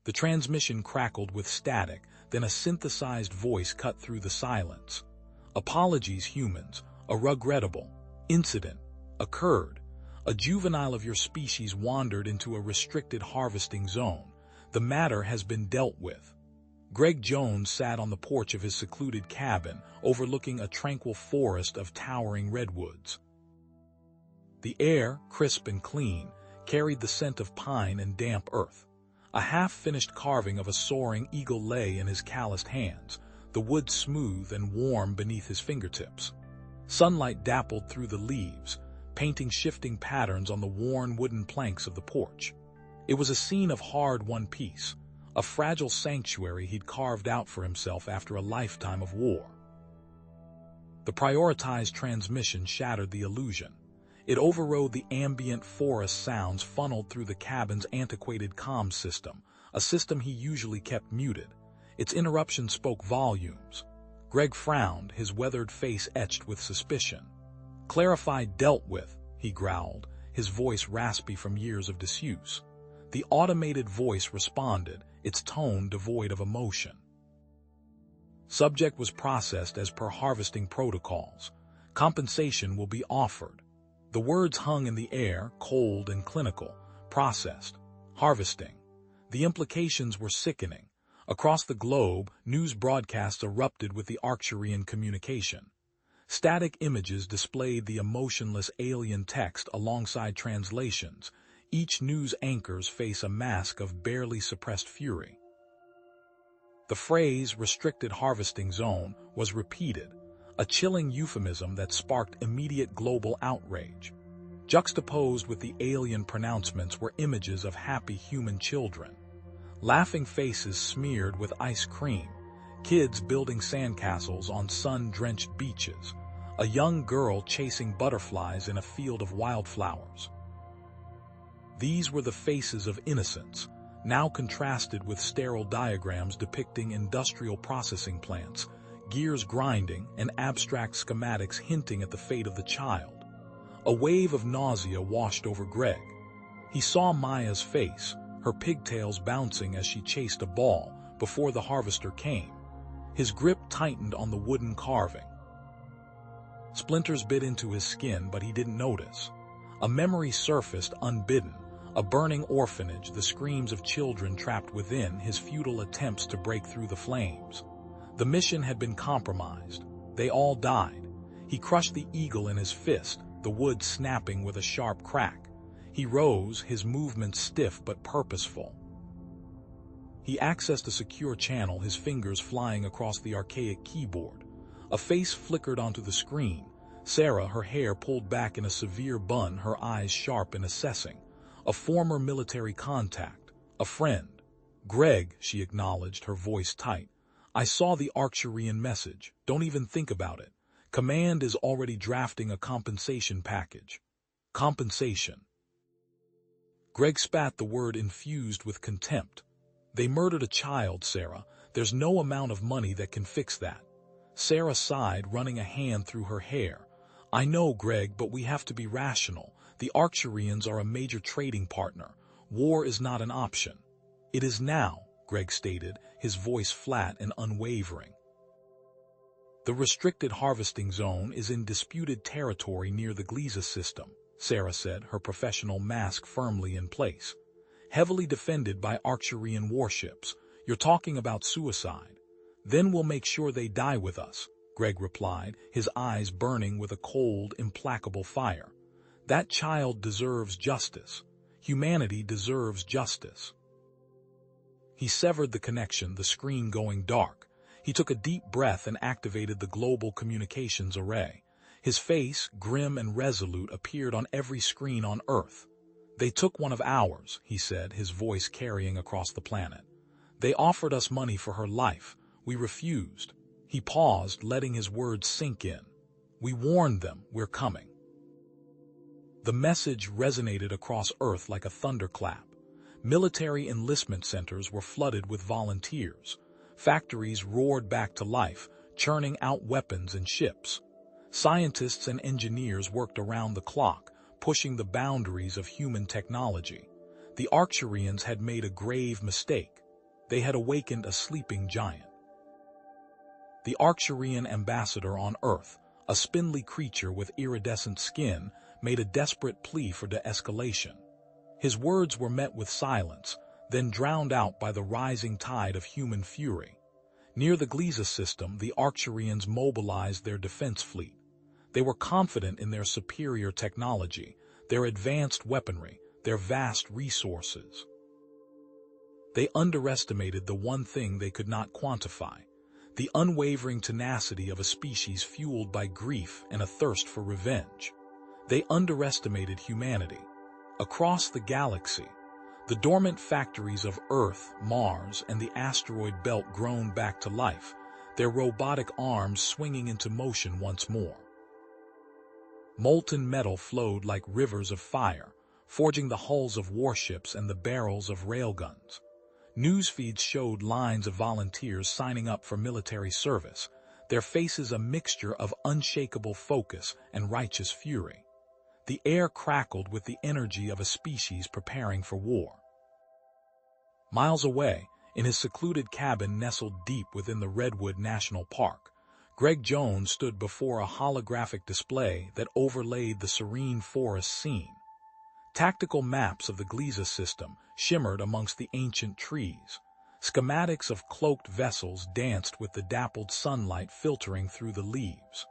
The transmission crackled with static, then a synthesized voice cut through the silence. "Apologies, humans. A regrettable incident occurred. A juvenile of your species wandered into a restricted harvesting zone. The matter has been dealt with." Greg Jones sat on the porch of his secluded cabin, overlooking a tranquil forest of towering redwoods. The air, crisp and clean, carried the scent of pine and damp earth. A half-finished carving of a soaring eagle lay in his calloused hands, the wood smooth and warm beneath his fingertips. Sunlight dappled through the leaves, painting shifting patterns on the worn wooden planks of the porch. It was a scene of hard-won peace, a fragile sanctuary he'd carved out for himself after a lifetime of war. The prioritized transmission shattered the illusion. It overrode the ambient forest sounds funneled through the cabin's antiquated comm system, a system he usually kept muted. Its interruption spoke volumes. Greg frowned, his weathered face etched with suspicion. "Clarified, dealt with," he growled, his voice raspy from years of disuse. The automated voice responded, its tone devoid of emotion. Subject was processed as per harvesting protocols. Compensation will be offered. The words hung in the air, cold and clinical. Processed. Harvesting. The implications were sickening. Across the globe, news broadcasts erupted with the Arcturian communication. Static images displayed the emotionless alien text alongside translations. Each news anchor's face a mask of barely suppressed fury. The phrase "restricted harvesting zone" was repeated, a chilling euphemism that sparked immediate global outrage. Juxtaposed with the alien pronouncements were images of happy human children. Laughing faces smeared with ice cream, kids building sandcastles on sun-drenched beaches, a young girl chasing butterflies in a field of wildflowers. These were the faces of innocence, now contrasted with sterile diagrams depicting industrial processing plants, gears grinding, and abstract schematics hinting at the fate of the child. A wave of nausea washed over Greg. He saw Maya's face, her pigtails bouncing as she chased a ball, before the harvester came. His grip tightened on the wooden carving. Splinters bit into his skin, but he didn't notice. A memory surfaced unbidden, a burning orphanage, the screams of children trapped within, his futile attempts to break through the flames. The mission had been compromised. They all died. He crushed the eagle in his fist, the wood snapping with a sharp crack. He rose, his movements stiff but purposeful. He accessed a secure channel, his fingers flying across the archaic keyboard. A face flickered onto the screen. Sarah, her hair pulled back in a severe bun, her eyes sharp and assessing. A former military contact. A friend. "Greg," she acknowledged, her voice tight. "I saw the Arcturian message. Don't even think about it. Command is already drafting a compensation package." Compensation. Greg spat the word infused with contempt. "They murdered a child, Sarah. There's no amount of money that can fix that." Sarah sighed, running a hand through her hair. "I know, Greg, but we have to be rational. The Arcturians are a major trading partner. War is not an option." "It is now," Greg stated, his voice flat and unwavering. "The restricted harvesting zone is in disputed territory near the Gliese system," Sarah said, her professional mask firmly in place. "Heavily defended by Arcturian warships. You're talking about suicide." "Then we'll make sure they die with us," Greg replied, his eyes burning with a cold, implacable fire. "That child deserves justice. Humanity deserves justice." He severed the connection, the screen going dark. He took a deep breath and activated the global communications array. His face, grim and resolute, appeared on every screen on Earth. "They took one of ours," he said, his voice carrying across the planet. "They offered us money for her life. We refused." He paused, letting his words sink in. "We warned them, we're coming." The message resonated across Earth like a thunderclap. Military enlistment centers were flooded with volunteers. Factories roared back to life, churning out weapons and ships. Scientists and engineers worked around the clock, pushing the boundaries of human technology. The Arcturians had made a grave mistake. They had awakened a sleeping giant. The Arcturian ambassador on Earth, a spindly creature with iridescent skin, made a desperate plea for de-escalation. His words were met with silence, then drowned out by the rising tide of human fury. Near the Gliese system, the Arcturians mobilized their defense fleet. They were confident in their superior technology, their advanced weaponry, their vast resources. They underestimated the one thing they could not quantify: the unwavering tenacity of a species fueled by grief and a thirst for revenge. They underestimated humanity. Across the galaxy, the dormant factories of Earth, Mars, and the asteroid belt groaned back to life, their robotic arms swinging into motion once more. Molten metal flowed like rivers of fire, forging the hulls of warships and the barrels of railguns. News feeds showed lines of volunteers signing up for military service, their faces a mixture of unshakable focus and righteous fury. The air crackled with the energy of a species preparing for war. Miles away, in his secluded cabin nestled deep within the Redwood National Park, Greg Jones stood before a holographic display that overlaid the serene forest scene. Tactical maps of the Gliese system shimmered amongst the ancient trees. Schematics of cloaked vessels danced with the dappled sunlight filtering through the leaves.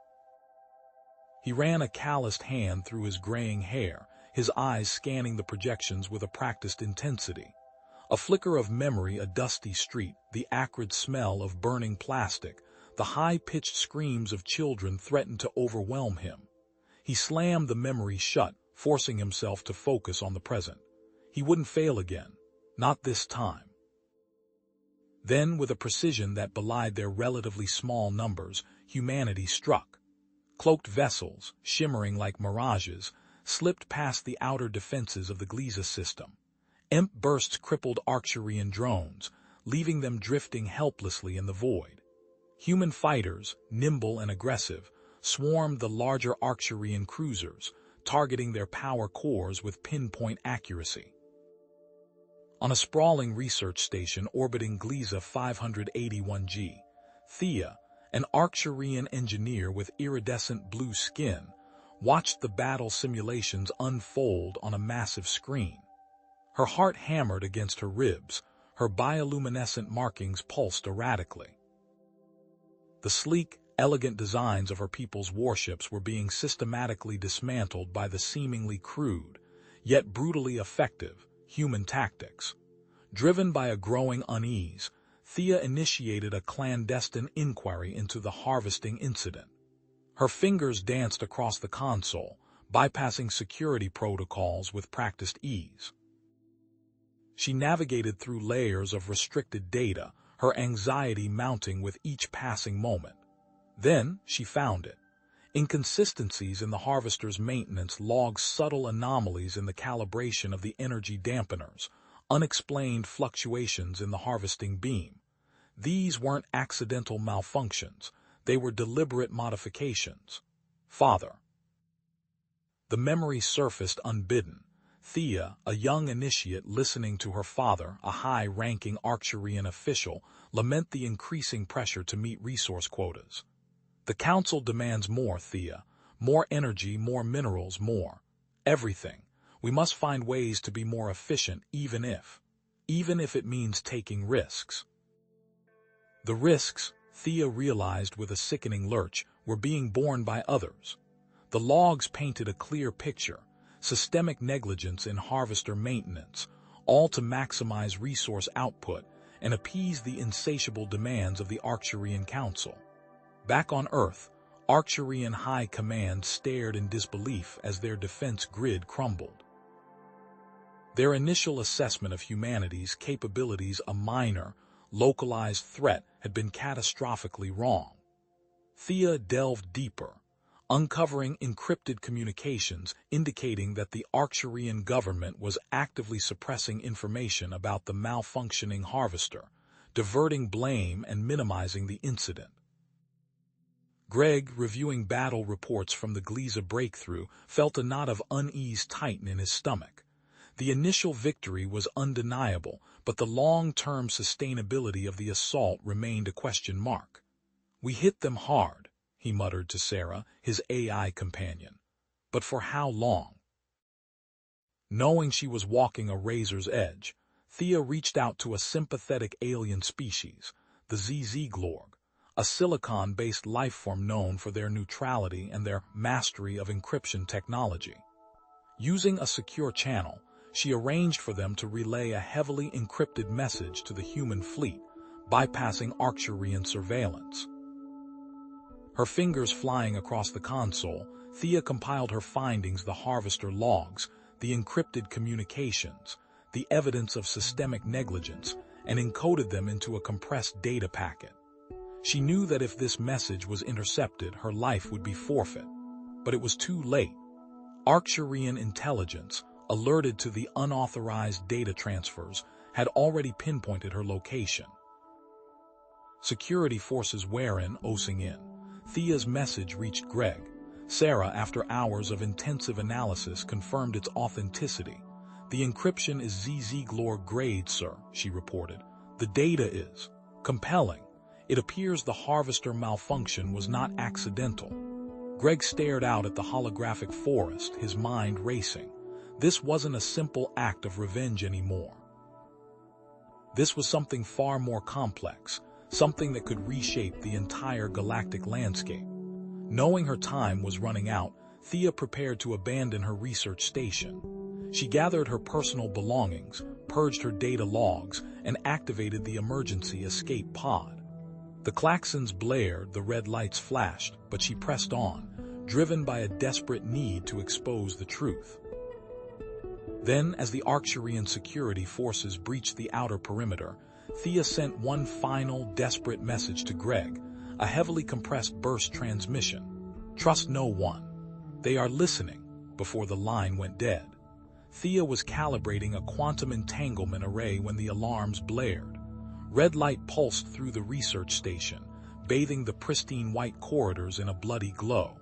He ran a calloused hand through his graying hair, his eyes scanning the projections with a practiced intensity. A flicker of memory, a dusty street, the acrid smell of burning plastic, the high-pitched screams of children threatened to overwhelm him. He slammed the memory shut, forcing himself to focus on the present. He wouldn't fail again. Not this time. Then, with a precision that belied their relatively small numbers, humanity struck. Cloaked vessels, shimmering like mirages, slipped past the outer defenses of the Gliese system. EMP bursts crippled Arcturian drones, leaving them drifting helplessly in the void. Human fighters, nimble and aggressive, swarmed the larger Arcturian cruisers, targeting their power cores with pinpoint accuracy. On a sprawling research station orbiting Gliese 581G, Thea, an Arcturian engineer with iridescent blue skin, watched the battle simulations unfold on a massive screen. Her heart hammered against her ribs, her bioluminescent markings pulsed erratically. The sleek, elegant designs of her people's warships were being systematically dismantled by the seemingly crude, yet brutally effective, human tactics. Driven by a growing unease, Thea initiated a clandestine inquiry into the harvesting incident. Her fingers danced across the console, bypassing security protocols with practiced ease. She navigated through layers of restricted data, her anxiety mounting with each passing moment. Then she found it. Inconsistencies in the harvester's maintenance logs, subtle anomalies in the calibration of the energy dampeners, unexplained fluctuations in the harvesting beam. These weren't accidental malfunctions, they were deliberate modifications. Father. The memory surfaced unbidden. Thea, a young initiate listening to her father, a high-ranking Arcturian official, lament the increasing pressure to meet resource quotas. The Council demands more, Thea. More energy, more minerals, more. Everything. We must find ways to be more efficient, even if it means taking risks. The risks, Thea realized with a sickening lurch, were being borne by others. The logs painted a clear picture: systemic negligence in harvester maintenance, all to maximize resource output and appease the insatiable demands of the Arcturian Council. Back on Earth, Arcturian High Command stared in disbelief as their defense grid crumbled. Their initial assessment of humanity's capabilities, a minor, localized threat, had been catastrophically wrong. Thea delved deeper, uncovering encrypted communications indicating that the Arcturian government was actively suppressing information about the malfunctioning harvester, diverting blame and minimizing the incident. Greg, reviewing battle reports from the Gliese breakthrough, felt a knot of unease tighten in his stomach. The initial victory was undeniable, but the long-term sustainability of the assault remained a question mark. "We hit them hard," he muttered to Sarah, his AI companion. "But for how long?" Knowing she was walking a razor's edge, Thea reached out to a sympathetic alien species, the ZZ-Glorg, a silicon-based lifeform known for their neutrality and their mastery of encryption technology. Using a secure channel, she arranged for them to relay a heavily encrypted message to the human fleet, bypassing Arcturian surveillance. Her fingers flying across the console, Thea compiled her findings: the harvester logs, the encrypted communications, the evidence of systemic negligence, and encoded them into a compressed data packet. She knew that if this message was intercepted, her life would be forfeit. But it was too late. Arcturian intelligence, alerted to the unauthorized data transfers, had already pinpointed her location. Security forces wearing osing in. Thea's message reached Greg. Sarah, after hours of intensive analysis, confirmed its authenticity. "The encryption is ZZ-Glorg grade, sir," she reported. "The data is compelling. It appears the harvester malfunction was not accidental." Greg stared out at the holographic forest, his mind racing. This wasn't a simple act of revenge anymore. This was something far more complex, something that could reshape the entire galactic landscape. Knowing her time was running out, Thea prepared to abandon her research station. She gathered her personal belongings, purged her data logs, and activated the emergency escape pod. The klaxons blared, the red lights flashed, but she pressed on, driven by a desperate need to expose the truth. Then, as the Arcturian security forces breached the outer perimeter, Thea sent one final, desperate message to Greg, a heavily compressed burst transmission. "Trust no one. They are listening," before the line went dead. Thea was calibrating a quantum entanglement array when the alarms blared. Red light pulsed through the research station, bathing the pristine white corridors in a bloody glow.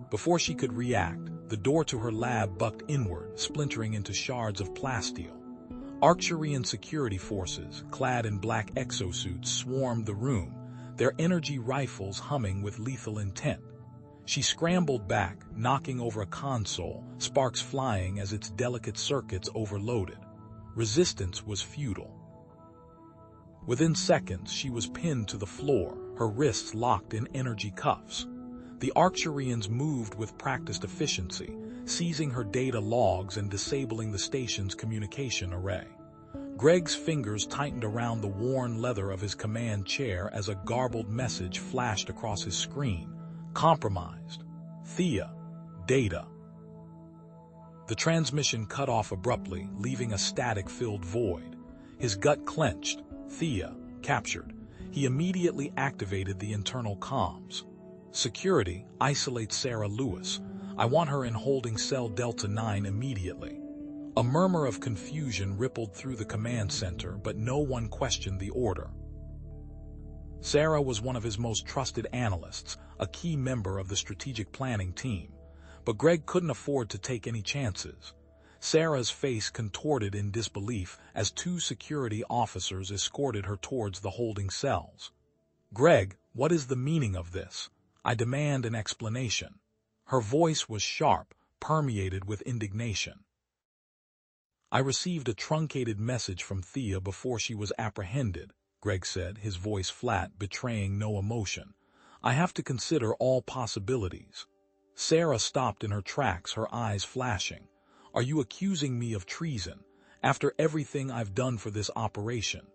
Before she could react, the door to her lab bucked inward, splintering into shards of plasteel. Arcturian security forces, clad in black exosuits, swarmed the room, their energy rifles humming with lethal intent. She scrambled back, knocking over a console, sparks flying as its delicate circuits overloaded. Resistance was futile. Within seconds, she was pinned to the floor, her wrists locked in energy cuffs. The Arcturians moved with practiced efficiency, seizing her data logs and disabling the station's communication array. Greg's fingers tightened around the worn leather of his command chair as a garbled message flashed across his screen. "Compromised. Thea. Data." The transmission cut off abruptly, leaving a static-filled void. His gut clenched. Thea, captured. He immediately activated the internal comms. "Security, isolate Sarah Lewis. I want her in holding cell Delta 9 immediately." A murmur of confusion rippled through the command center, but no one questioned the order. Sarah was one of his most trusted analysts, a key member of the strategic planning team. But Greg couldn't afford to take any chances. Sarah's face contorted in disbelief as two security officers escorted her towards the holding cells. "Greg, what is the meaning of this? I demand an explanation." Her voice was sharp, permeated with indignation. "I received a truncated message from Thea before she was apprehended," Greg said, his voice flat, betraying no emotion. "I have to consider all possibilities." Sarah stopped in her tracks, her eyes flashing. "Are you accusing me of treason, after everything I've done for this operation?"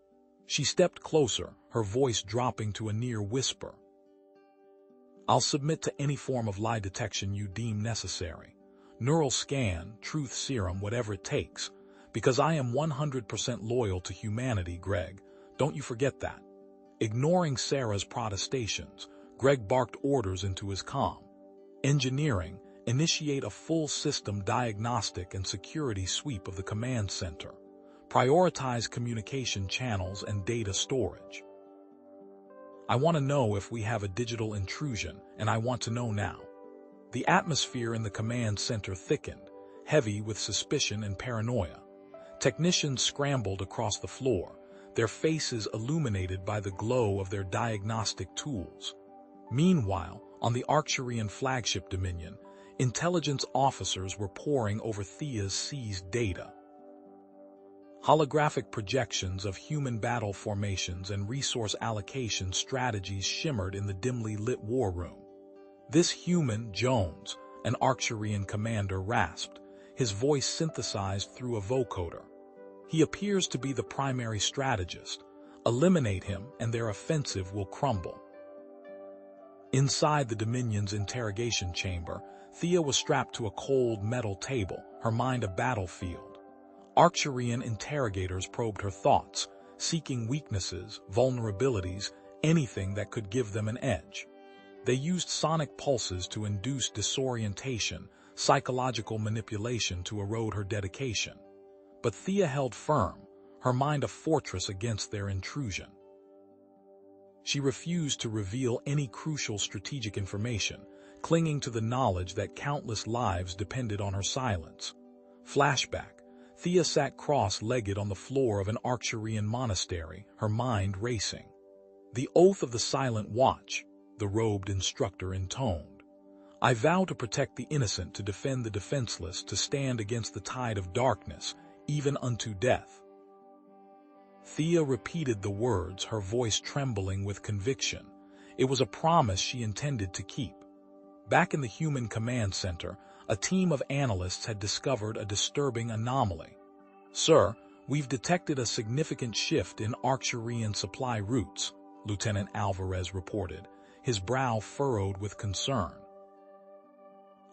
She stepped closer, her voice dropping to a near whisper. "I'll submit to any form of lie detection you deem necessary. Neural scan, truth serum, whatever it takes. Because I am 100% loyal to humanity, Greg. Don't you forget that." Ignoring Sarah's protestations, Greg barked orders into his comm. "Engineering, initiate a full system diagnostic and security sweep of the command center. Prioritize communication channels and data storage. I want to know if we have a digital intrusion, and I want to know now." The atmosphere in the command center thickened, heavy with suspicion and paranoia. Technicians scrambled across the floor, their faces illuminated by the glow of their diagnostic tools. Meanwhile, on the Arcturian flagship Dominion, intelligence officers were poring over Thea's seized data. Holographic projections of human battle formations and resource allocation strategies shimmered in the dimly lit war room. This human, Jones, an Arcturian commander, rasped, his voice synthesized through a vocoder. He appears to be the primary strategist. Eliminate him and their offensive will crumble. Inside the Dominion's interrogation chamber, Thea was strapped to a cold metal table, her mind a battlefield. Arcturian interrogators probed her thoughts, seeking weaknesses, vulnerabilities, anything that could give them an edge. They used sonic pulses to induce disorientation, psychological manipulation to erode her dedication. But Thea held firm, her mind a fortress against their intrusion. She refused to reveal any crucial strategic information, clinging to the knowledge that countless lives depended on her silence. Flashback. Thea sat cross-legged on the floor of an Arcturian monastery, her mind racing. The oath of the Silent Watch, the robed instructor intoned. I vow to protect the innocent, to defend the defenseless, to stand against the tide of darkness, even unto death. Thea repeated the words, her voice trembling with conviction. It was a promise she intended to keep. Back in the Human Command Center, a team of analysts had discovered a disturbing anomaly. Sir, we've detected a significant shift in Arcturian supply routes, Lieutenant Alvarez reported, his brow furrowed with concern.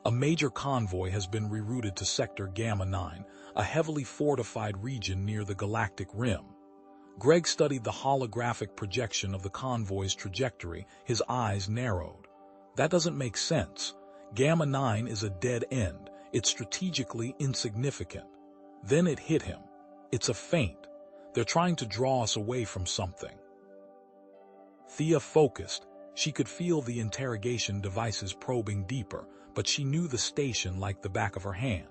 A major convoy has been rerouted to Sector Gamma 9, a heavily fortified region near the galactic rim. Greg studied the holographic projection of the convoy's trajectory, his eyes narrowed. That doesn't make sense. Gamma 9 is a dead end. It's strategically insignificant. Then it hit him. It's a feint. They're trying to draw us away from something. Thea focused. She could feel the interrogation devices probing deeper, but she knew the station like the back of her hand.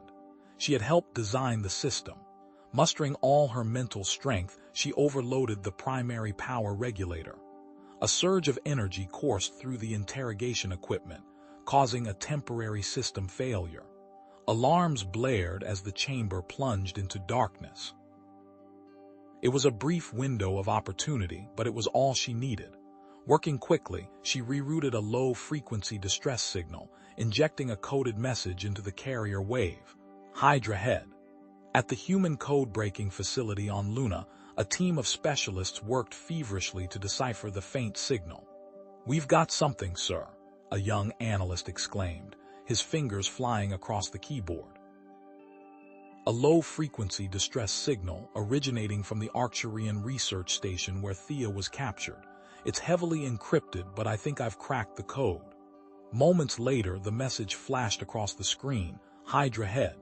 She had helped design the system. Mustering all her mental strength, she overloaded the primary power regulator. A surge of energy coursed through the interrogation equipment, causing a temporary system failure. Alarms blared as the chamber plunged into darkness. It was a brief window of opportunity, but it was all she needed. Working quickly, she rerouted a low-frequency distress signal, injecting a coded message into the carrier wave. Hydra Head. At the human code-breaking facility on Luna, a team of specialists worked feverishly to decipher the faint signal. We've got something, sir, a young analyst exclaimed, his fingers flying across the keyboard. A low-frequency distress signal originating from the Arcturian research station where Thea was captured. It's heavily encrypted, but I think I've cracked the code. Moments later, the message flashed across the screen. Hydra Head.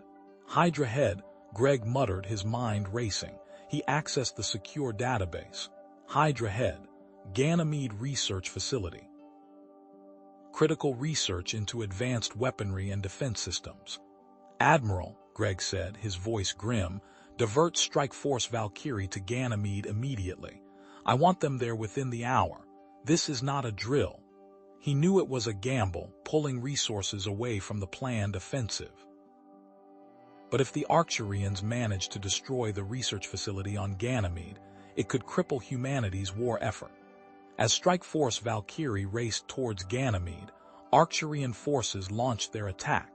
Hydra Head, Greg muttered, his mind racing. He accessed the secure database. Hydra Head, Ganymede Research Facility. Critical research into advanced weaponry and defense systems. Admiral, Greg said, his voice grim, divert Strike Force Valkyrie to Ganymede immediately. I want them there within the hour. This is not a drill. He knew it was a gamble, pulling resources away from the planned offensive. But if the Arcturians managed to destroy the research facility on Ganymede, it could cripple humanity's war effort. As Strike Force Valkyrie raced towards Ganymede, Arcturian forces launched their attack.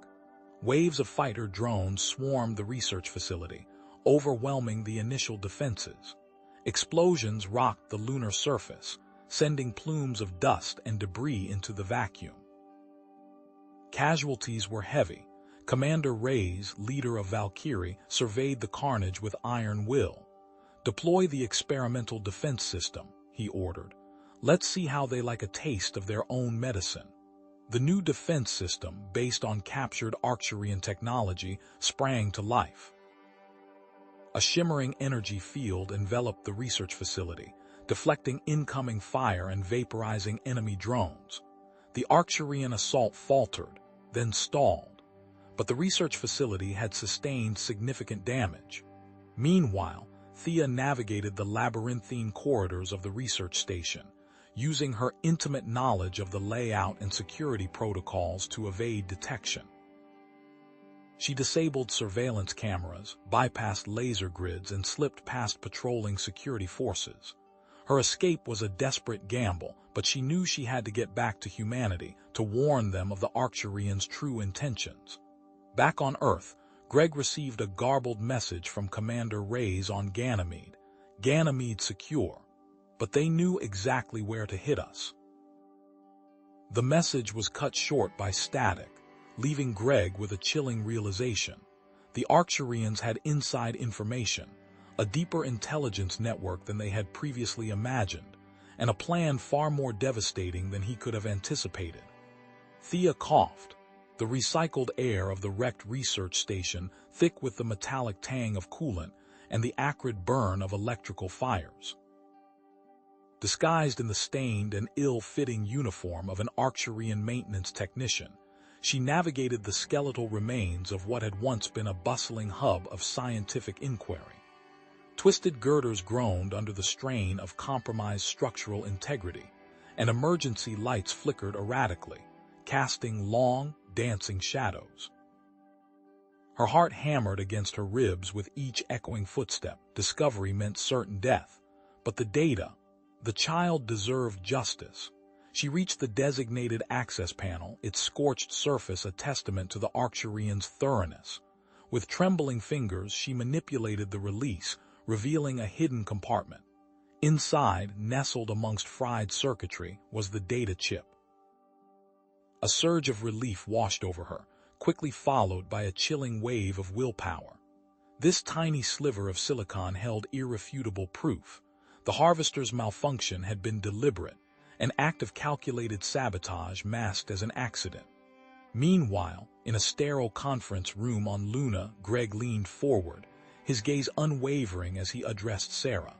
Waves of fighter drones swarmed the research facility, overwhelming the initial defenses. Explosions rocked the lunar surface, sending plumes of dust and debris into the vacuum. Casualties were heavy. Commander Reyes, leader of Valkyrie, surveyed the carnage with iron will. Deploy the experimental defense system, he ordered. Let's see how they like a taste of their own medicine. The new defense system, based on captured Arcturian technology, sprang to life. A shimmering energy field enveloped the research facility, deflecting incoming fire and vaporizing enemy drones. The Arcturian assault faltered, then stalled. But the research facility had sustained significant damage. Meanwhile, Thea navigated the labyrinthine corridors of the research station, using her intimate knowledge of the layout and security protocols to evade detection. She disabled surveillance cameras, bypassed laser grids, and slipped past patrolling security forces. Her escape was a desperate gamble, but she knew she had to get back to humanity to warn them of the Arcturians' true intentions. Back on Earth, Greg received a garbled message from Commander Reyes on Ganymede. Ganymede secure, but they knew exactly where to hit us. The message was cut short by static, leaving Greg with a chilling realization. The Arcturians had inside information, a deeper intelligence network than they had previously imagined, and a plan far more devastating than he could have anticipated. Thea coughed, the recycled air of the wrecked research station thick with the metallic tang of coolant and the acrid burn of electrical fires. Disguised in the stained and ill-fitting uniform of an Arcturian maintenance technician, she navigated the skeletal remains of what had once been a bustling hub of scientific inquiry. Twisted girders groaned under the strain of compromised structural integrity, and emergency lights flickered erratically, casting long, dancing shadows. Her heart hammered against her ribs with each echoing footstep. Discovery meant certain death, but the child deserved justice. She reached the designated access panel, its scorched surface a testament to the Arcturians' thoroughness. With trembling fingers, she manipulated the release, revealing a hidden compartment. Inside, nestled amongst fried circuitry, was the data chip. A surge of relief washed over her, quickly followed by a chilling wave of willpower. This tiny sliver of silicon held irrefutable proof. The harvester's malfunction had been deliberate, an act of calculated sabotage masked as an accident. Meanwhile, in a sterile conference room on Luna, Greg leaned forward, his gaze unwavering as he addressed Sarah.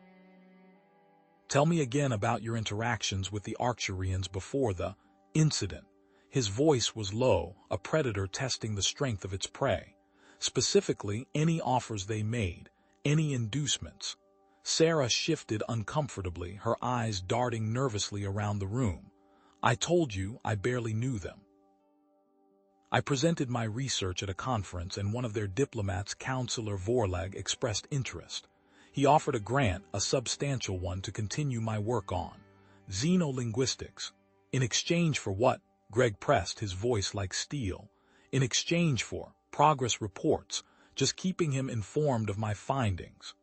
"Tell me again about your interactions with the Arcturians before the incident." His voice was low, a predator testing the strength of its prey. Specifically, any offers they made, any inducements. Sarah shifted uncomfortably, her eyes darting nervously around the room. "I told you I barely knew them. I presented my research at a conference and one of their diplomats, Counselor Vorlag, expressed interest. He offered a grant, a substantial one, to continue my work on xenolinguistics. In exchange for what?" Greg pressed, his voice like steel. "In exchange for progress reports, just keeping him informed of my findings."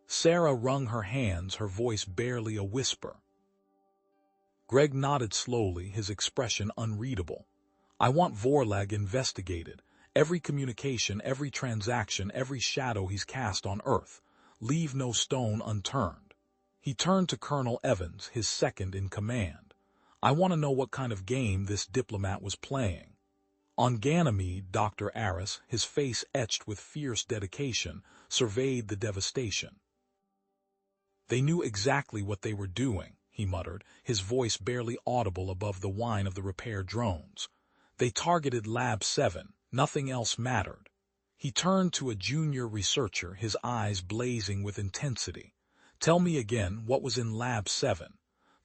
Sarah wrung her hands, her voice barely a whisper. Greg nodded slowly, his expression unreadable. "I want Vorlag investigated. Every communication, every transaction, every shadow he's cast on Earth. Leave no stone unturned." He turned to Colonel Evans, his second in command. "I want to know what kind of game this diplomat was playing." On Ganymede, Dr. Aris, his face etched with fierce dedication, surveyed the devastation. "They knew exactly what they were doing," he muttered, his voice barely audible above the whine of the repair drones. "They targeted Lab 7, nothing else mattered." He turned to a junior researcher, his eyes blazing with intensity. "Tell me again, what was in Lab 7?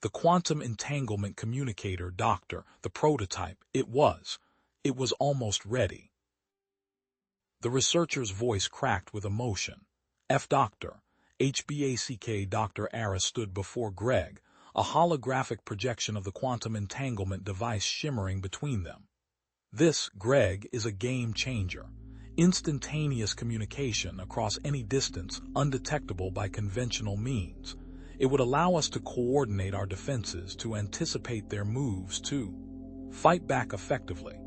"The quantum entanglement communicator, Doctor, the prototype. It was almost ready." The researcher's voice cracked with emotion. Doctor. HBACK. Dr. Aris stood before Greg, a holographic projection of the quantum entanglement device shimmering between them. "This, Greg, is a game changer. Instantaneous communication across any distance, undetectable by conventional means. It would allow us to coordinate our defenses, to anticipate their moves, to fight back effectively."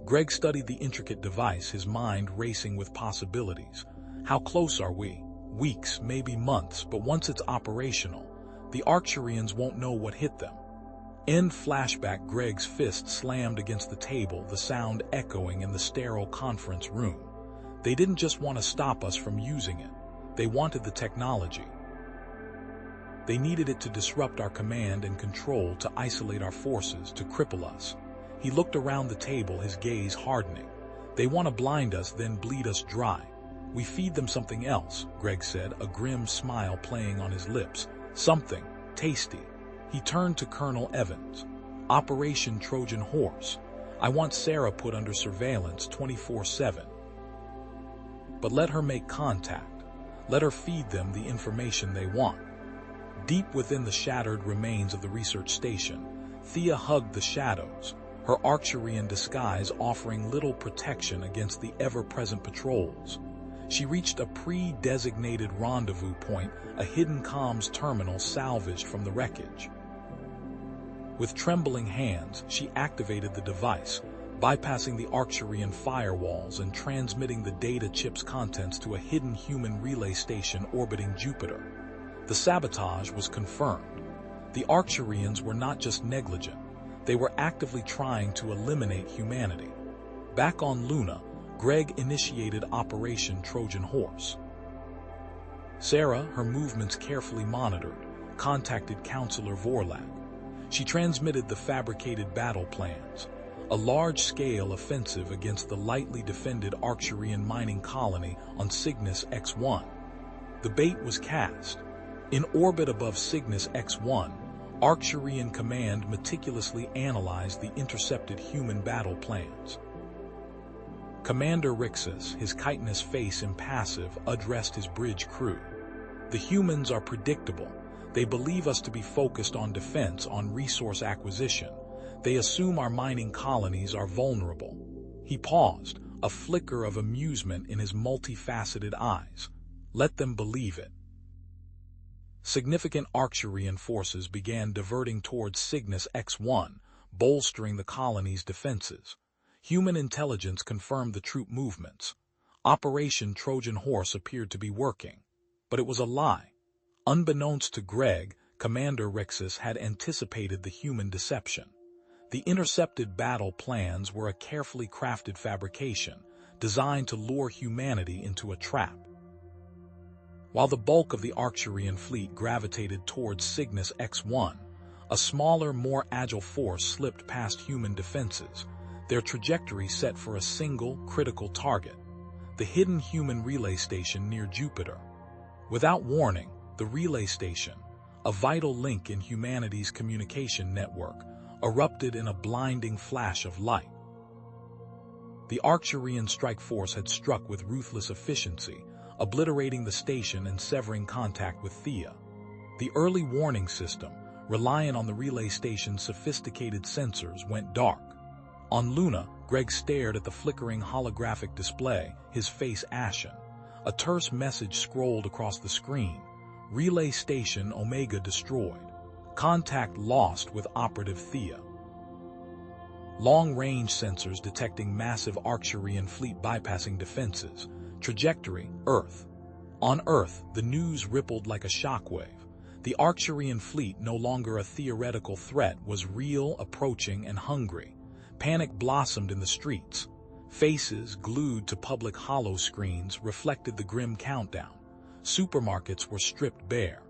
Greg studied the intricate device, his mind racing with possibilities. How close are we? Weeks, maybe months, but once it's operational, the Arcturians won't know what hit them. End flashback. Greg's fist slammed against the table, the sound echoing in the sterile conference room. They didn't just want to stop us from using it. They wanted the technology. They needed it to disrupt our command and control, to isolate our forces, to cripple us. He looked around the table, his gaze hardening. "They want to blind us, then bleed us dry. We feed them something else, Greg said, a grim smile playing on his lips. Something tasty. He turned to Colonel Evans. Operation Trojan Horse. I want Sarah put under surveillance 24/7. But let her make contact. Let her feed them the information they want. Deep within the shattered remains of the research station, Thea hugged the shadows, her Arcturian disguise offering little protection against the ever-present patrols. She reached a pre-designated rendezvous point, a hidden comms terminal salvaged from the wreckage. With trembling hands, she activated the device, bypassing the Arcturian firewalls and transmitting the data chip's contents to a hidden human relay station orbiting Jupiter. The sabotage was confirmed. The Arcturians were not just negligent, they were actively trying to eliminate humanity. Back on Luna, Greg initiated Operation Trojan Horse. Sarah, her movements carefully monitored, contacted Counselor Vorlak. She transmitted the fabricated battle plans, a large-scale offensive against the lightly defended Arcturian mining colony on Cygnus X1. The bait was cast. In orbit above Cygnus X1, Arcturian Command meticulously analyzed the intercepted human battle plans. Commander Rixus, his chitinous face impassive, addressed his bridge crew. The humans are predictable. They believe us to be focused on defense, on resource acquisition. They assume our mining colonies are vulnerable. He paused, a flicker of amusement in his multifaceted eyes. Let them believe it. Significant Arcturian forces began diverting towards Cygnus X1, bolstering the colony's defenses. Human intelligence confirmed the troop movements. Operation Trojan Horse appeared to be working. But it was a lie. Unbeknownst to Greg, Commander Rixus had anticipated the human deception. The intercepted battle plans were a carefully crafted fabrication, designed to lure humanity into a trap. While the bulk of the Arcturian fleet gravitated towards Cygnus X1, a smaller, more agile force slipped past human defenses, their trajectory set for a single, critical target, the hidden human relay station near Jupiter. Without warning, the relay station, a vital link in humanity's communication network, erupted in a blinding flash of light. The Arcturian strike force had struck with ruthless efficiency, obliterating the station and severing contact with Thea. The early warning system, reliant on the relay station's sophisticated sensors, went dark. On Luna, Greg stared at the flickering holographic display, his face ashen. A terse message scrolled across the screen. Relay station Omega destroyed. Contact lost with operative Thea. Long-range sensors detecting massive Arcturian fleet bypassing defenses. Trajectory, Earth. On Earth, the news rippled like a shockwave. The Arcturian fleet, no longer a theoretical threat, was real, approaching, and hungry. Panic blossomed in the streets. Faces, glued to public holo screens, reflected the grim countdown. Supermarkets were stripped bare.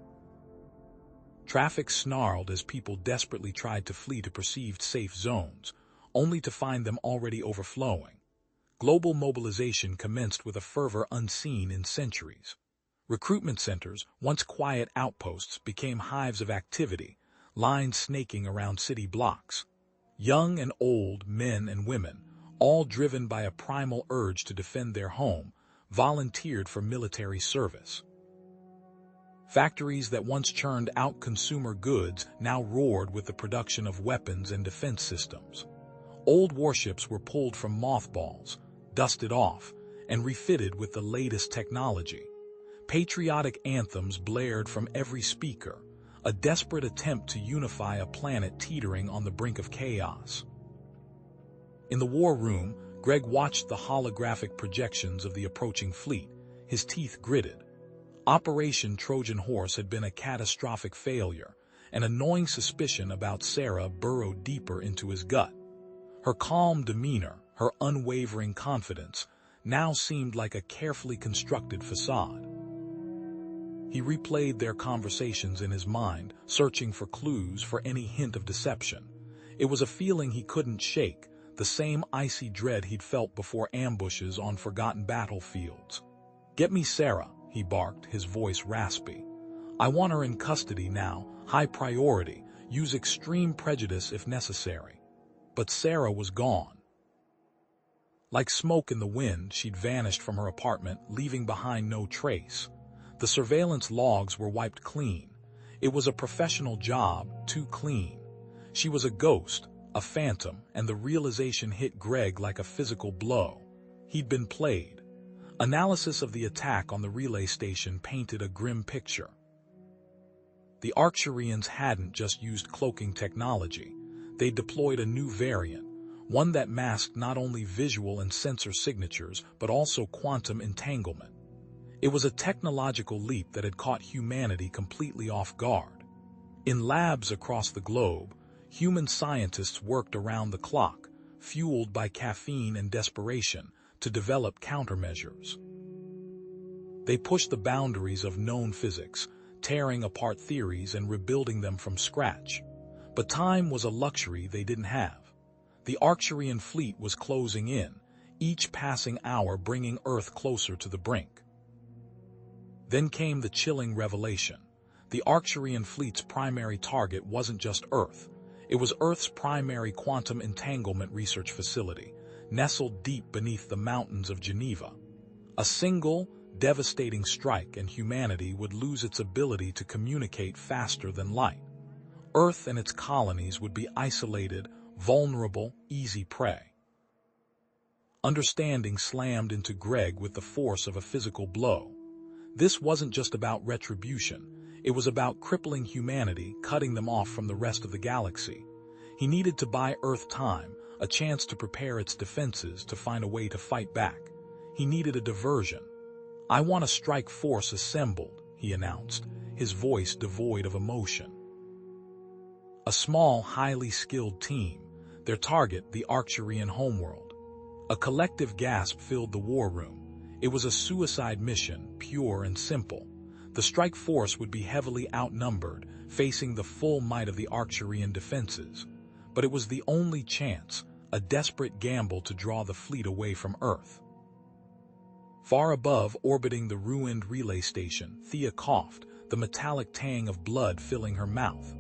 Traffic snarled as people desperately tried to flee to perceived safe zones, only to find them already overflowing. Global mobilization commenced with a fervor unseen in centuries. Recruitment centers, once quiet outposts, became hives of activity, lines snaking around city blocks. Young and old, men and women, all driven by a primal urge to defend their home, volunteered for military service. Factories that once churned out consumer goods now roared with the production of weapons and defense systems. Old warships were pulled from mothballs, dusted off, and refitted with the latest technology. Patriotic anthems blared from every speaker, a desperate attempt to unify a planet teetering on the brink of chaos. In the war room, Greg watched the holographic projections of the approaching fleet, his teeth gritted. Operation Trojan Horse had been a catastrophic failure. An annoying suspicion about Sarah burrowed deeper into his gut. Her calm demeanor, her unwavering confidence, now seemed like a carefully constructed facade. He replayed their conversations in his mind, searching for clues, for any hint of deception. It was a feeling he couldn't shake, the same icy dread he'd felt before ambushes on forgotten battlefields. "Get me Sarah," he barked, his voice raspy. "I want her in custody now, high priority, use extreme prejudice if necessary." But Sarah was gone. Like smoke in the wind, she'd vanished from her apartment, leaving behind no trace. The surveillance logs were wiped clean. It was a professional job, too clean. She was a ghost, a phantom, and the realization hit Greg like a physical blow. He'd been played. Analysis of the attack on the relay station painted a grim picture. The Arcturians hadn't just used cloaking technology. They deployed a new variant, one that masked not only visual and sensor signatures, but also quantum entanglement. It was a technological leap that had caught humanity completely off guard. In labs across the globe, human scientists worked around the clock, fueled by caffeine and desperation, to develop countermeasures. They pushed the boundaries of known physics, tearing apart theories and rebuilding them from scratch. But time was a luxury they didn't have. The Arcturian fleet was closing in, each passing hour bringing Earth closer to the brink. Then came the chilling revelation. The Arcturian fleet's primary target wasn't just Earth. It was Earth's primary quantum entanglement research facility, nestled deep beneath the mountains of Geneva. A single, devastating strike and humanity would lose its ability to communicate faster than light. Earth and its colonies would be isolated, vulnerable, easy prey. Understanding slammed into Greg with the force of a physical blow. This wasn't just about retribution. It was about crippling humanity, cutting them off from the rest of the galaxy. He needed to buy Earth time, a chance to prepare its defenses, to find a way to fight back. He needed a diversion. "I want a strike force assembled," he announced, his voice devoid of emotion. A small, highly skilled team, their target the Arcturian homeworld. A collective gasp filled the war room. It was a suicide mission, pure and simple. The strike force would be heavily outnumbered, facing the full might of the Arcturian defenses. But it was the only chance, a desperate gamble to draw the fleet away from Earth. Far above, orbiting the ruined relay station, Thea coughed, the metallic tang of blood filling her mouth.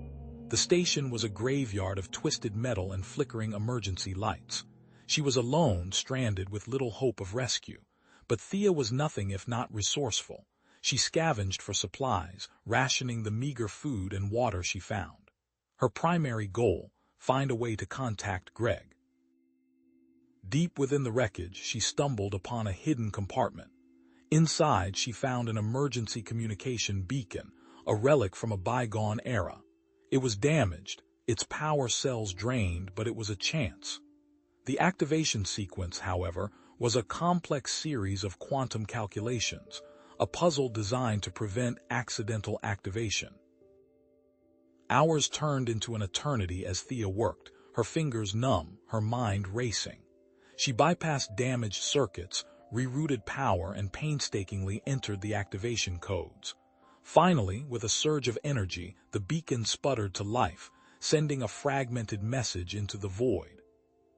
The station was a graveyard of twisted metal and flickering emergency lights. She was alone, stranded with little hope of rescue. But Thea was nothing if not resourceful. She scavenged for supplies, rationing the meager food and water she found. Her primary goal, find a way to contact Greg. Deep within the wreckage, she stumbled upon a hidden compartment. Inside, she found an emergency communication beacon, a relic from a bygone era. It was damaged, its power cells drained, but it was a chance. The activation sequence, however, was a complex series of quantum calculations, a puzzle designed to prevent accidental activation. Hours turned into an eternity as Thea worked, her fingers numb, her mind racing. She bypassed damaged circuits, rerouted power, and painstakingly entered the activation codes. Finally, with a surge of energy, the beacon sputtered to life, sending a fragmented message into the void.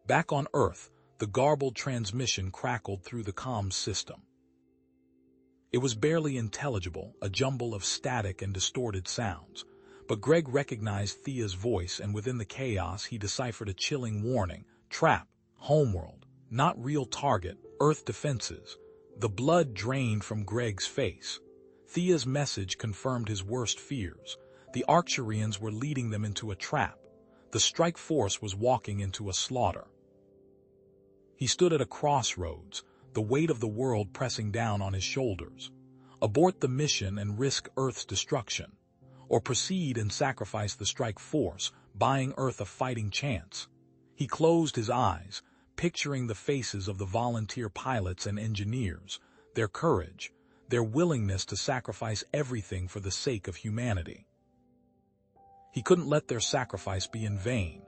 Back on Earth, the garbled transmission crackled through the comms system. It was barely intelligible, a jumble of static and distorted sounds. But Greg recognized Thea's voice, and within the chaos he deciphered a chilling warning. Trap, homeworld, not real target, Earth defenses. The blood drained from Greg's face. Thea's message confirmed his worst fears. The Arcturians were leading them into a trap. The strike force was walking into a slaughter. He stood at a crossroads, the weight of the world pressing down on his shoulders. Abort the mission and risk Earth's destruction, or proceed and sacrifice the strike force, buying Earth a fighting chance. He closed his eyes, picturing the faces of the volunteer pilots and engineers, their courage, their willingness to sacrifice everything for the sake of humanity. He couldn't let their sacrifice be in vain.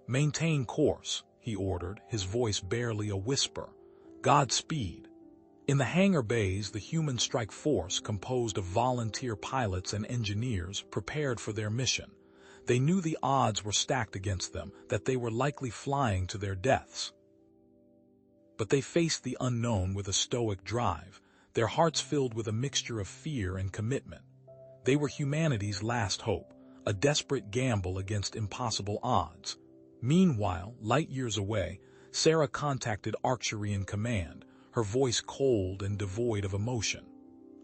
"Maintain course," he ordered, his voice barely a whisper. "Godspeed." In the hangar bays, the human strike force, composed of volunteer pilots and engineers, prepared for their mission. They knew the odds were stacked against them, that they were likely flying to their deaths. But they faced the unknown with a stoic drive. their hearts filled with a mixture of fear and commitment. They were humanity's last hope, a desperate gamble against impossible odds. Meanwhile, light years away, Sarah contacted Arcturian Command, her voice cold and devoid of emotion.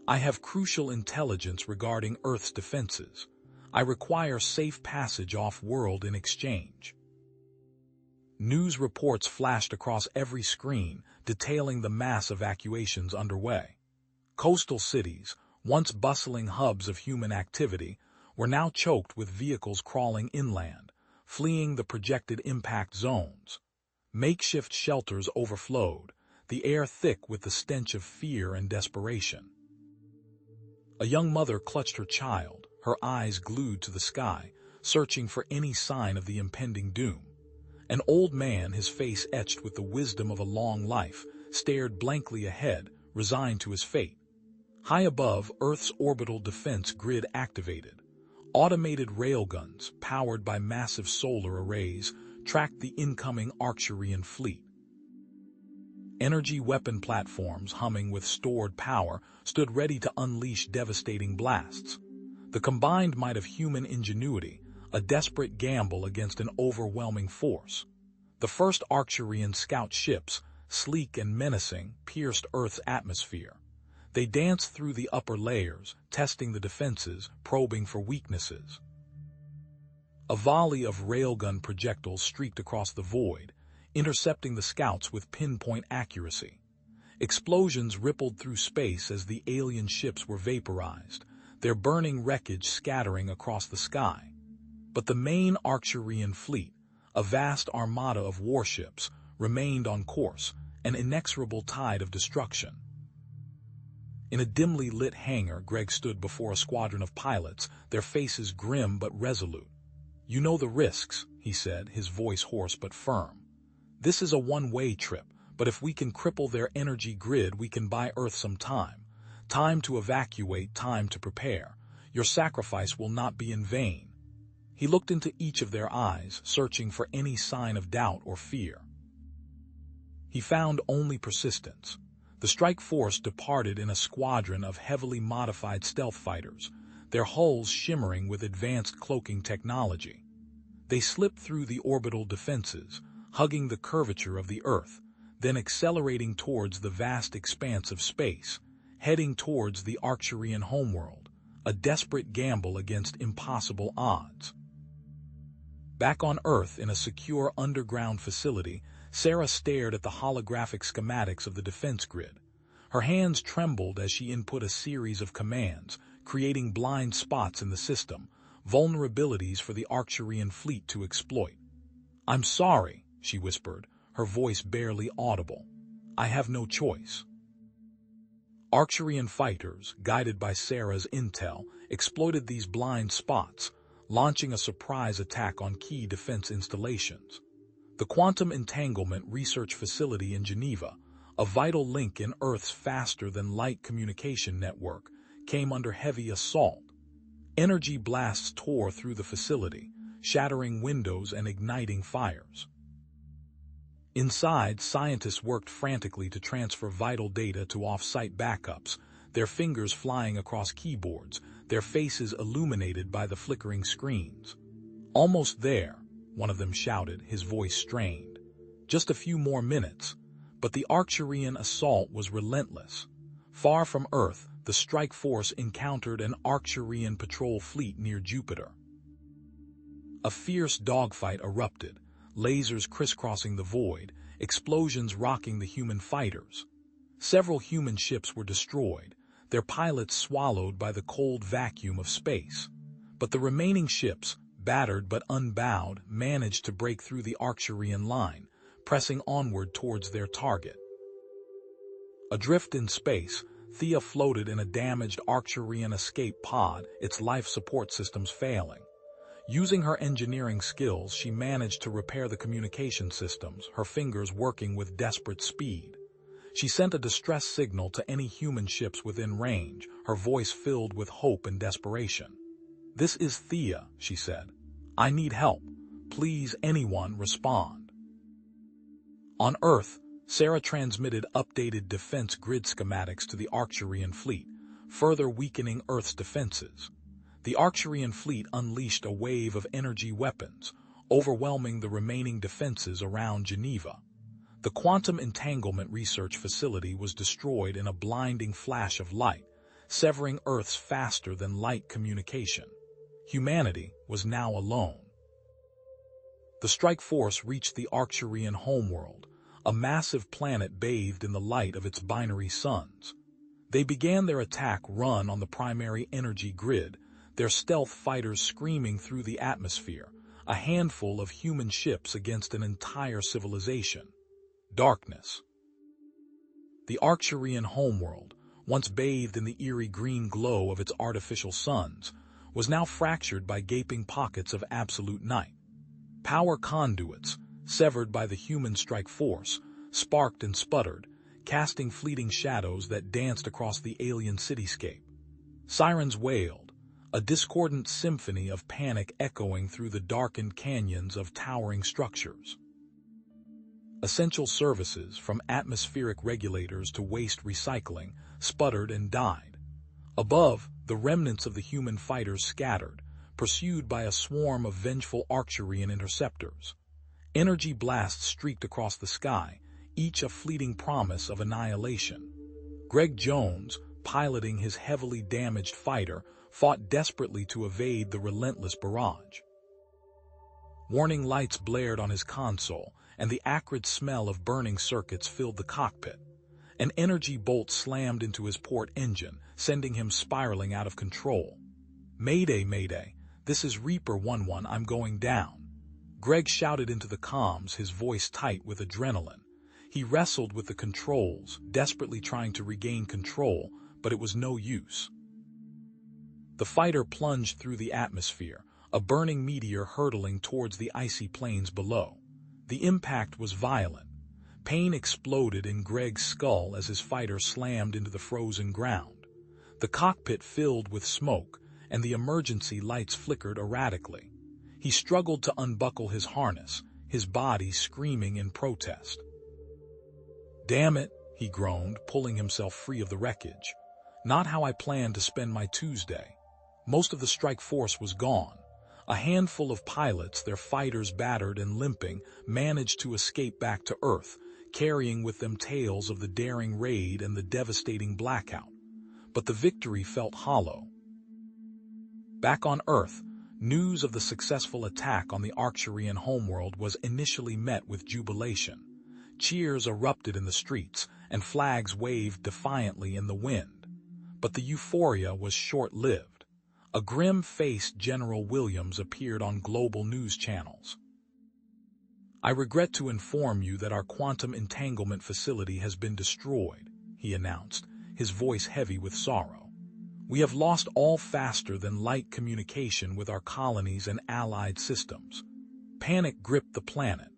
"I have crucial intelligence regarding Earth's defenses. I require safe passage off-world in exchange." News reports flashed across every screen, detailing the mass evacuations underway. Coastal cities, once bustling hubs of human activity, were now choked with vehicles crawling inland, fleeing the projected impact zones. Makeshift shelters overflowed, the air thick with the stench of fear and desperation. A young mother clutched her child, her eyes glued to the sky, searching for any sign of the impending doom. An old man, his face etched with the wisdom of a long life, stared blankly ahead, resigned to his fate. High above, Earth's orbital defense grid activated. Automated railguns, powered by massive solar arrays, tracked the incoming Arcturian fleet. Energy weapon platforms, humming with stored power, stood ready to unleash devastating blasts. The combined might of human ingenuity, a desperate gamble against an overwhelming force. The first Arcturian scout ships, sleek and menacing, pierced Earth's atmosphere. They danced through the upper layers, testing the defenses, probing for weaknesses. A volley of railgun projectiles streaked across the void, intercepting the scouts with pinpoint accuracy. Explosions rippled through space as the alien ships were vaporized, their burning wreckage scattering across the sky. But the main Arcturian fleet, a vast armada of warships, remained on course, an inexorable tide of destruction. In a dimly lit hangar, Greg stood before a squadron of pilots, their faces grim but resolute. "You know the risks," he said, his voice hoarse but firm. "This is a one-way trip, but if we can cripple their energy grid, we can buy Earth some time. Time to evacuate, time to prepare. Your sacrifice will not be in vain." He looked into each of their eyes, searching for any sign of doubt or fear. He found only persistence. The strike force departed in a squadron of heavily modified stealth fighters, their hulls shimmering with advanced cloaking technology. They slipped through the orbital defenses, hugging the curvature of the Earth, then accelerating towards the vast expanse of space, heading towards the Arcturian homeworld, a desperate gamble against impossible odds. Back on Earth in a secure underground facility, Sarah stared at the holographic schematics of the defense grid. Her hands trembled as she input a series of commands, creating blind spots in the system, vulnerabilities for the Arcturian fleet to exploit. "I'm sorry," she whispered, her voice barely audible. "I have no choice." Arcturian fighters, guided by Sarah's intel, exploited these blind spots, launching a surprise attack on key defense installations. The Quantum Entanglement Research Facility in Geneva, a vital link in Earth's faster-than-light communication network, came under heavy assault. Energy blasts tore through the facility, shattering windows and igniting fires. Inside, scientists worked frantically to transfer vital data to off-site backups, their fingers flying across keyboards, their faces illuminated by the flickering screens. "Almost there," one of them shouted, his voice strained. "Just a few more minutes." But the Arcturian assault was relentless. Far from Earth, the strike force encountered an Arcturian patrol fleet near Jupiter. A fierce dogfight erupted, lasers crisscrossing the void, explosions rocking the human fighters. Several human ships were destroyed, their pilots swallowed by the cold vacuum of space. But the remaining ships, battered but unbowed, managed to break through the Arcturian line, pressing onward towards their target. Adrift in space, Thea floated in a damaged Arcturian escape pod, its life support systems failing. Using her engineering skills, she managed to repair the communication systems, her fingers working with desperate speed. She sent a distress signal to any human ships within range, her voice filled with hope and desperation. "This is Thea," she said. "I need help. Please, anyone, respond." On Earth, Sarah transmitted updated defense grid schematics to the Arcturian fleet, further weakening Earth's defenses. The Arcturian fleet unleashed a wave of energy weapons, overwhelming the remaining defenses around Geneva. The quantum entanglement research facility was destroyed in a blinding flash of light, severing Earth's faster-than-light communication. Humanity was now alone. The strike force reached the Arcturian homeworld, a massive planet bathed in the light of its binary suns. They began their attack run on the primary energy grid, their stealth fighters screaming through the atmosphere, a handful of human ships against an entire civilization. Darkness. The Arcturian homeworld, once bathed in the eerie green glow of its artificial suns, was now fractured by gaping pockets of absolute night. Power conduits, severed by the human strike force, sparked and sputtered, casting fleeting shadows that danced across the alien cityscape. Sirens wailed, a discordant symphony of panic echoing through the darkened canyons of towering structures. Essential services, from atmospheric regulators to waste recycling, sputtered and died. Above, the remnants of the human fighters scattered, pursued by a swarm of vengeful Arcturian interceptors. Energy blasts streaked across the sky, each a fleeting promise of annihilation. Greg Jones, piloting his heavily damaged fighter, fought desperately to evade the relentless barrage. Warning lights blared on his console, and the acrid smell of burning circuits filled the cockpit. An energy bolt slammed into his port engine, sending him spiraling out of control. "Mayday, Mayday, this is Reaper 1-1, I'm going down." Greg shouted into the comms, his voice tight with adrenaline. He wrestled with the controls, desperately trying to regain control, but it was no use. The fighter plunged through the atmosphere, a burning meteor hurtling towards the icy plains below. The impact was violent. Pain exploded in Greg's skull as his fighter slammed into the frozen ground. The cockpit filled with smoke, and the emergency lights flickered erratically. He struggled to unbuckle his harness, his body screaming in protest. "Damn it," he groaned, pulling himself free of the wreckage. "Not how I planned to spend my Tuesday." Most of the strike force was gone. A handful of pilots, their fighters battered and limping, managed to escape back to Earth, carrying with them tales of the daring raid and the devastating blackout. But the victory felt hollow. Back on Earth, news of the successful attack on the Arcturian homeworld was initially met with jubilation. Cheers erupted in the streets, and flags waved defiantly in the wind. But the euphoria was short-lived. A grim-faced General Williams appeared on global news channels. "I regret to inform you that our quantum entanglement facility has been destroyed," he announced, his voice heavy with sorrow. "We have lost all faster-than-light communication with our colonies and allied systems." Panic gripped the planet.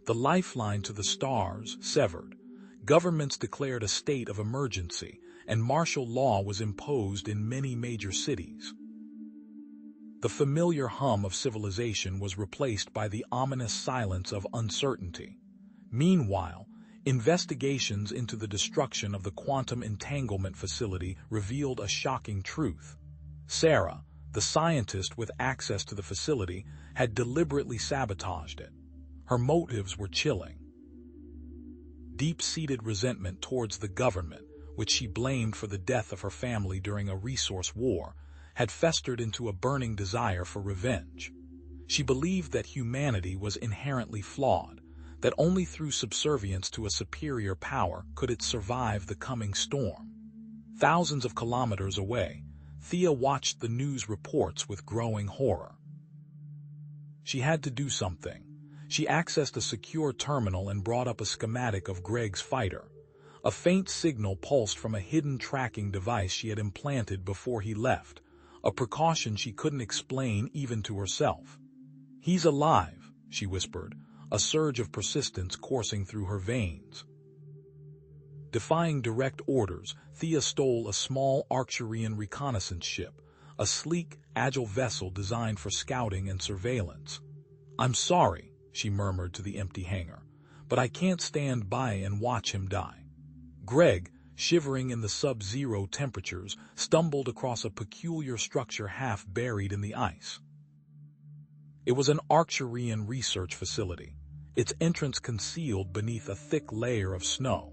The lifeline to the stars severed. Governments declared a state of emergency, and martial law was imposed in many major cities. The familiar hum of civilization was replaced by the ominous silence of uncertainty. Meanwhile, investigations into the destruction of the quantum entanglement facility revealed a shocking truth. Sarah, the scientist with access to the facility, had deliberately sabotaged it. Her motives were chilling. Deep-seated resentment towards the government, which she blamed for the death of her family during a resource war, had festered into a burning desire for revenge. She believed that humanity was inherently flawed, that only through subservience to a superior power could it survive the coming storm. Thousands of kilometers away, Thea watched the news reports with growing horror. She had to do something. She accessed a secure terminal and brought up a schematic of Greg's fighter. A faint signal pulsed from a hidden tracking device she had implanted before he left, a precaution she couldn't explain even to herself. "He's alive," she whispered, a surge of persistence coursing through her veins. Defying direct orders, Thea stole a small Arcturian reconnaissance ship, a sleek, agile vessel designed for scouting and surveillance. "I'm sorry," she murmured to the empty hangar, but I can't stand by and watch him die. Greg, shivering in the sub-zero temperatures, stumbled across a peculiar structure half buried in the ice. It was an Arcturian research facility, its entrance concealed beneath a thick layer of snow.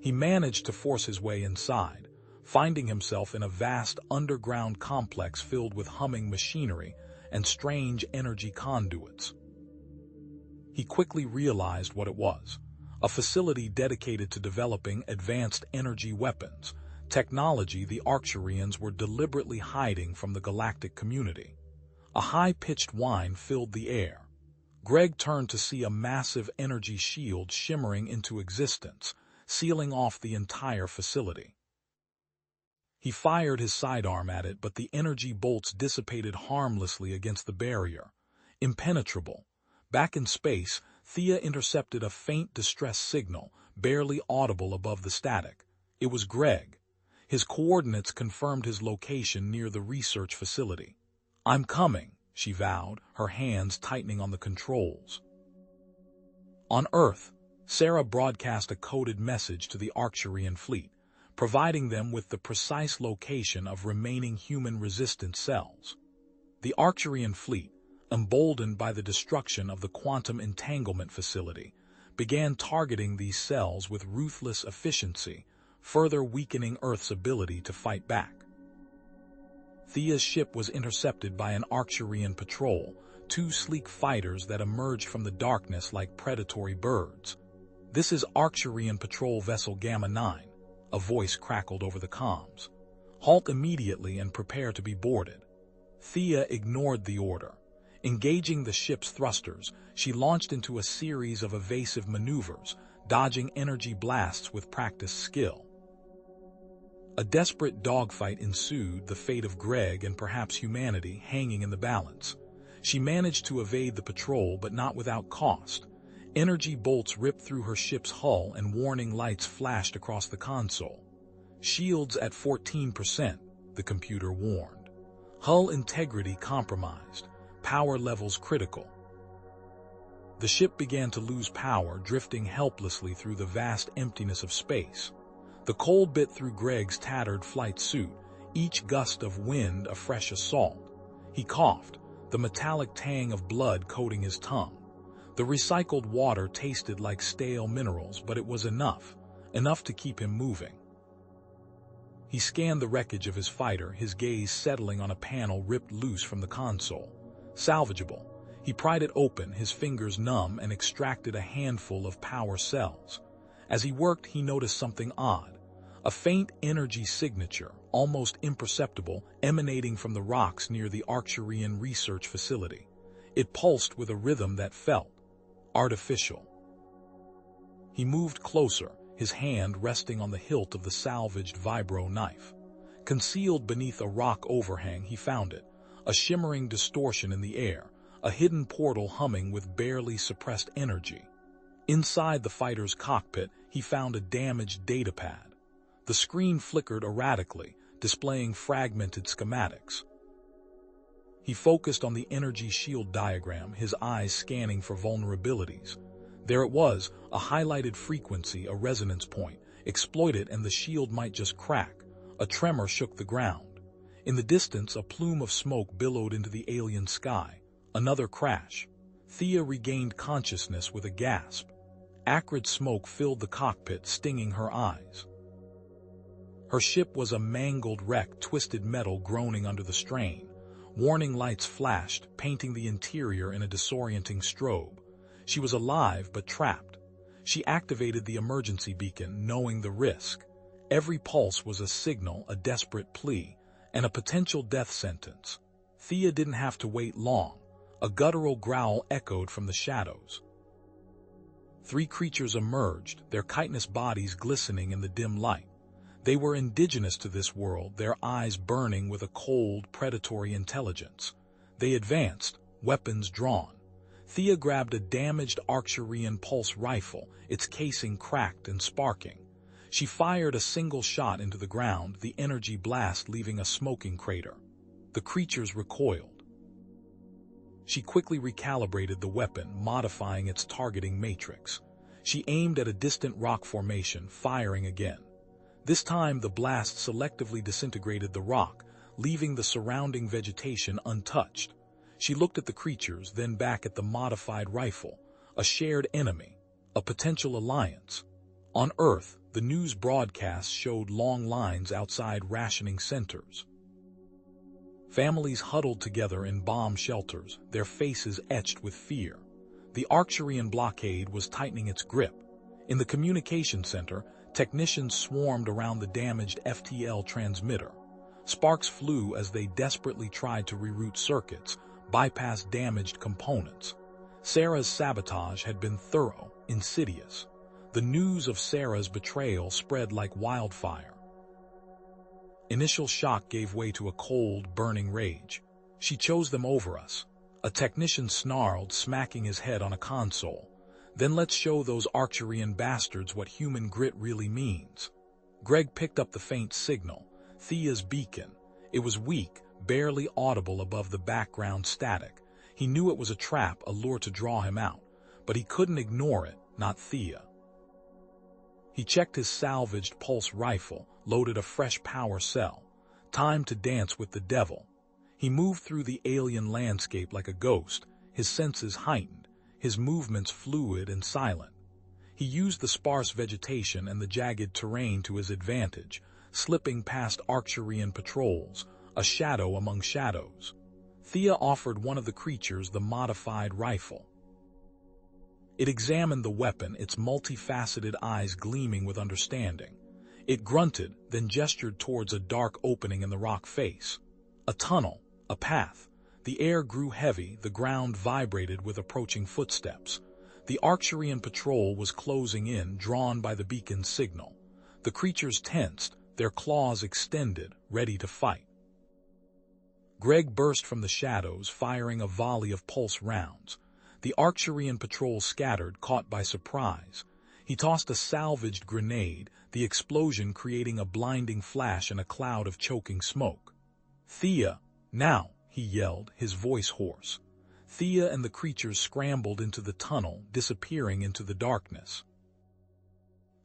He managed to force his way inside, finding himself in a vast underground complex filled with humming machinery and strange energy conduits. He quickly realized what it was: a facility dedicated to developing advanced energy weapons, technology the Arcturians were deliberately hiding from the galactic community. A high-pitched whine filled the air. Greg turned to see a massive energy shield shimmering into existence, sealing off the entire facility. He fired his sidearm at it, but the energy bolts dissipated harmlessly against the barrier. Impenetrable. Back in space, Thea intercepted a faint distress signal, barely audible above the static. It was Greg. His coordinates confirmed his location near the research facility. "I'm coming," she vowed, her hands tightening on the controls. On Earth, Sarah broadcast a coded message to the Arcturian fleet, providing them with the precise location of remaining human resistance cells. The Arcturian fleet, emboldened by the destruction of the quantum entanglement facility, began targeting these cells with ruthless efficiency, further weakening Earth's ability to fight back. Thea's ship was intercepted by an Arcturian patrol, two sleek fighters that emerged from the darkness like predatory birds. "This is Arcturian Patrol Vessel Gamma 9, a voice crackled over the comms. "Halt immediately and prepare to be boarded." Thea ignored the order. Engaging the ship's thrusters, she launched into a series of evasive maneuvers, dodging energy blasts with practiced skill. A desperate dogfight ensued, the fate of Greg and perhaps humanity hanging in the balance. She managed to evade the patrol, but not without cost. Energy bolts ripped through her ship's hull and warning lights flashed across the console. "Shields at 14%, the computer warned. "Hull integrity compromised. Power levels critical." The ship began to lose power, drifting helplessly through the vast emptiness of space. The cold bit through Greg's tattered flight suit, each gust of wind a fresh assault. He coughed, the metallic tang of blood coating his tongue. The recycled water tasted like stale minerals, but it was enough to keep him moving. He scanned the wreckage of his fighter, his gaze settling on a panel ripped loose from the console. Salvageable. He pried it open, his fingers numb, and extracted a handful of power cells. As he worked, he noticed something odd. A faint energy signature, almost imperceptible, emanating from the rocks near the Arcturian research facility. It pulsed with a rhythm that felt artificial. He moved closer, his hand resting on the hilt of the salvaged vibro knife. Concealed beneath a rock overhang, he found it, a shimmering distortion in the air, a hidden portal humming with barely suppressed energy. Inside the fighter's cockpit, he found a damaged datapad. The screen flickered erratically, displaying fragmented schematics. He focused on the energy shield diagram, his eyes scanning for vulnerabilities. There it was, a highlighted frequency, a resonance point. Exploit it and the shield might just crack. A tremor shook the ground. In the distance, a plume of smoke billowed into the alien sky. Another crash. Thea regained consciousness with a gasp. Acrid smoke filled the cockpit, stinging her eyes. Her ship was a mangled wreck, twisted metal groaning under the strain. Warning lights flashed, painting the interior in a disorienting strobe. She was alive but trapped. She activated the emergency beacon, knowing the risk. Every pulse was a signal, a desperate plea, and a potential death sentence. Thea didn't have to wait long. A guttural growl echoed from the shadows. 3 creatures emerged, their chitinous bodies glistening in the dim light. They were indigenous to this world, their eyes burning with a cold, predatory intelligence. They advanced, weapons drawn. Thea grabbed a damaged Arcturian pulse rifle, its casing cracked and sparking. She fired a single shot into the ground, the energy blast leaving a smoking crater. The creatures recoiled. She quickly recalibrated the weapon, modifying its targeting matrix. She aimed at a distant rock formation, firing again. This time the blast selectively disintegrated the rock, leaving the surrounding vegetation untouched. She looked at the creatures, then back at the modified rifle, a shared enemy, a potential alliance. On Earth, the news broadcasts showed long lines outside rationing centers. Families huddled together in bomb shelters, their faces etched with fear. The Arcturian blockade was tightening its grip. In the communication center, technicians swarmed around the damaged FTL transmitter. Sparks flew as they desperately tried to reroute circuits, bypass damaged components. Sarah's sabotage had been thorough, insidious. The news of Sarah's betrayal spread like wildfire. Initial shock gave way to a cold, burning rage. She chose them over us. A technician snarled, smacking his head on a console. Then let's show those Arcturian bastards what human grit really means. Greg picked up the faint signal, Thea's beacon. It was weak, barely audible above the background static. He knew it was a trap, a lure to draw him out, but he couldn't ignore it, not Thea. He checked his salvaged pulse rifle, loaded a fresh power cell. Time to dance with the devil. He moved through the alien landscape like a ghost, his senses heightened, his movements fluid and silent. He used the sparse vegetation and the jagged terrain to his advantage, slipping past Arcturian patrols, a shadow among shadows. Thea offered one of the creatures the modified rifle. It examined the weapon, its multifaceted eyes gleaming with understanding. It grunted, then gestured towards a dark opening in the rock face. A tunnel, a path. The air grew heavy, the ground vibrated with approaching footsteps. The Arcturian patrol was closing in, drawn by the beacon's signal. The creatures tensed, their claws extended, ready to fight. Greg burst from the shadows, firing a volley of pulse rounds. The Arcturian patrol scattered, caught by surprise. He tossed a salvaged grenade, the explosion creating a blinding flash and a cloud of choking smoke. "Thea, now!" he yelled, his voice hoarse. Thea and the creatures scrambled into the tunnel, disappearing into the darkness.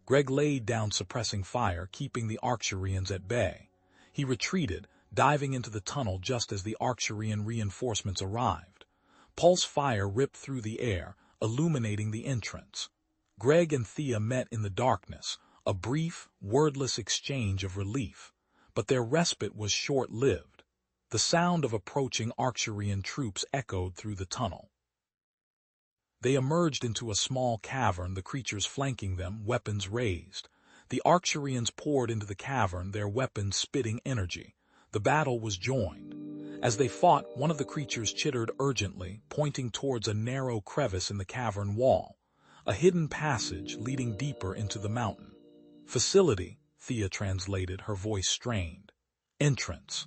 Greg laid down suppressing fire, keeping the Arcturians at bay. He retreated, diving into the tunnel just as the Arcturian reinforcements arrived. Pulse fire ripped through the air, illuminating the entrance. Greg and Thea met in the darkness, a brief, wordless exchange of relief. But their respite was short-lived. The sound of approaching Arcturian troops echoed through the tunnel. They emerged into a small cavern, the creatures flanking them, weapons raised. The Arcturians poured into the cavern, their weapons spitting energy. The battle was joined. As they fought, one of the creatures chittered urgently, pointing towards a narrow crevice in the cavern wall, a hidden passage leading deeper into the mountain. "Facility," Thea translated, her voice strained. "Entrance."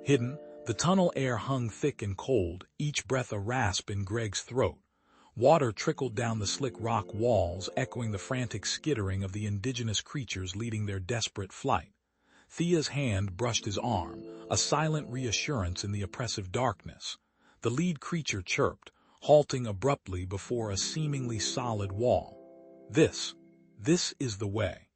Hidden, the tunnel air hung thick and cold, each breath a rasp in Greg's throat. Water trickled down the slick rock walls, echoing the frantic skittering of the indigenous creatures leading their desperate flight. Thea's hand brushed his arm, a silent reassurance in the oppressive darkness. The lead creature chirped, halting abruptly before a seemingly solid wall. This is the way."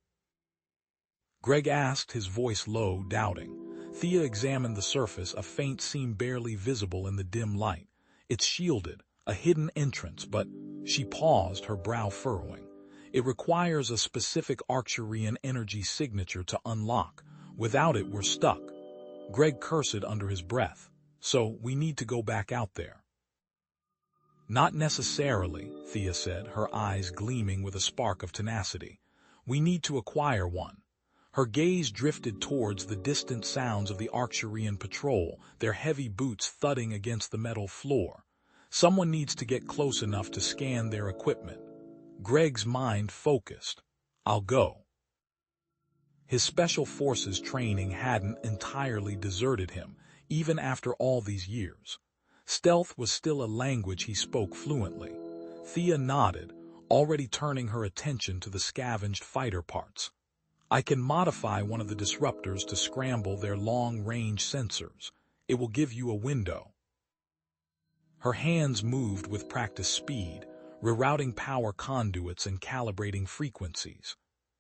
Greg asked, his voice low, doubting. Thea examined the surface, a faint seam barely visible in the dim light. It's shielded, a hidden entrance, but she paused, her brow furrowing. It requires a specific Arcturian energy signature to unlock. Without it, we're stuck. Greg cursed under his breath. "So, we need to go back out there." "Not necessarily," Thea said, her eyes gleaming with a spark of tenacity. "We need to acquire one." Her gaze drifted towards the distant sounds of the Arcturian patrol, their heavy boots thudding against the metal floor. Someone needs to get close enough to scan their equipment. Greg's mind focused. "I'll go." His special forces training hadn't entirely deserted him, even after all these years. Stealth was still a language he spoke fluently. Thea nodded, already turning her attention to the scavenged fighter parts. "I can modify one of the disruptors to scramble their long-range sensors. It will give you a window." Her hands moved with practiced speed, rerouting power conduits and calibrating frequencies.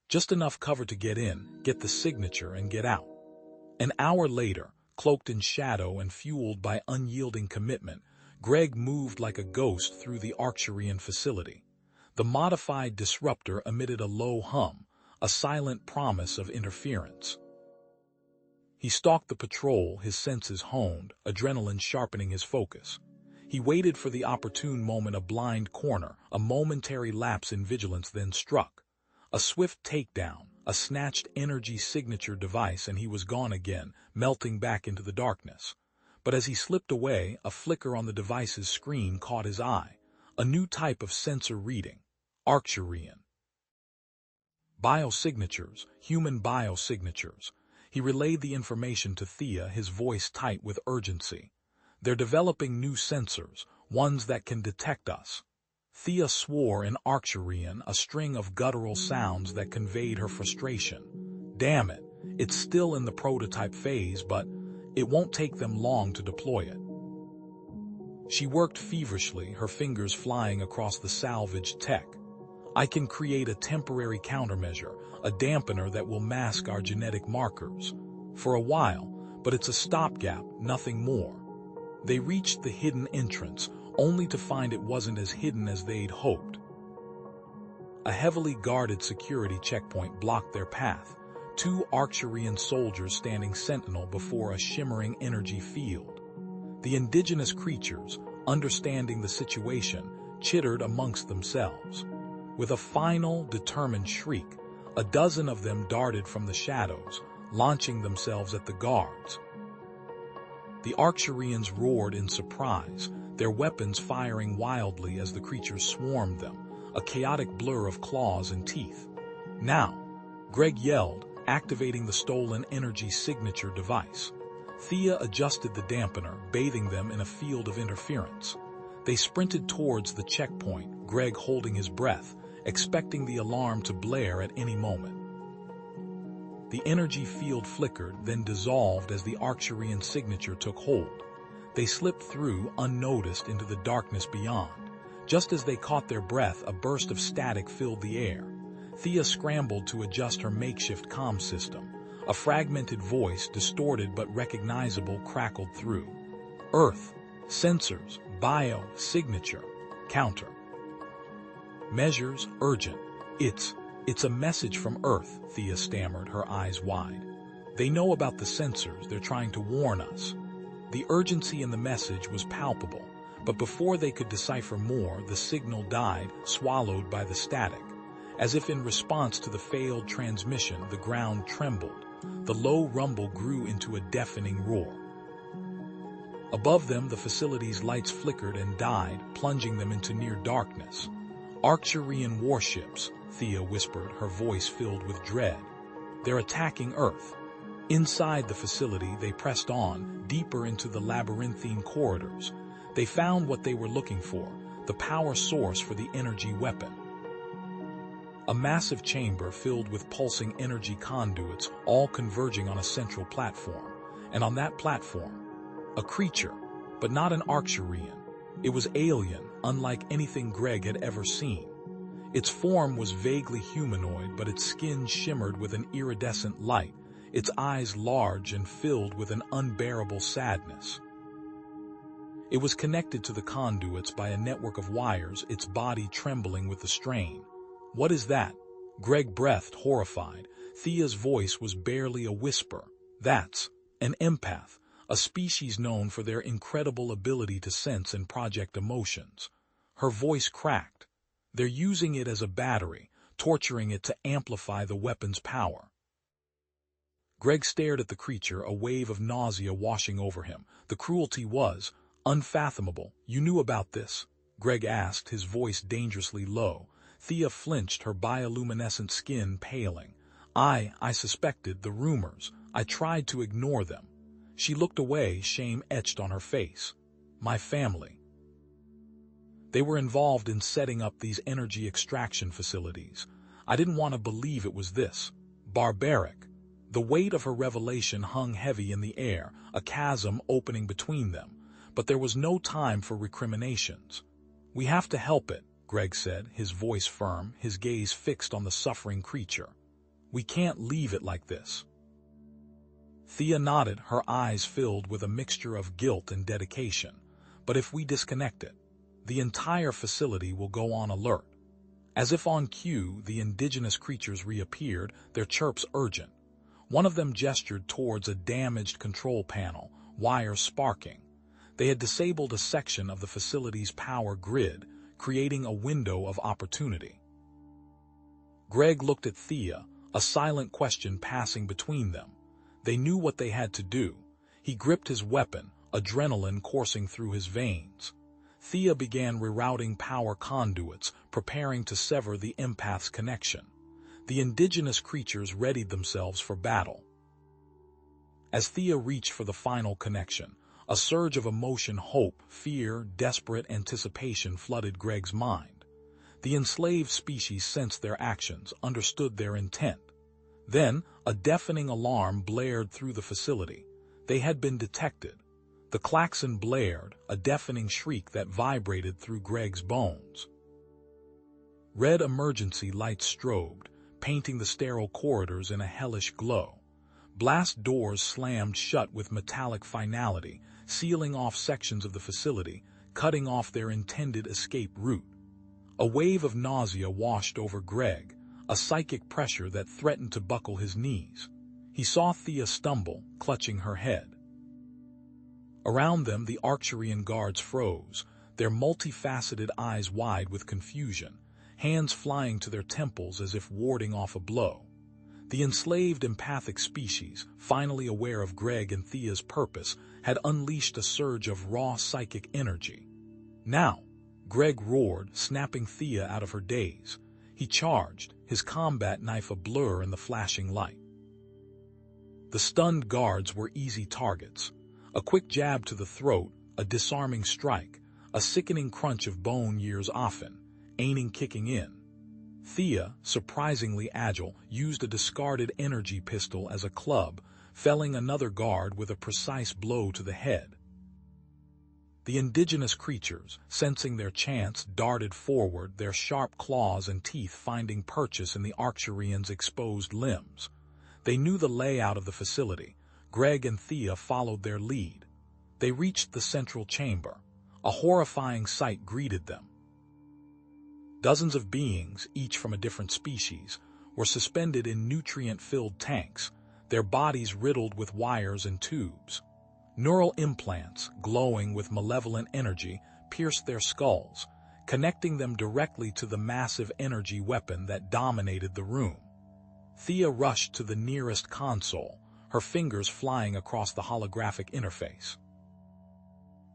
Just enough cover to get in, get the signature, and get out. An hour later, cloaked in shadow and fueled by unyielding commitment, Greg moved like a ghost through the Arcturian facility. The modified disruptor emitted a low hum, a silent promise of interference. He stalked the patrol, his senses honed, adrenaline sharpening his focus. He waited for the opportune moment, a blind corner, a momentary lapse in vigilance, then struck. A swift takedown, a snatched energy signature device, and he was gone again, melting back into the darkness. But as he slipped away, a flicker on the device's screen caught his eye. A new type of sensor reading. Arcturian. Biosignatures, human biosignatures. He relayed the information to Thea, his voice tight with urgency. They're developing new sensors, ones that can detect us. Thea swore in Arcturian, a string of guttural sounds that conveyed her frustration. Damn it, it's still in the prototype phase, but it won't take them long to deploy it. She worked feverishly, her fingers flying across the salvaged tech. I can create a temporary countermeasure, a dampener that will mask our genetic markers. For a while, but it's a stopgap, nothing more. They reached the hidden entrance, only to find it wasn't as hidden as they'd hoped. A heavily guarded security checkpoint blocked their path, 2 Arcturian soldiers standing sentinel before a shimmering energy field. The indigenous creatures, understanding the situation, chittered amongst themselves. With a final, determined shriek, a dozen of them darted from the shadows, launching themselves at the guards. The Arcturians roared in surprise, their weapons firing wildly as the creatures swarmed them, a chaotic blur of claws and teeth. Now, Greg yelled, activating the stolen energy signature device. Thea adjusted the dampener, bathing them in a field of interference. They sprinted towards the checkpoint, Greg holding his breath, expecting the alarm to blare at any moment. The energy field flickered, then dissolved as the Arcturian signature took hold. They slipped through, unnoticed, into the darkness beyond. Just as they caught their breath, a burst of static filled the air. Thea scrambled to adjust her makeshift comm system. A fragmented voice, distorted but recognizable, crackled through. Earth. Sensors. Bio. Signature. Counter. Measures. Urgent. It's a message from Earth, Thea stammered, her eyes wide. They know about the sensors, they're trying to warn us. The urgency in the message was palpable, but before they could decipher more, the signal died, swallowed by the static. As if in response to the failed transmission, the ground trembled. The low rumble grew into a deafening roar. Above them, the facility's lights flickered and died, plunging them into near darkness. Arcturian warships, Thea whispered, her voice filled with dread. They're attacking Earth. Inside the facility, they pressed on, deeper into the labyrinthine corridors. They found what they were looking for, the power source for the energy weapon. A massive chamber filled with pulsing energy conduits, all converging on a central platform. And on that platform, a creature, but not an Arcturian. It was alien, unlike anything Greg had ever seen. Its form was vaguely humanoid, but its skin shimmered with an iridescent light, its eyes large and filled with an unbearable sadness. It was connected to the conduits by a network of wires, its body trembling with the strain. What is that? Greg breathed, horrified. Thea's voice was barely a whisper. That's an empath, a species known for their incredible ability to sense and project emotions. Her voice cracked. They're using it as a battery, torturing it to amplify the weapon's power. Greg stared at the creature, a wave of nausea washing over him. The cruelty was unfathomable. You knew about this? Greg asked, his voice dangerously low. Thea flinched, her bioluminescent skin paling. I suspected the rumors. I tried to ignore them. She looked away, shame etched on her face. My family. They were involved in setting up these energy extraction facilities. I didn't want to believe it was this. Barbaric. The weight of her revelation hung heavy in the air, a chasm opening between them. But there was no time for recriminations. We have to help it, Greg said, his voice firm, his gaze fixed on the suffering creature. "We can't leave it like this." Thea nodded, her eyes filled with a mixture of guilt and dedication. "But if we disconnect it, the entire facility will go on alert." As if on cue, the indigenous creatures reappeared, their chirps urgent. One of them gestured towards a damaged control panel, wires sparking. They had disabled a section of the facility's power grid, creating a window of opportunity. Greg looked at Thea, a silent question passing between them. They knew what they had to do. He gripped his weapon, adrenaline coursing through his veins. Thea began rerouting power conduits, preparing to sever the empath's connection. The indigenous creatures readied themselves for battle. As Thea reached for the final connection, a surge of emotion, hope, fear, desperate anticipation flooded Greg's mind. The enslaved species sensed their actions, understood their intent. Then, a deafening alarm blared through the facility. They had been detected. The klaxon blared, a deafening shriek that vibrated through Greg's bones. Red emergency lights strobed, painting the sterile corridors in a hellish glow. Blast doors slammed shut with metallic finality, sealing off sections of the facility, cutting off their intended escape route. A wave of nausea washed over Greg, a psychic pressure that threatened to buckle his knees. He saw Thea stumble, clutching her head. Around them, the Arcturian guards froze, their multifaceted eyes wide with confusion, hands flying to their temples as if warding off a blow. The enslaved empathic species, finally aware of Greg and Thea's purpose, had unleashed a surge of raw psychic energy. Now, Greg roared, snapping Thea out of her daze. He charged, his combat knife a blur in the flashing light. The stunned guards were easy targets. A quick jab to the throat, a disarming strike, a sickening crunch of bone years often, aiming kicking in. Thea, surprisingly agile, used a discarded energy pistol as a club, felling another guard with a precise blow to the head. The indigenous creatures, sensing their chance, darted forward, their sharp claws and teeth finding purchase in the Arcturians' exposed limbs. They knew the layout of the facility. Greg and Thea followed their lead. They reached the central chamber. A horrifying sight greeted them. Dozens of beings, each from a different species, were suspended in nutrient-filled tanks, their bodies riddled with wires and tubes. Neural implants, glowing with malevolent energy, pierced their skulls, connecting them directly to the massive energy weapon that dominated the room. Thea rushed to the nearest console, her fingers flying across the holographic interface.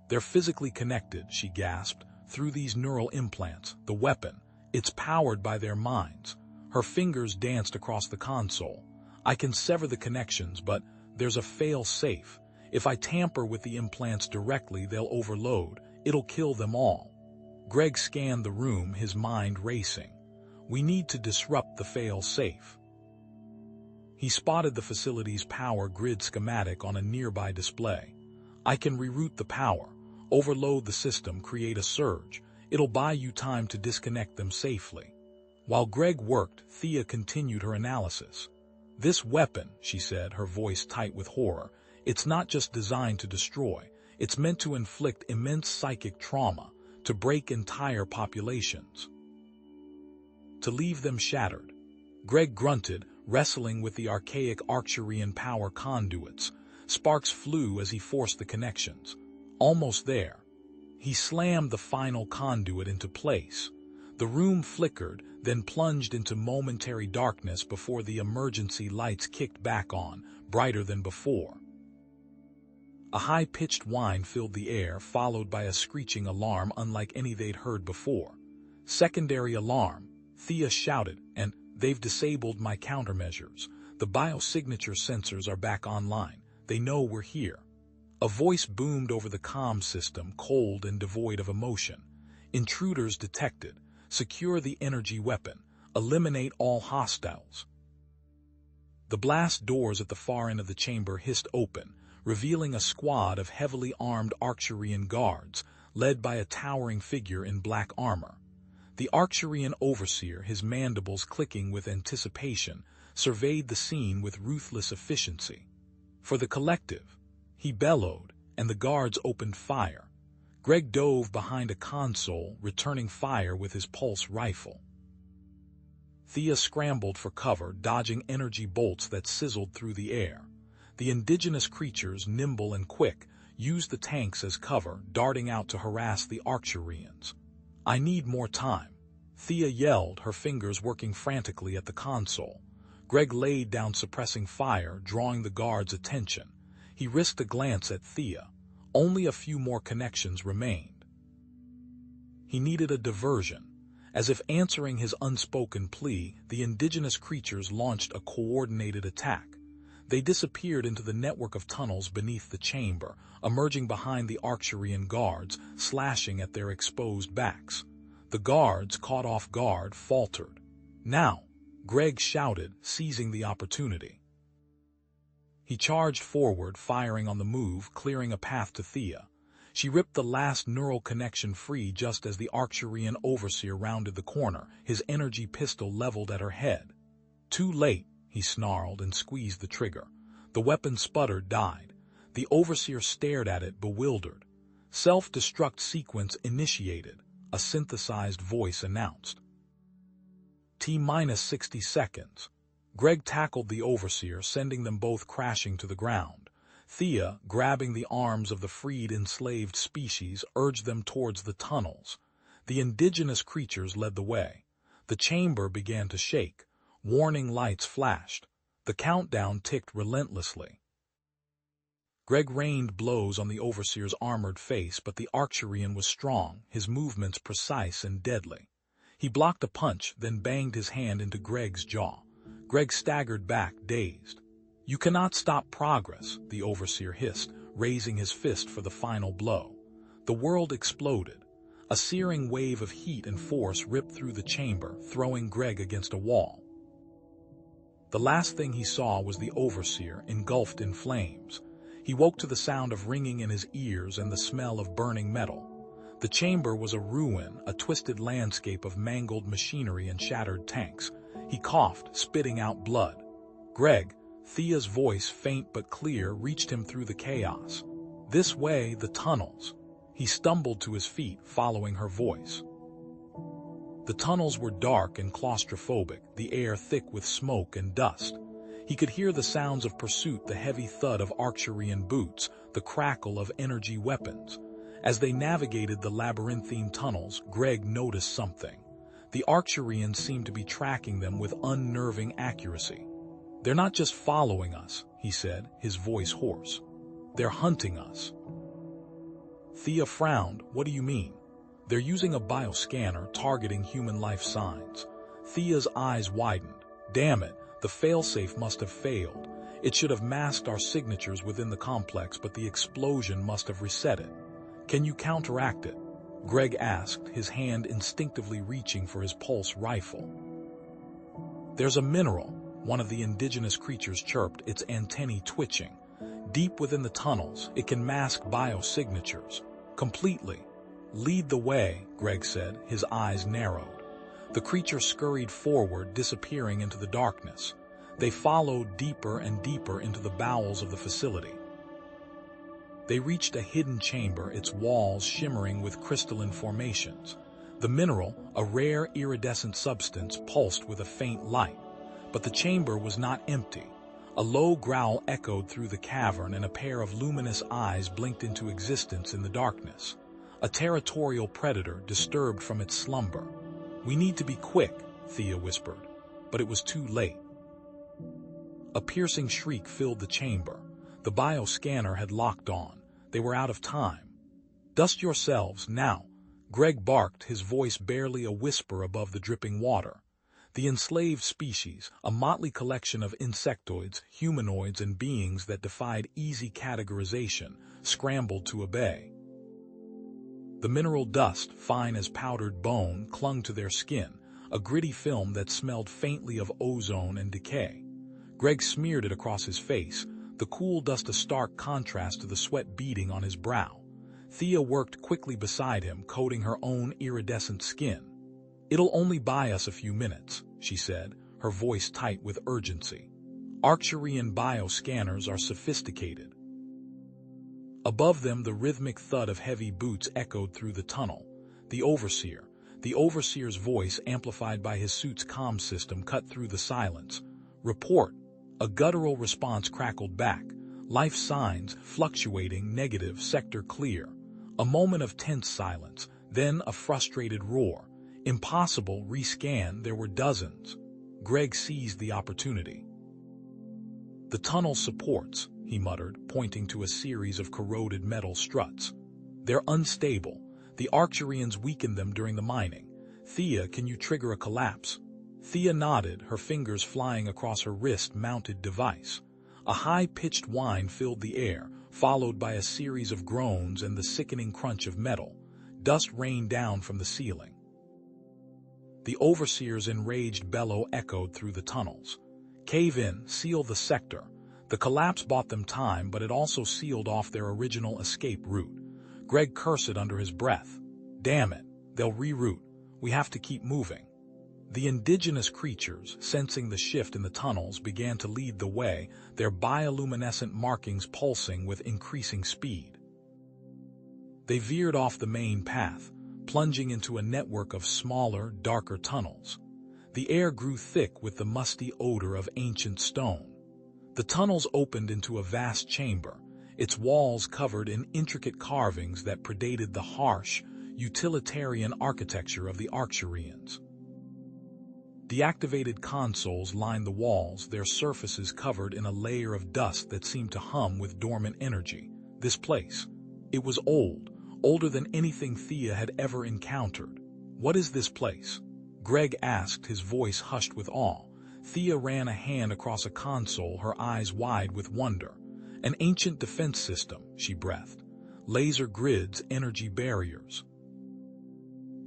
"They're physically connected," she gasped, "through these neural implants. The weapon, it's powered by their minds." Her fingers danced across the console. "I can sever the connections, but there's a fail-safe. If I tamper with the implants directly, they'll overload. It'll kill them all." Greg scanned the room, his mind racing. "We need to disrupt the fail-safe." He spotted the facility's power grid schematic on a nearby display. "I can reroute the power, overload the system, create a surge. It'll buy you time to disconnect them safely." While Greg worked, Thea continued her analysis. "This weapon," she said, her voice tight with horror, "it's not just designed to destroy. It's meant to inflict immense psychic trauma, to break entire populations, to leave them shattered." Greg grunted, wrestling with the archaic Arcturian power conduits. Sparks flew as he forced the connections. Almost there. He slammed the final conduit into place. The room flickered, then plunged into momentary darkness before the emergency lights kicked back on, brighter than before. A high-pitched whine filled the air, followed by a screeching alarm unlike any they'd heard before. "Secondary alarm," Thea shouted, "and they've disabled my countermeasures. The biosignature sensors are back online. They know we're here." A voice boomed over the comm system, cold and devoid of emotion. "Intruders detected. Secure the energy weapon. Eliminate all hostiles." The blast doors at the far end of the chamber hissed open, revealing a squad of heavily armed Arcturian guards, led by a towering figure in black armor. The Arcturian overseer, his mandibles clicking with anticipation, surveyed the scene with ruthless efficiency. For the collective, he bellowed, and the guards opened fire. Greg dove behind a console, returning fire with his pulse rifle. Thea scrambled for cover, dodging energy bolts that sizzled through the air. The indigenous creatures, nimble and quick, used the tanks as cover, darting out to harass the Arcturians. "I need more time," Thea yelled, her fingers working frantically at the console. Greg laid down, suppressing fire, drawing the guards' attention. He risked a glance at Thea. Only a few more connections remained. He needed a diversion. As if answering his unspoken plea, the indigenous creatures launched a coordinated attack. They disappeared into the network of tunnels beneath the chamber, emerging behind the Arcturian guards, slashing at their exposed backs. The guards, caught off guard, faltered. "Now!" Greg shouted, seizing the opportunity. He charged forward, firing on the move, clearing a path to Thea. She ripped the last neural connection free just as the Arcturian overseer rounded the corner, his energy pistol leveled at her head. "Too late," he snarled and squeezed the trigger. The weapon sputtered, died. The overseer stared at it, bewildered. "Self-destruct sequence initiated," a synthesized voice announced. T-60 seconds. Greg tackled the overseer, sending them both crashing to the ground. Thea, grabbing the arms of the freed enslaved species, urged them towards the tunnels. The indigenous creatures led the way. The chamber began to shake. Warning lights flashed. The countdown ticked relentlessly. Greg rained blows on the overseer's armored face, but the Arcturian was strong, his movements precise and deadly. He blocked a punch, then banged his hand into Greg's jaw. Greg staggered back, dazed. "You cannot stop progress," the overseer hissed, raising his fist for the final blow. The world exploded. A searing wave of heat and force ripped through the chamber, throwing Greg against a wall. The last thing he saw was the overseer, engulfed in flames. He woke to the sound of ringing in his ears and the smell of burning metal. The chamber was a ruin, a twisted landscape of mangled machinery and shattered tanks. He coughed, spitting out blood. "Greg," Thea's voice, faint but clear, reached him through the chaos. "This way, the tunnels." He stumbled to his feet, following her voice. The tunnels were dark and claustrophobic, the air thick with smoke and dust. He could hear the sounds of pursuit, the heavy thud of Arcturian boots, the crackle of energy weapons. As they navigated the labyrinthine tunnels, Greg noticed something. The Arcturians seemed to be tracking them with unnerving accuracy. "They're not just following us," he said, his voice hoarse. "They're hunting us." Thea frowned. "What do you mean?" "They're using a bioscanner targeting human life signs." Thea's eyes widened. "Damn it, the failsafe must have failed. It should have masked our signatures within the complex, but the explosion must have reset it." "Can you counteract it?" Greg asked, his hand instinctively reaching for his pulse rifle. "There's a mineral," one of the indigenous creatures chirped, its antennae twitching. "Deep within the tunnels, it can mask biosignatures. Completely." "Lead the way," Greg said, his eyes narrowed. The creature scurried forward, disappearing into the darkness. They followed deeper and deeper into the bowels of the facility. They reached a hidden chamber, its walls shimmering with crystalline formations. The mineral, a rare iridescent substance, pulsed with a faint light. But the chamber was not empty. A low growl echoed through the cavern, and a pair of luminous eyes blinked into existence in the darkness. A territorial predator disturbed from its slumber. "We need to be quick," Thea whispered, but it was too late. A piercing shriek filled the chamber. The bioscanner had locked on. They were out of time. "Dust yourselves, now," Greg barked, his voice barely a whisper above the dripping water. The enslaved species, a motley collection of insectoids, humanoids, and beings that defied easy categorization, scrambled to obey. The mineral dust, fine as powdered bone, clung to their skin, a gritty film that smelled faintly of ozone and decay. Greg smeared it across his face, the cool dust a stark contrast to the sweat beading on his brow. Thea worked quickly beside him, coating her own iridescent skin. "It'll only buy us a few minutes," she said, her voice tight with urgency. Arcturian bioscanners are sophisticated. Above them, the rhythmic thud of heavy boots echoed through the tunnel. The Overseer's voice, amplified by his suit's comm system, cut through the silence. "Report." A guttural response crackled back. "Life signs, fluctuating, negative, sector clear." A moment of tense silence, then a frustrated roar. "Impossible, rescan." There were dozens. Greg seized the opportunity. "The tunnel supports," he muttered, pointing to a series of corroded metal struts. "They're unstable. The Arcturians weakened them during the mining. Thea, can you trigger a collapse?" Thea nodded, her fingers flying across her wrist-mounted device. A high-pitched whine filled the air, followed by a series of groans and the sickening crunch of metal. Dust rained down from the ceiling. The Overseer's enraged bellow echoed through the tunnels. "Cave in, seal the sector." The collapse bought them time, but it also sealed off their original escape route. Greg cursed under his breath. "Damn it, they'll reroute. We have to keep moving." The indigenous creatures, sensing the shift in the tunnels, began to lead the way, their bioluminescent markings pulsing with increasing speed. They veered off the main path, plunging into a network of smaller, darker tunnels. The air grew thick with the musty odor of ancient stone. The tunnels opened into a vast chamber, its walls covered in intricate carvings that predated the harsh, utilitarian architecture of the Arcturians. Deactivated consoles lined the walls, their surfaces covered in a layer of dust that seemed to hum with dormant energy. This place. It was old, older than anything Thea had ever encountered. "What is this place?" Greg asked, his voice hushed with awe. Thea ran a hand across a console, her eyes wide with wonder. "An ancient defense system," she breathed. "Laser grids, energy barriers.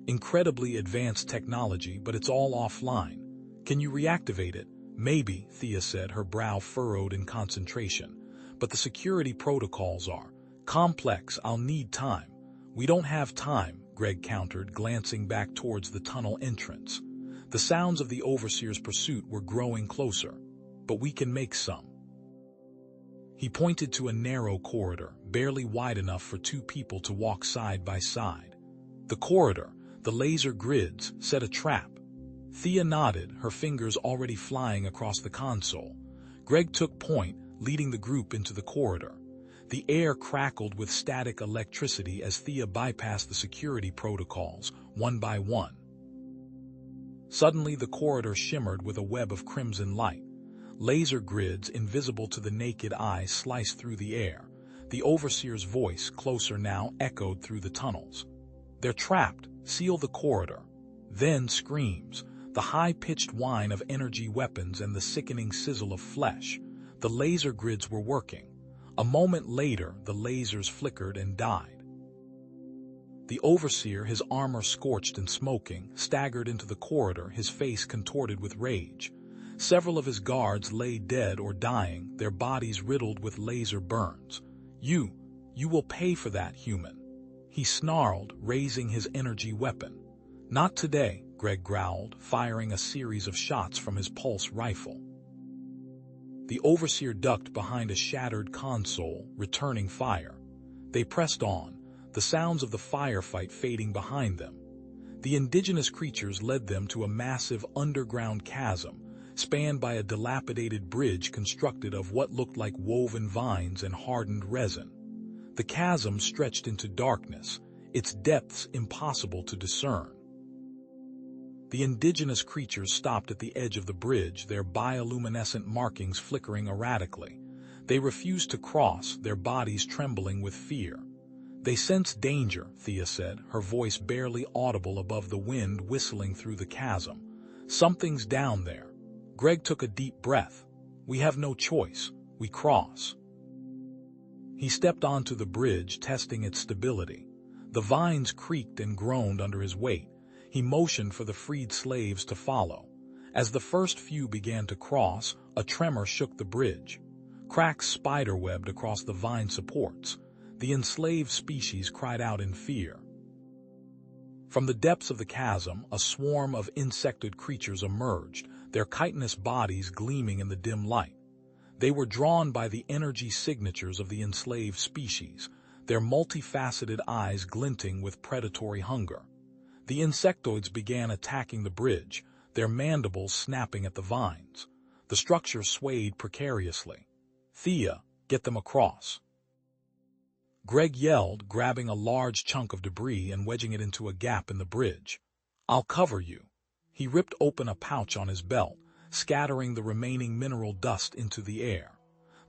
Incredibly advanced technology, but it's all offline. Can you reactivate it?" "Maybe," Thea said, her brow furrowed in concentration. "But the security protocols are complex. I'll need time." "We don't have time," Greg countered, glancing back towards the tunnel entrance. The sounds of the Overseer's pursuit were growing closer. "But we can make some." He pointed to a narrow corridor, barely wide enough for two people to walk side by side. The corridor, the laser grids, set a trap. Thea nodded, her fingers already flying across the console. Greg took point, leading the group into the corridor. The air crackled with static electricity as Thea bypassed the security protocols, one by one. Suddenly, the corridor shimmered with a web of crimson light. Laser grids, invisible to the naked eye, sliced through the air. The Overseer's voice, closer now, echoed through the tunnels. "They're trapped. Seal the corridor." Then screams, the high-pitched whine of energy weapons and the sickening sizzle of flesh. The laser grids were working. A moment later, the lasers flickered and died. The Overseer, his armor scorched and smoking, staggered into the corridor, his face contorted with rage. Several of his guards lay dead or dying, their bodies riddled with laser burns. You will pay for that, human," he snarled, raising his energy weapon. "Not today," Greg growled, firing a series of shots from his pulse rifle. The Overseer ducked behind a shattered console, returning fire. They pressed on, the sounds of the firefight fading behind them. The indigenous creatures led them to a massive underground chasm, spanned by a dilapidated bridge constructed of what looked like woven vines and hardened resin. The chasm stretched into darkness, its depths impossible to discern. The indigenous creatures stopped at the edge of the bridge, their bioluminescent markings flickering erratically. They refused to cross, their bodies trembling with fear. "They sense danger," Thea said, her voice barely audible above the wind whistling through the chasm. "Something's down there." Greg took a deep breath. "We have no choice. We cross." He stepped onto the bridge, testing its stability. The vines creaked and groaned under his weight. He motioned for the freed slaves to follow. As the first few began to cross, a tremor shook the bridge. Cracks spiderwebbed across the vine supports. The enslaved species cried out in fear. From the depths of the chasm, a swarm of insectoid creatures emerged, their chitinous bodies gleaming in the dim light. They were drawn by the energy signatures of the enslaved species, their multifaceted eyes glinting with predatory hunger. The insectoids began attacking the bridge, their mandibles snapping at the vines. The structure swayed precariously. "Thea, get them across." Greg yelled, grabbing a large chunk of debris and wedging it into a gap in the bridge. "I'll cover you." He ripped open a pouch on his belt, scattering the remaining mineral dust into the air.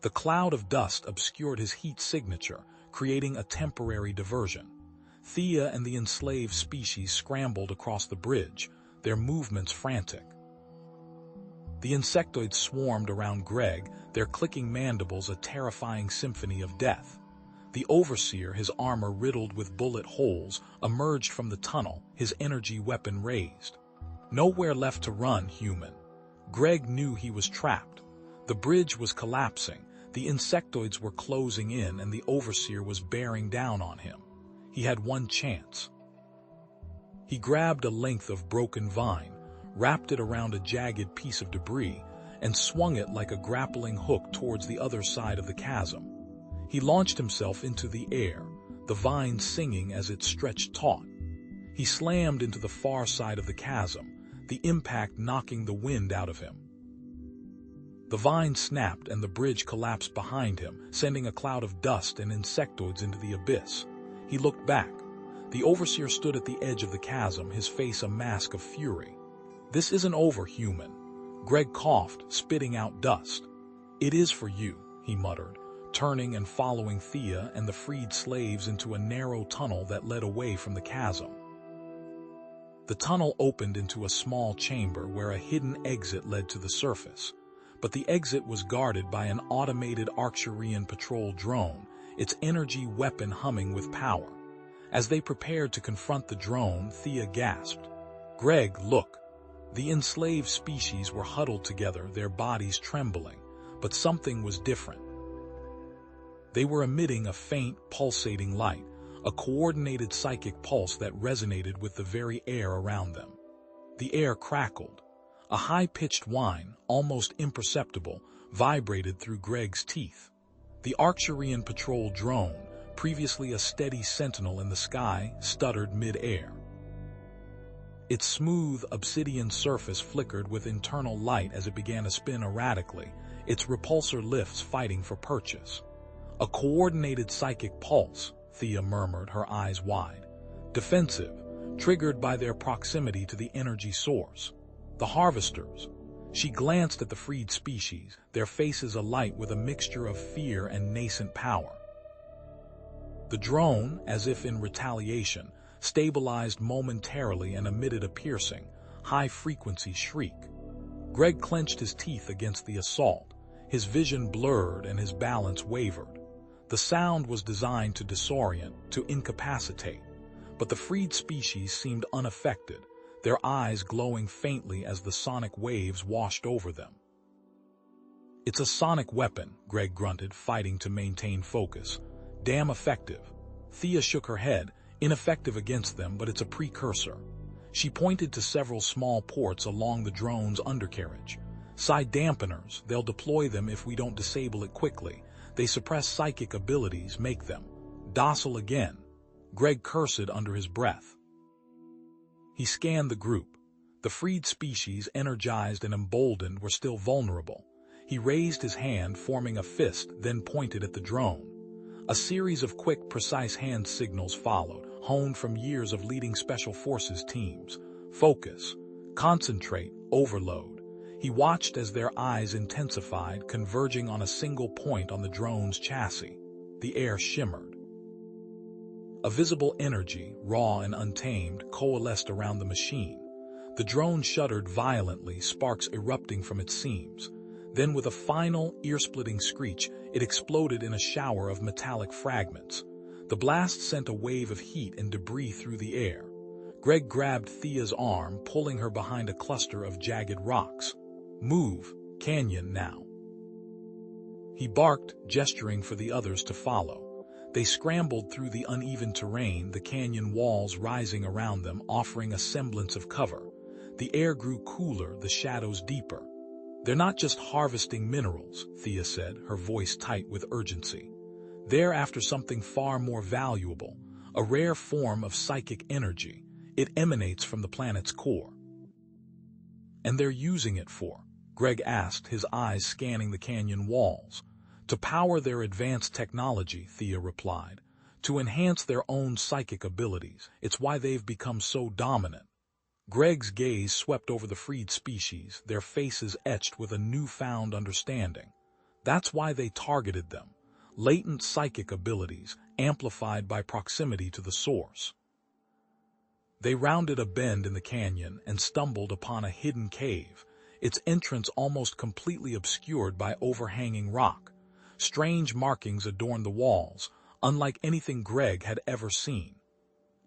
The cloud of dust obscured his heat signature, creating a temporary diversion. Thea and the enslaved species scrambled across the bridge, their movements frantic. The insectoids swarmed around Greg, their clicking mandibles a terrifying symphony of death. The overseer, his armor riddled with bullet holes, emerged from the tunnel, his energy weapon raised. Nowhere left to run, human. Greg knew he was trapped. The bridge was collapsing, the insectoids were closing in, and the overseer was bearing down on him. He had one chance. He grabbed a length of broken vine, wrapped it around a jagged piece of debris, and swung it like a grappling hook towards the other side of the chasm. He launched himself into the air, the vine singing as it stretched taut. He slammed into the far side of the chasm, the impact knocking the wind out of him. The vine snapped and the bridge collapsed behind him, sending a cloud of dust and insectoids into the abyss. He looked back. The overseer stood at the edge of the chasm, his face a mask of fury. "This isn't over, human." Greg coughed, spitting out dust. "It is for you," he muttered, turning and following Thea and the freed slaves into a narrow tunnel that led away from the chasm. The tunnel opened into a small chamber where a hidden exit led to the surface. But the exit was guarded by an automated Arcturian patrol drone, its energy weapon humming with power. As they prepared to confront the drone, Thea gasped. "Greg, look." The enslaved species were huddled together, their bodies trembling, but something was different. They were emitting a faint, pulsating light, a coordinated psychic pulse that resonated with the very air around them. The air crackled. A high-pitched whine, almost imperceptible, vibrated through Greg's teeth. The Arcturian patrol drone, previously a steady sentinel in the sky, stuttered mid-air. Its smooth, obsidian surface flickered with internal light as it began to spin erratically, its repulsor lifts fighting for purchase. "A coordinated psychic pulse," Thea murmured, her eyes wide. "Defensive, triggered by their proximity to the energy source. The harvesters." She glanced at the freed species, their faces alight with a mixture of fear and nascent power. The drone, as if in retaliation, stabilized momentarily and emitted a piercing, high-frequency shriek. Greg clenched his teeth against the assault. His vision blurred and his balance wavered. The sound was designed to disorient, to incapacitate, but the freed species seemed unaffected, their eyes glowing faintly as the sonic waves washed over them. "It's a sonic weapon," Greg grunted, fighting to maintain focus. "Damn effective." Thea shook her head, ineffective against them, but it's a precursor. She pointed to several small ports along the drone's undercarriage. "Side dampeners, they'll deploy them if we don't disable it quickly. They suppress psychic abilities, make them docile again." Greg cursed under his breath. He scanned the group. The freed species, energized and emboldened, were still vulnerable. He raised his hand, forming a fist, then pointed at the drone. A series of quick, precise hand signals followed, honed from years of leading special forces teams. Focus, concentrate, overload. He watched as their eyes intensified, converging on a single point on the drone's chassis. The air shimmered. A visible energy, raw and untamed, coalesced around the machine. The drone shuddered violently, sparks erupting from its seams. Then, with a final, ear-splitting screech, it exploded in a shower of metallic fragments. The blast sent a wave of heat and debris through the air. Greg grabbed Thea's arm, pulling her behind a cluster of jagged rocks. "Move, Canyon, now." He barked, gesturing for the others to follow. They scrambled through the uneven terrain, the canyon walls rising around them, offering a semblance of cover. The air grew cooler, the shadows deeper. "They're not just harvesting minerals," Thea said, her voice tight with urgency. "They're after something far more valuable, a rare form of psychic energy. It emanates from the planet's core." "And they're using it for?" Greg asked, his eyes scanning the canyon walls. "To power their advanced technology," Thea replied. "To enhance their own psychic abilities. It's why they've become so dominant." Greg's gaze swept over the freed species, their faces etched with a newfound understanding. That's why they targeted them. Latent psychic abilities, amplified by proximity to the source. They rounded a bend in the canyon and stumbled upon a hidden cave, its entrance almost completely obscured by overhanging rock. Strange markings adorned the walls, unlike anything Greg had ever seen.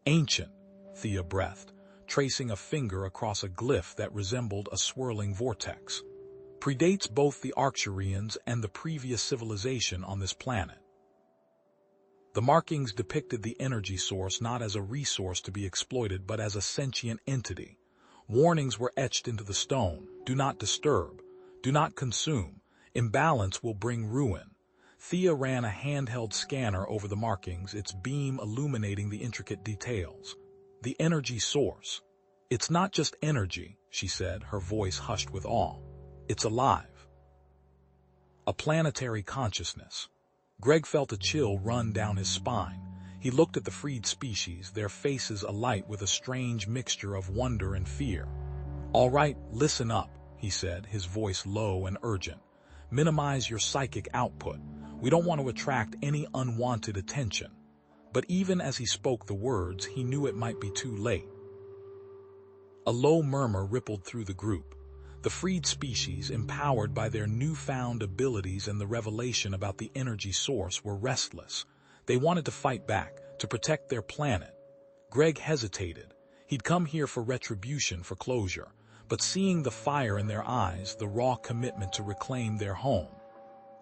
"Ancient," Thea breathed, tracing a finger across a glyph that resembled a swirling vortex. "Predates both the Arcturians and the previous civilization on this planet." The markings depicted the energy source not as a resource to be exploited but as a sentient entity. Warnings were etched into the stone: "Do not disturb. Do not consume. Imbalance will bring ruin." Thea ran a handheld scanner over the markings, its beam illuminating the intricate details. "The energy source. It's not just energy," she said, her voice hushed with awe. "It's alive. A planetary consciousness." Greg felt a chill run down his spine. He looked at the freed species, their faces alight with a strange mixture of wonder and fear. "All right, listen up," he said, his voice low and urgent. "Minimize your psychic output. We don't want to attract any unwanted attention." But even as he spoke the words, he knew it might be too late. A low murmur rippled through the group. The freed species, empowered by their newfound abilities and the revelation about the energy source, were restless. They wanted to fight back, to protect their planet. Greg hesitated. He'd come here for retribution, for closure, but seeing the fire in their eyes, the raw commitment to reclaim their home.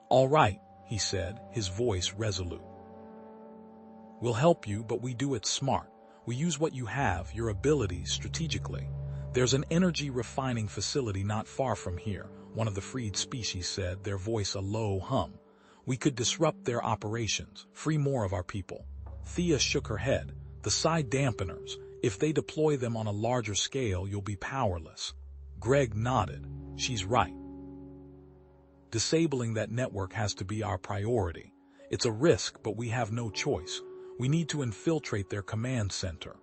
"All right," he said, his voice resolute. "We'll help you, but we do it smart. We use what you have, your abilities, strategically. There's an energy refining facility not far from here," one of the freed species said, their voice a low hum. "We could disrupt their operations, free more of our people." Thea shook her head. "The psi dampeners. If they deploy them on a larger scale, you'll be powerless." Greg nodded. "She's right. Disabling that network has to be our priority. It's a risk, but we have no choice. We need to infiltrate their command center."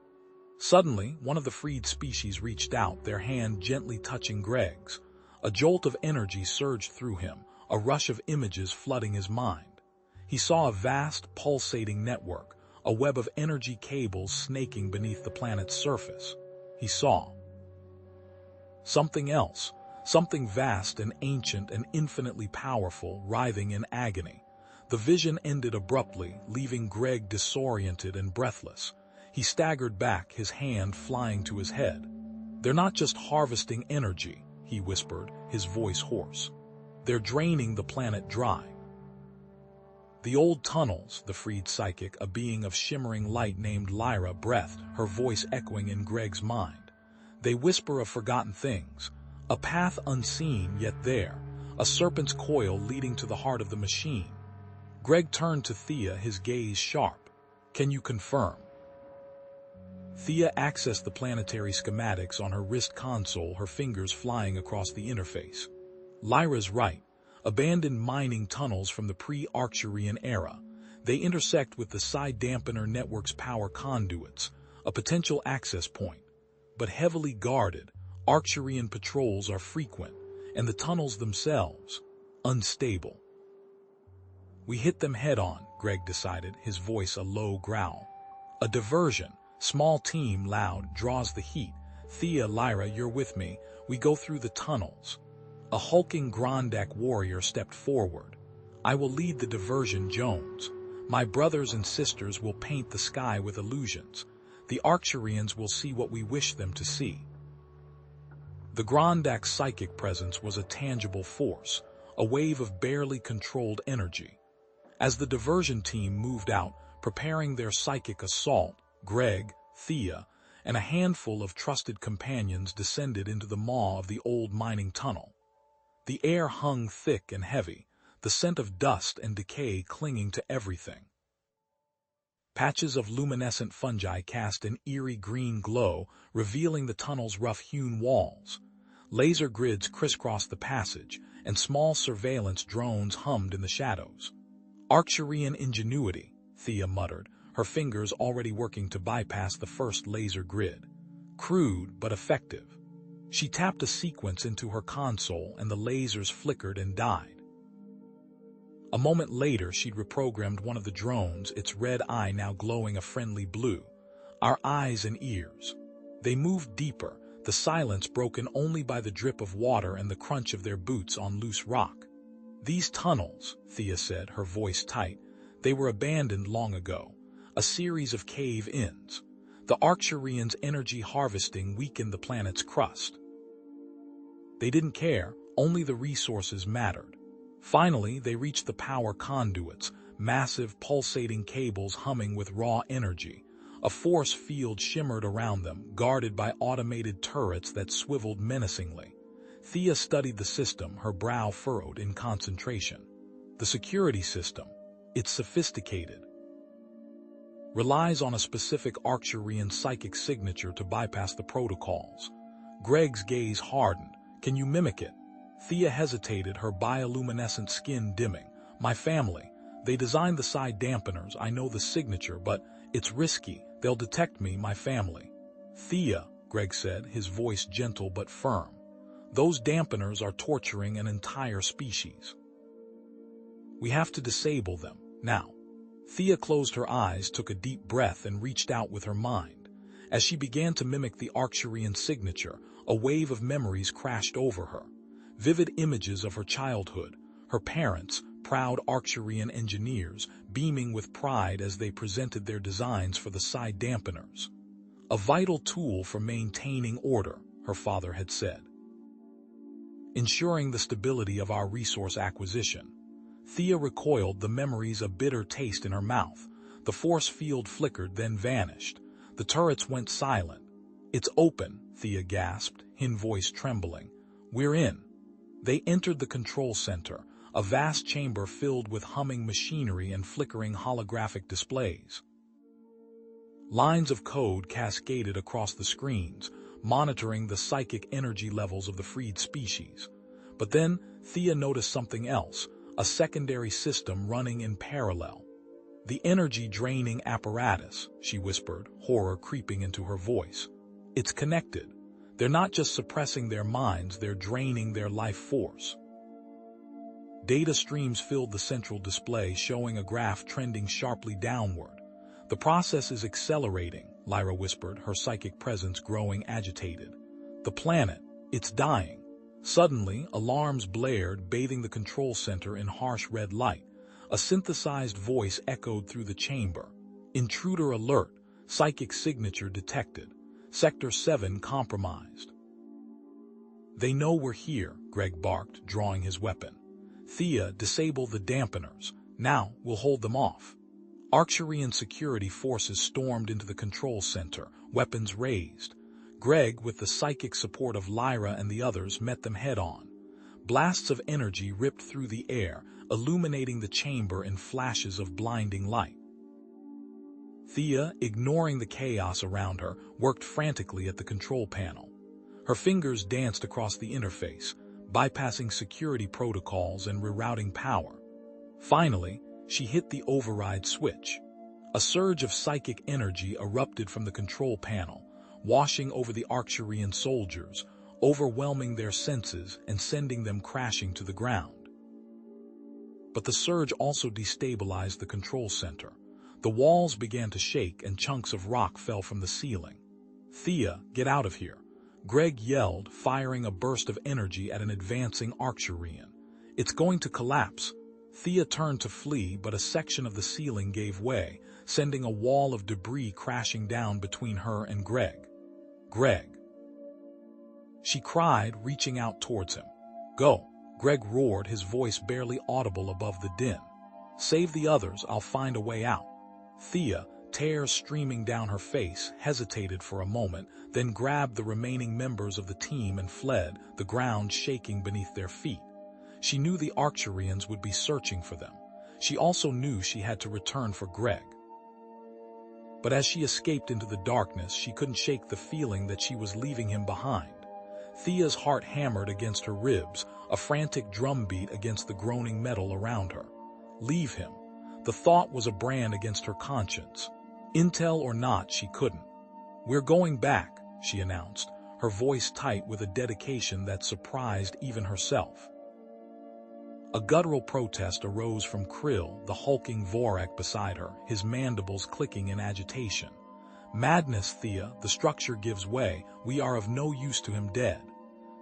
Suddenly, one of the freed species reached out, their hand gently touching Greg's. A jolt of energy surged through him, a rush of images flooding his mind. He saw a vast, pulsating network, a web of energy cables snaking beneath the planet's surface. He saw something else, something vast and ancient and infinitely powerful, writhing in agony. The vision ended abruptly, leaving Greg disoriented and breathless. He staggered back, his hand flying to his head. "They're not just harvesting energy," he whispered, his voice hoarse. "They're draining the planet dry." "The old tunnels," the freed psychic, a being of shimmering light named Lyra, breathed, her voice echoing in Greg's mind. "They whisper of forgotten things. A path unseen, yet there. A serpent's coil leading to the heart of the machine." Greg turned to Thea, his gaze sharp. "Can you confirm?" Thea accessed the planetary schematics on her wrist console, her fingers flying across the interface. "Lyra's right. Abandoned mining tunnels from the pre-Arcturian era. They intersect with the psi dampener network's power conduits, a potential access point. But heavily guarded, Arcturian patrols are frequent, and the tunnels themselves, unstable." "We hit them head-on," Greg decided, his voice a low growl. "A diversion. Small team, loud, draws the heat. Thea, Lyra, you're with me. We go through the tunnels." A hulking Grondak warrior stepped forward. "I will lead the diversion, Jones. My brothers and sisters will paint the sky with illusions. The Arcturians will see what we wish them to see." The Grondak's psychic presence was a tangible force, a wave of barely controlled energy. As the diversion team moved out, preparing their psychic assault. Greg, Thea, and a handful of trusted companions descended into the maw of the old mining tunnel. The air hung thick and heavy, the scent of dust and decay clinging to everything. Patches of luminescent fungi cast an eerie green glow, revealing the tunnel's rough-hewn walls. Laser grids crisscrossed the passage, and small surveillance drones hummed in the shadows. Arcturian ingenuity, Thea muttered, her fingers already working to bypass the first laser grid. Crude but effective. She tapped a sequence into her console and the lasers flickered and died. A moment later, she'd reprogrammed one of the drones, its red eye now glowing a friendly blue. Our eyes and ears. They moved deeper, the silence broken only by the drip of water and the crunch of their boots on loose rock. These tunnels, Thea said, her voice tight, they were abandoned long ago. A series of cave-ins. The Arcturians' energy harvesting weakened the planet's crust. They didn't care, only the resources mattered. Finally, they reached the power conduits, massive pulsating cables humming with raw energy. A force field shimmered around them, guarded by automated turrets that swiveled menacingly. Thea studied the system, her brow furrowed in concentration. The security system, it's sophisticated. Relies on a specific Arcturian psychic signature to bypass the protocols. Greg's gaze hardened. Can you mimic it? Thea hesitated, her bioluminescent skin dimming. My family. They designed the psi dampeners. I know the signature, but it's risky. They'll detect me, my family. Thea, Greg said, his voice gentle but firm. Those dampeners are torturing an entire species. We have to disable them, now. Thea closed her eyes, took a deep breath, and reached out with her mind. As she began to mimic the Arcturian signature, a wave of memories crashed over her. Vivid images of her childhood, her parents, proud Arcturian engineers, beaming with pride as they presented their designs for the psi dampeners. A vital tool for maintaining order, her father had said. Ensuring the stability of our resource acquisition. Thea recoiled, the memories a bitter taste in her mouth. The force field flickered, then vanished. The turrets went silent. It's open, Thea gasped, her voice trembling. We're in. They entered the control center, a vast chamber filled with humming machinery and flickering holographic displays. Lines of code cascaded across the screens, monitoring the psychic energy levels of the freed species. But then, Thea noticed something else, a secondary system running in parallel. The energy-draining apparatus, she whispered, horror creeping into her voice. It's connected. They're not just suppressing their minds, they're draining their life force. Data streams filled the central display, showing a graph trending sharply downward. The process is accelerating, Lyra whispered, her psychic presence growing agitated. The planet, it's dying. Suddenly, alarms blared, bathing the control center in harsh red light. A synthesized voice echoed through the chamber. Intruder alert, psychic signature detected. Sector 7 compromised. They know we're here, Greg barked, drawing his weapon. Thea, disable the dampeners. Now, we'll hold them off. Arcturian security forces stormed into the control center, weapons raised. Greg, with the psychic support of Lyra and the others, met them head-on. Blasts of energy ripped through the air, illuminating the chamber in flashes of blinding light. Thea, ignoring the chaos around her, worked frantically at the control panel. Her fingers danced across the interface, bypassing security protocols and rerouting power. Finally, she hit the override switch. A surge of psychic energy erupted from the control panel, washing over the Arcturian soldiers, overwhelming their senses and sending them crashing to the ground. But the surge also destabilized the control center. The walls began to shake and chunks of rock fell from the ceiling. Thea, get out of here. Greg yelled, firing a burst of energy at an advancing Arcturian. It's going to collapse. Thea turned to flee, but a section of the ceiling gave way, sending a wall of debris crashing down between her and Greg. Greg! She cried, reaching out towards him. Go! Greg roared, his voice barely audible above the din. Save the others, I'll find a way out. Thea, tears streaming down her face, hesitated for a moment, then grabbed the remaining members of the team and fled, the ground shaking beneath their feet. She knew the Arcturians would be searching for them. She also knew she had to return for Greg. But as she escaped into the darkness, she couldn't shake the feeling that she was leaving him behind. Thea's heart hammered against her ribs, a frantic drumbeat against the groaning metal around her. Leave him. The thought was a brand against her conscience. Intel or not, she couldn't. "We're going back," she announced, her voice tight with a dedication that surprised even herself. A guttural protest arose from Krill, the hulking Vorak beside her, his mandibles clicking in agitation. "Madness, Thea, the structure gives way. We are of no use to him dead."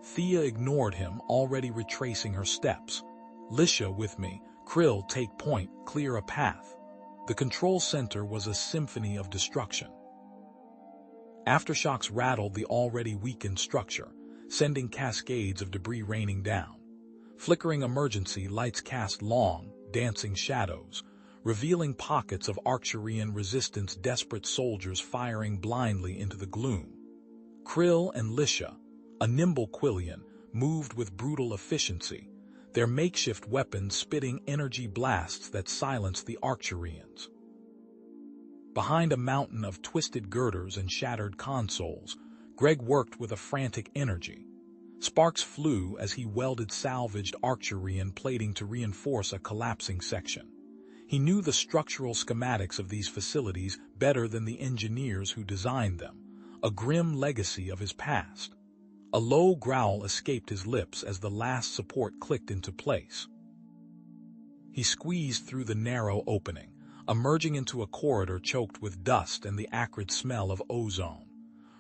Thea ignored him, already retracing her steps. "Lisha, with me. Krill, take point, clear a path." The control center was a symphony of destruction. Aftershocks rattled the already weakened structure, sending cascades of debris raining down. Flickering emergency lights cast long, dancing shadows, revealing pockets of Arcturian resistance, desperate soldiers firing blindly into the gloom. Krill and Lisha, a nimble Quillian, moved with brutal efficiency, their makeshift weapons spitting energy blasts that silenced the Arcturians. Behind a mountain of twisted girders and shattered consoles, Greg worked with a frantic energy. Sparks flew as he welded salvaged Arcturian plating to reinforce a collapsing section. He knew the structural schematics of these facilities better than the engineers who designed them, a grim legacy of his past. A low growl escaped his lips as the last support clicked into place. He squeezed through the narrow opening, emerging into a corridor choked with dust and the acrid smell of ozone.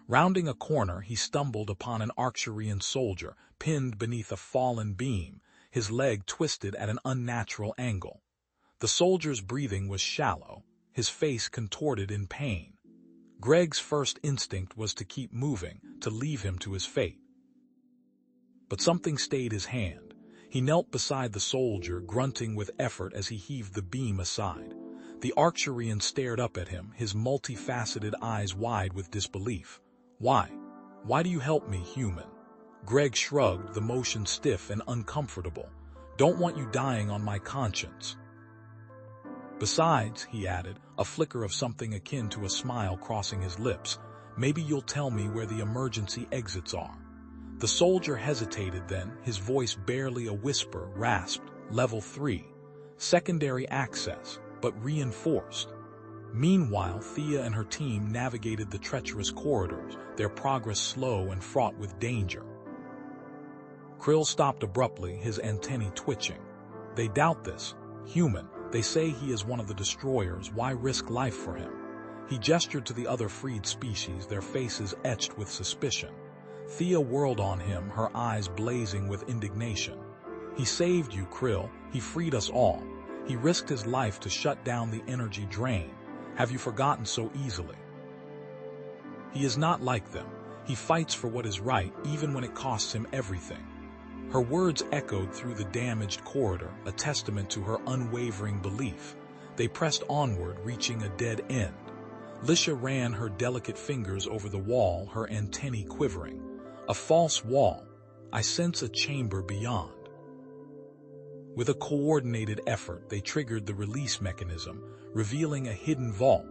Rounding a corner, he stumbled upon an Arcturian soldier, pinned beneath a fallen beam, his leg twisted at an unnatural angle. The soldier's breathing was shallow, his face contorted in pain. Greg's first instinct was to keep moving, to leave him to his fate. But something stayed his hand. He knelt beside the soldier, grunting with effort as he heaved the beam aside. The Arcturian stared up at him, his multifaceted eyes wide with disbelief. "Why? Why do you help me, human?" Greg shrugged, the motion stiff and uncomfortable. "Don't want you dying on my conscience." "Besides," he added, a flicker of something akin to a smile crossing his lips, "maybe you'll tell me where the emergency exits are." The soldier hesitated then, his voice barely a whisper, rasped, "Level 3. Secondary access, but reinforced." Meanwhile, Thea and her team navigated the treacherous corridors, their progress slow and fraught with danger. Krill stopped abruptly, his antennae twitching. "They doubt this. Human. They say he is one of the destroyers. Why risk life for him?" He gestured to the other freed species, their faces etched with suspicion. Thea whirled on him, her eyes blazing with indignation. "He saved you, Krill. He freed us all. He risked his life to shut down the energy drain. Have you forgotten so easily? He is not like them. He fights for what is right, even when it costs him everything." Her words echoed through the damaged corridor, a testament to her unwavering belief. They pressed onward, reaching a dead end. Lisha ran her delicate fingers over the wall, her antennae quivering. "A false wall. I sense a chamber beyond." With a coordinated effort, they triggered the release mechanism, revealing a hidden vault.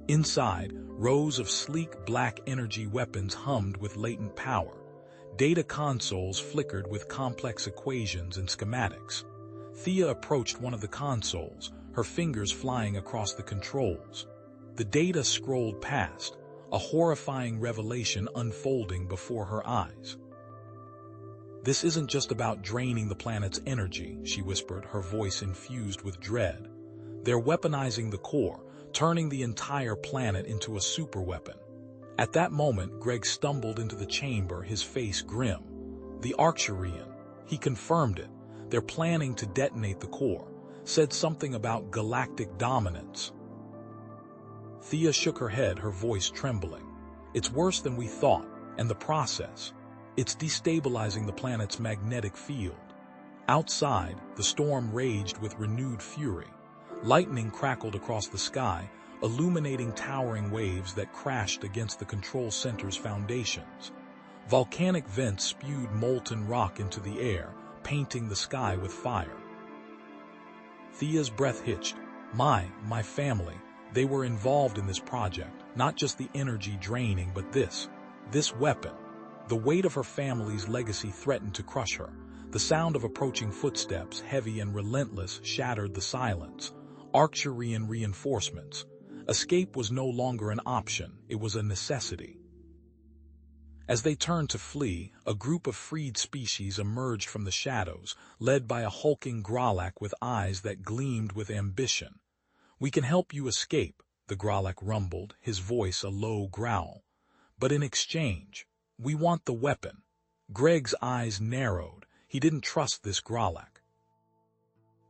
Inside, rows of sleek black energy weapons hummed with latent power. Data consoles flickered with complex equations and schematics. Thea approached one of the consoles, her fingers flying across the controls. The data scrolled past, a horrifying revelation unfolding before her eyes. "This isn't just about draining the planet's energy," she whispered, her voice infused with dread. "They're weaponizing the core, turning the entire planet into a superweapon." At that moment, Greg stumbled into the chamber, his face grim. "The Arcturian." He confirmed it. "They're planning to detonate the core. Said something about galactic dominance." Thea shook her head, her voice trembling. "It's worse than we thought, and the process. It's destabilizing the planet's magnetic field." Outside, the storm raged with renewed fury. Lightning crackled across the sky, illuminating towering waves that crashed against the control center's foundations. Volcanic vents spewed molten rock into the air, painting the sky with fire. Thea's breath hitched. My family, they were involved in this project, not just the energy draining, but this weapon. The weight of her family's legacy threatened to crush her. The sound of approaching footsteps, heavy and relentless, shattered the silence. Arcturian reinforcements. Escape was no longer an option, it was a necessity. As they turned to flee, a group of freed species emerged from the shadows, led by a hulking Grolak with eyes that gleamed with ambition. "We can help you escape," the Grolak rumbled, his voice a low growl. "But in exchange, we want the weapon." Greg's eyes narrowed. He didn't trust this Grolak.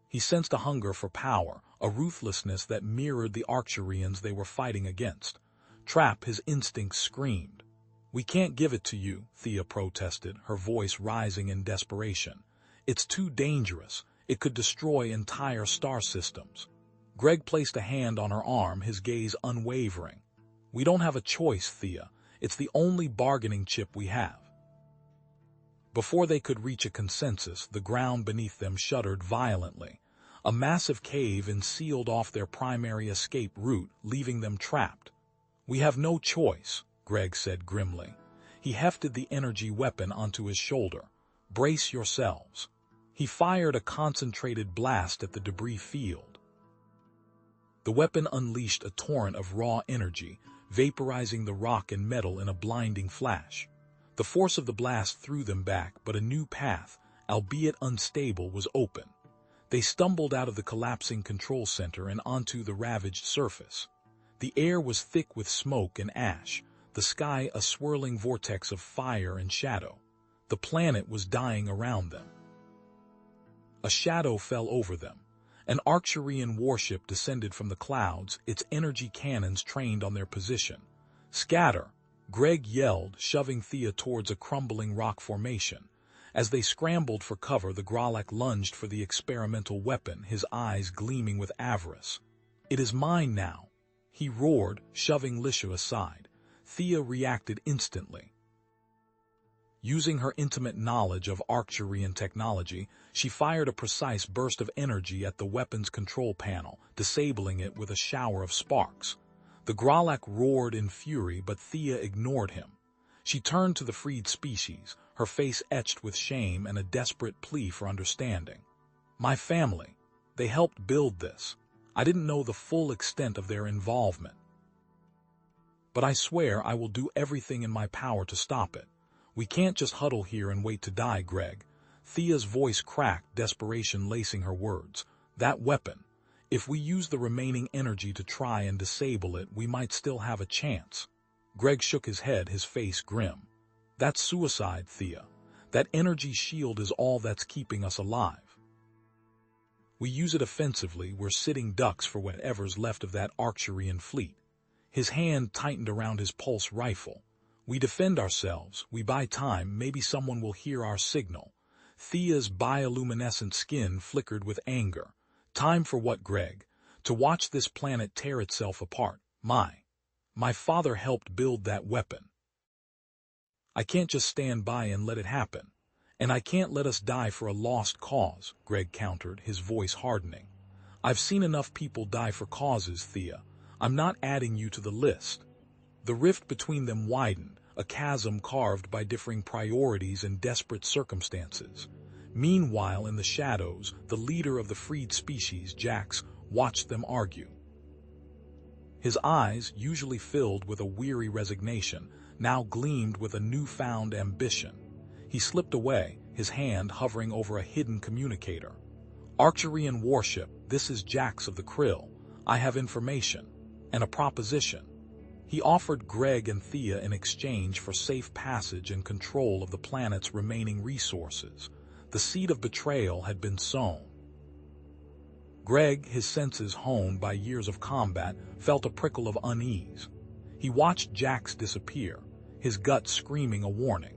He sensed a hunger for power, a ruthlessness that mirrored the Arcturians they were fighting against. Trap, his instincts screamed. "We can't give it to you," Thea protested, her voice rising in desperation. "It's too dangerous. It could destroy entire star systems." Greg placed a hand on her arm, his gaze unwavering. "We don't have a choice, Thea. It's the only bargaining chip we have." Before they could reach a consensus, the ground beneath them shuddered violently. A massive cave-in sealed off their primary escape route, leaving them trapped. "We have no choice," Greg said grimly. He hefted the energy weapon onto his shoulder. "Brace yourselves." He fired a concentrated blast at the debris field. The weapon unleashed a torrent of raw energy, vaporizing the rock and metal in a blinding flash. The force of the blast threw them back, but a new path, albeit unstable, was open. They stumbled out of the collapsing control center and onto the ravaged surface. The air was thick with smoke and ash, the sky a swirling vortex of fire and shadow. The planet was dying around them. A shadow fell over them. An Arcturian warship descended from the clouds, its energy cannons trained on their position. "Scatter!" Greg yelled, shoving Thea towards a crumbling rock formation. As they scrambled for cover, the Grolak lunged for the experimental weapon, his eyes gleaming with avarice. "It is mine now," he roared, shoving Lisha aside. Thea reacted instantly. Using her intimate knowledge of Arcturian technology, she fired a precise burst of energy at the weapon's control panel, disabling it with a shower of sparks. The Grolak roared in fury, but Thea ignored him. She turned to the freed species, her face etched with shame and a desperate plea for understanding. "My family, they helped build this. I didn't know the full extent of their involvement. But I swear I will do everything in my power to stop it. We can't just huddle here and wait to die, Greg." Thea's voice cracked, desperation lacing her words. "That weapon, if we use the remaining energy to try and disable it, we might still have a chance." Greg shook his head, his face grim. "That's suicide, Thea. That energy shield is all that's keeping us alive. We use it offensively, we're sitting ducks for whatever's left of that Arcturian fleet." His hand tightened around his pulse rifle. "We defend ourselves, we buy time, maybe someone will hear our signal." Thea's bioluminescent skin flickered with anger. "Time for what, Greg? To watch this planet tear itself apart. My father helped build that weapon. I can't just stand by and let it happen. And I can't let us die for a lost cause," Greg countered, his voice hardening. "I've seen enough people die for causes, Thea. I'm not adding you to the list." The rift between them widened, a chasm carved by differing priorities and desperate circumstances. Meanwhile, in the shadows, the leader of the freed species, Jax, watched them argue. His eyes, usually filled with a weary resignation, now gleamed with a newfound ambition. He slipped away, his hand hovering over a hidden communicator. "Arcturian warship, this is Jax of the Krill. I have information, and a proposition." He offered Greg and Thea in exchange for safe passage and control of the planet's remaining resources. The seed of betrayal had been sown. Greg, his senses honed by years of combat, felt a prickle of unease. He watched Jax disappear, his gut screaming a warning.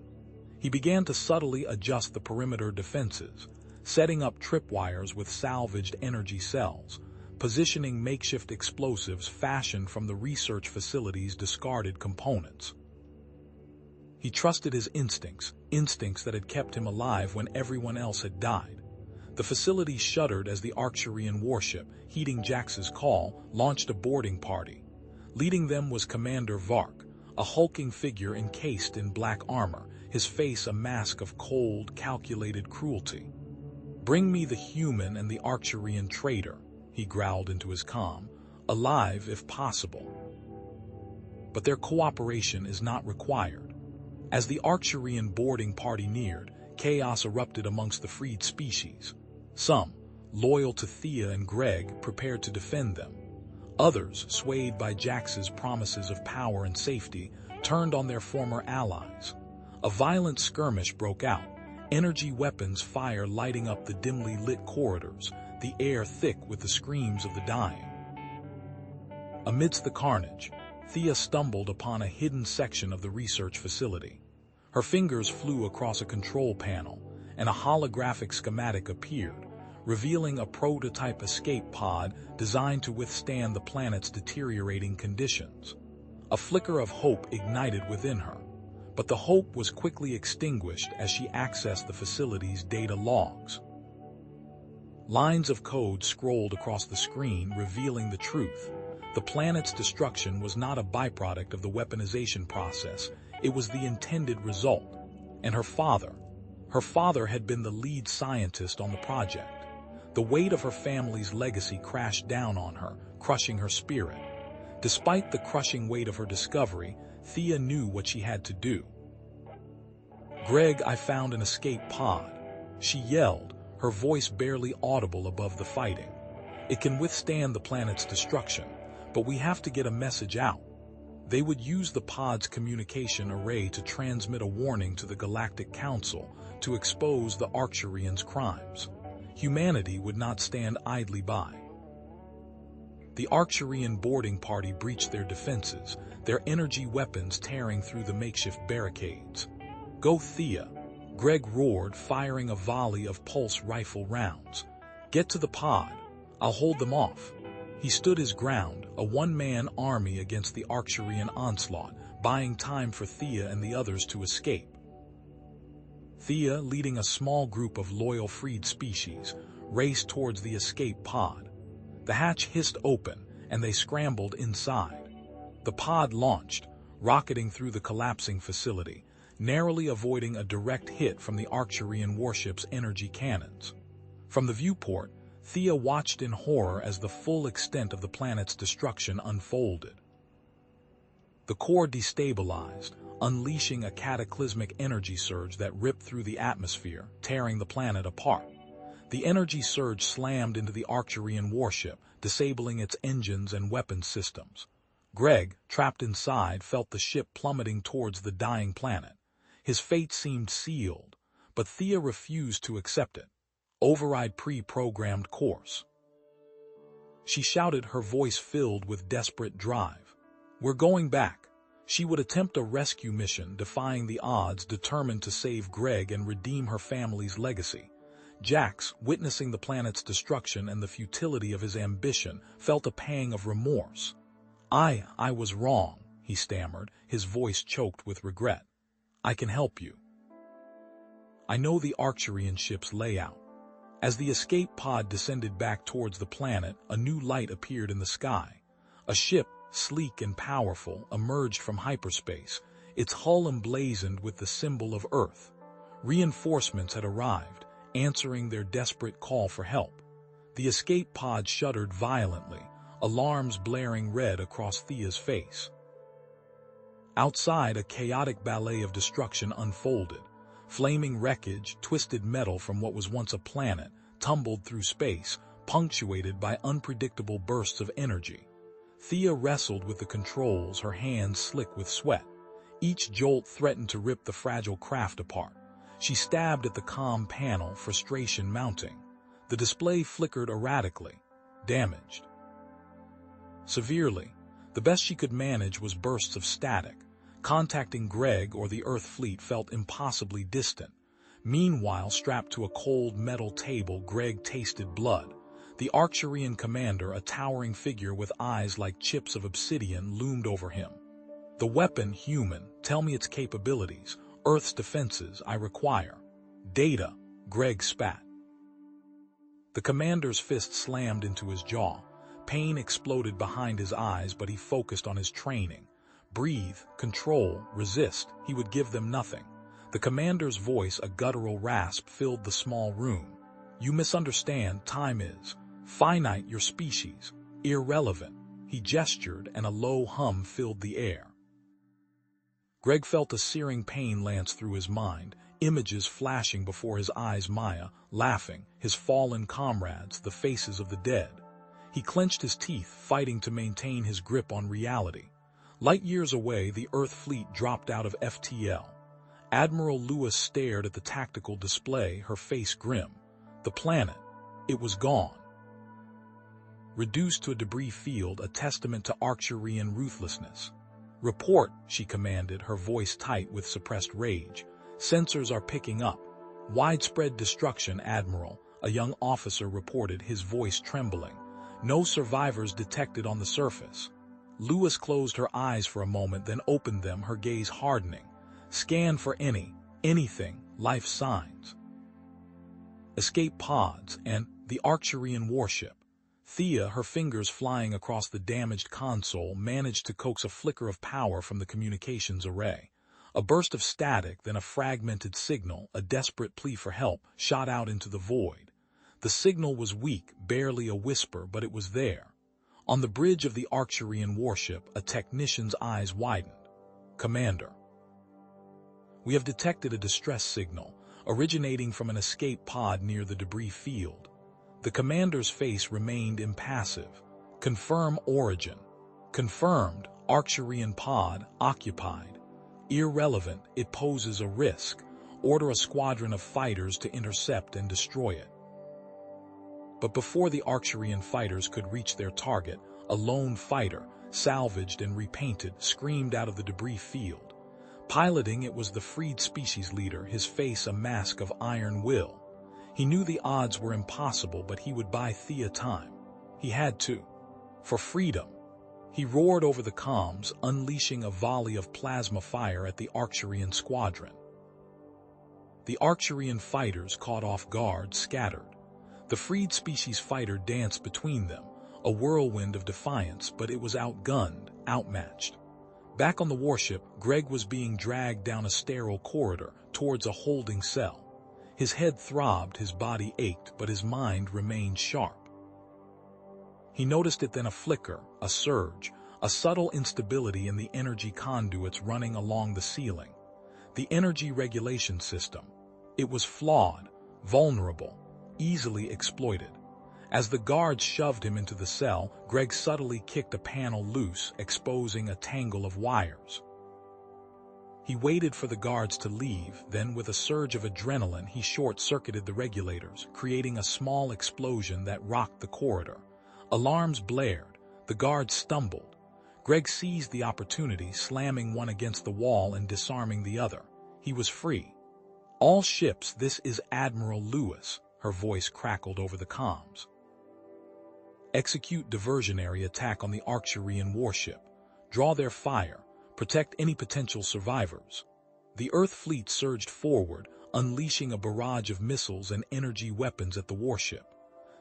He began to subtly adjust the perimeter defenses, setting up tripwires with salvaged energy cells. positioning makeshift explosives fashioned from the research facility's discarded components. He trusted his instincts that had kept him alive when everyone else had died. The facility shuddered as the Arcturian warship, heeding Jax's call, launched a boarding party. Leading them was Commander Vark, a hulking figure encased in black armor, his face a mask of cold, calculated cruelty. "Bring me the human and the Arcturian traitor," he growled into his comm, "alive if possible." But their cooperation is not required. As the Arcturian boarding party neared, chaos erupted amongst the freed species. Some, loyal to Thea and Greg, prepared to defend them. Others, swayed by Jax's promises of power and safety, turned on their former allies. A violent skirmish broke out, energy weapons fire lighting up the dimly lit corridors, the air thick with the screams of the dying. Amidst the carnage, Thea stumbled upon a hidden section of the research facility. Her fingers flew across a control panel, and a holographic schematic appeared, revealing a prototype escape pod designed to withstand the planet's deteriorating conditions. A flicker of hope ignited within her, but the hope was quickly extinguished as she accessed the facility's data logs. Lines of code scrolled across the screen, revealing the truth. The planet's destruction was not a byproduct of the weaponization process, it was the intended result. And her father had been the lead scientist on the project. The weight of her family's legacy crashed down on her, crushing her spirit. Despite the crushing weight of her discovery, Thea knew what she had to do. "Greg, I found an escape pod," she yelled, her voice barely audible above the fighting. "It can withstand the planet's destruction, but we have to get a message out." They would use the pod's communication array to transmit a warning to the Galactic Council to expose the Arcturians' crimes. Humanity would not stand idly by. The Arcturian boarding party breached their defenses, their energy weapons tearing through the makeshift barricades. "Go, Thea," Greg roared, firing a volley of pulse rifle rounds. "Get to the pod. I'll hold them off." He stood his ground, a one-man army against the Arcturian onslaught, buying time for Thea and the others to escape. Thea, leading a small group of loyal freed species, raced towards the escape pod. The hatch hissed open, and they scrambled inside. The pod launched, rocketing through the collapsing facility, narrowly avoiding a direct hit from the Arcturian warship's energy cannons. From the viewport, Thea watched in horror as the full extent of the planet's destruction unfolded. The core destabilized, unleashing a cataclysmic energy surge that ripped through the atmosphere, tearing the planet apart. The energy surge slammed into the Arcturian warship, disabling its engines and weapons systems. Greg, trapped inside, felt the ship plummeting towards the dying planet. His fate seemed sealed, but Thea refused to accept it. "Override pre-programmed course," she shouted, her voice filled with desperate drive. "We're going back." She would attempt a rescue mission, defying the odds, determined to save Greg and redeem her family's legacy. Jax, witnessing the planet's destruction and the futility of his ambition, felt a pang of remorse. I was wrong," he stammered, his voice choked with regret. "I can help you. I know the Arcturian ship's layout." As the escape pod descended back towards the planet, a new light appeared in the sky. A ship, sleek and powerful, emerged from hyperspace, its hull emblazoned with the symbol of Earth. Reinforcements had arrived, answering their desperate call for help. The escape pod shuddered violently, alarms blaring red across Thea's face. Outside, a chaotic ballet of destruction unfolded. Flaming wreckage, twisted metal from what was once a planet, tumbled through space, punctuated by unpredictable bursts of energy. Thea wrestled with the controls, her hands slick with sweat. Each jolt threatened to rip the fragile craft apart. She stabbed at the comm panel, frustration mounting. The display flickered erratically, damaged severely. The best she could manage was bursts of static. Contacting Greg or the Earth fleet felt impossibly distant. Meanwhile, strapped to a cold metal table, Greg tasted blood. The Arcturian commander, a towering figure with eyes like chips of obsidian, loomed over him. The weapon, human, tell me its capabilities. Earth's defenses, I require. Data, Greg spat. The commander's fist slammed into his jaw. Pain exploded behind his eyes, but he focused on his training. Breathe, control, resist, he would give them nothing. The commander's voice, a guttural rasp, filled the small room. You misunderstand, time is finite, your species, irrelevant. He gestured, and a low hum filled the air. Greg felt a searing pain lance through his mind, images flashing before his eyes, Maya, laughing, his fallen comrades, the faces of the dead. He clenched his teeth, fighting to maintain his grip on reality. Light years away, the Earth fleet dropped out of FTL. Admiral Lewis stared at the tactical display, her face grim. The planet, it was gone. Reduced to a debris field, a testament to Arcturian ruthlessness. Report, she commanded, her voice tight with suppressed rage. Sensors are picking up. Widespread destruction, Admiral, a young officer reported, his voice trembling. No survivors detected on the surface. Lewis closed her eyes for a moment, then opened them, her gaze hardening. Scan for anything, life signs. Escape pods and the Arcturian warship. Thea, her fingers flying across the damaged console, managed to coax a flicker of power from the communications array. A burst of static, then a fragmented signal, a desperate plea for help, shot out into the void. The signal was weak, barely a whisper, but it was there. On the bridge of the Arcturian warship, a technician's eyes widened. Commander. We have detected a distress signal, originating from an escape pod near the debris field. The commander's face remained impassive. Confirm origin. Confirmed, Arcturian pod, occupied. Irrelevant, it poses a risk. Order a squadron of fighters to intercept and destroy it. But before the Arcturian fighters could reach their target, a lone fighter, salvaged and repainted, screamed out of the debris field. Piloting it was the freed species leader, his face a mask of iron will. He knew the odds were impossible, but he would buy Thea time. He had to. For freedom. He roared over the comms, unleashing a volley of plasma fire at the Arcturian squadron. The Arcturian fighters, caught off guard, scattered. The freed species fighter danced between them, a whirlwind of defiance, but it was outgunned, outmatched. Back on the warship, Greg was being dragged down a sterile corridor towards a holding cell. His head throbbed, his body ached, but his mind remained sharp. He noticed it then, a flicker, a surge, a subtle instability in the energy conduits running along the ceiling. The energy regulation system. It was flawed, vulnerable, easily exploited. As the guards shoved him into the cell, Greg subtly kicked a panel loose, exposing a tangle of wires. He waited for the guards to leave, then with a surge of adrenaline he short-circuited the regulators, creating a small explosion that rocked the corridor. Alarms blared, the guards stumbled. Greg seized the opportunity, slamming one against the wall and disarming the other. He was free. All ships, this is Admiral Lewis, her voice crackled over the comms. Execute diversionary attack on the Arcturian warship. Draw their fire. Protect any potential survivors. The Earth fleet surged forward, unleashing a barrage of missiles and energy weapons at the warship.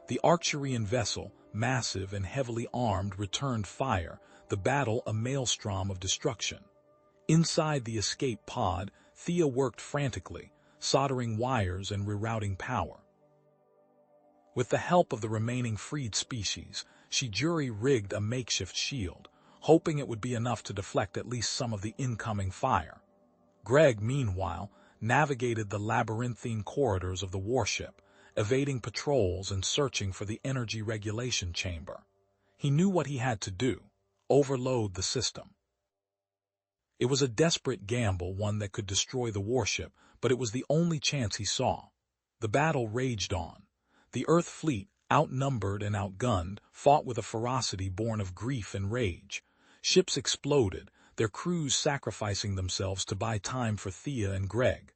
The Arcturian vessel, massive and heavily armed, returned fire, the battle a maelstrom of destruction. Inside the escape pod, Thea worked frantically, soldering wires and rerouting power. With the help of the remaining freed species, she jury-rigged a makeshift shield, hoping it would be enough to deflect at least some of the incoming fire. Greg, meanwhile, navigated the labyrinthine corridors of the warship, evading patrols and searching for the energy regulation chamber. He knew what he had to do: overload the system. It was a desperate gamble, one that could destroy the warship, but it was the only chance he saw. The battle raged on. The Earth fleet, outnumbered and outgunned, fought with a ferocity born of grief and rage. Ships exploded, their crews sacrificing themselves to buy time for Thea and Greg.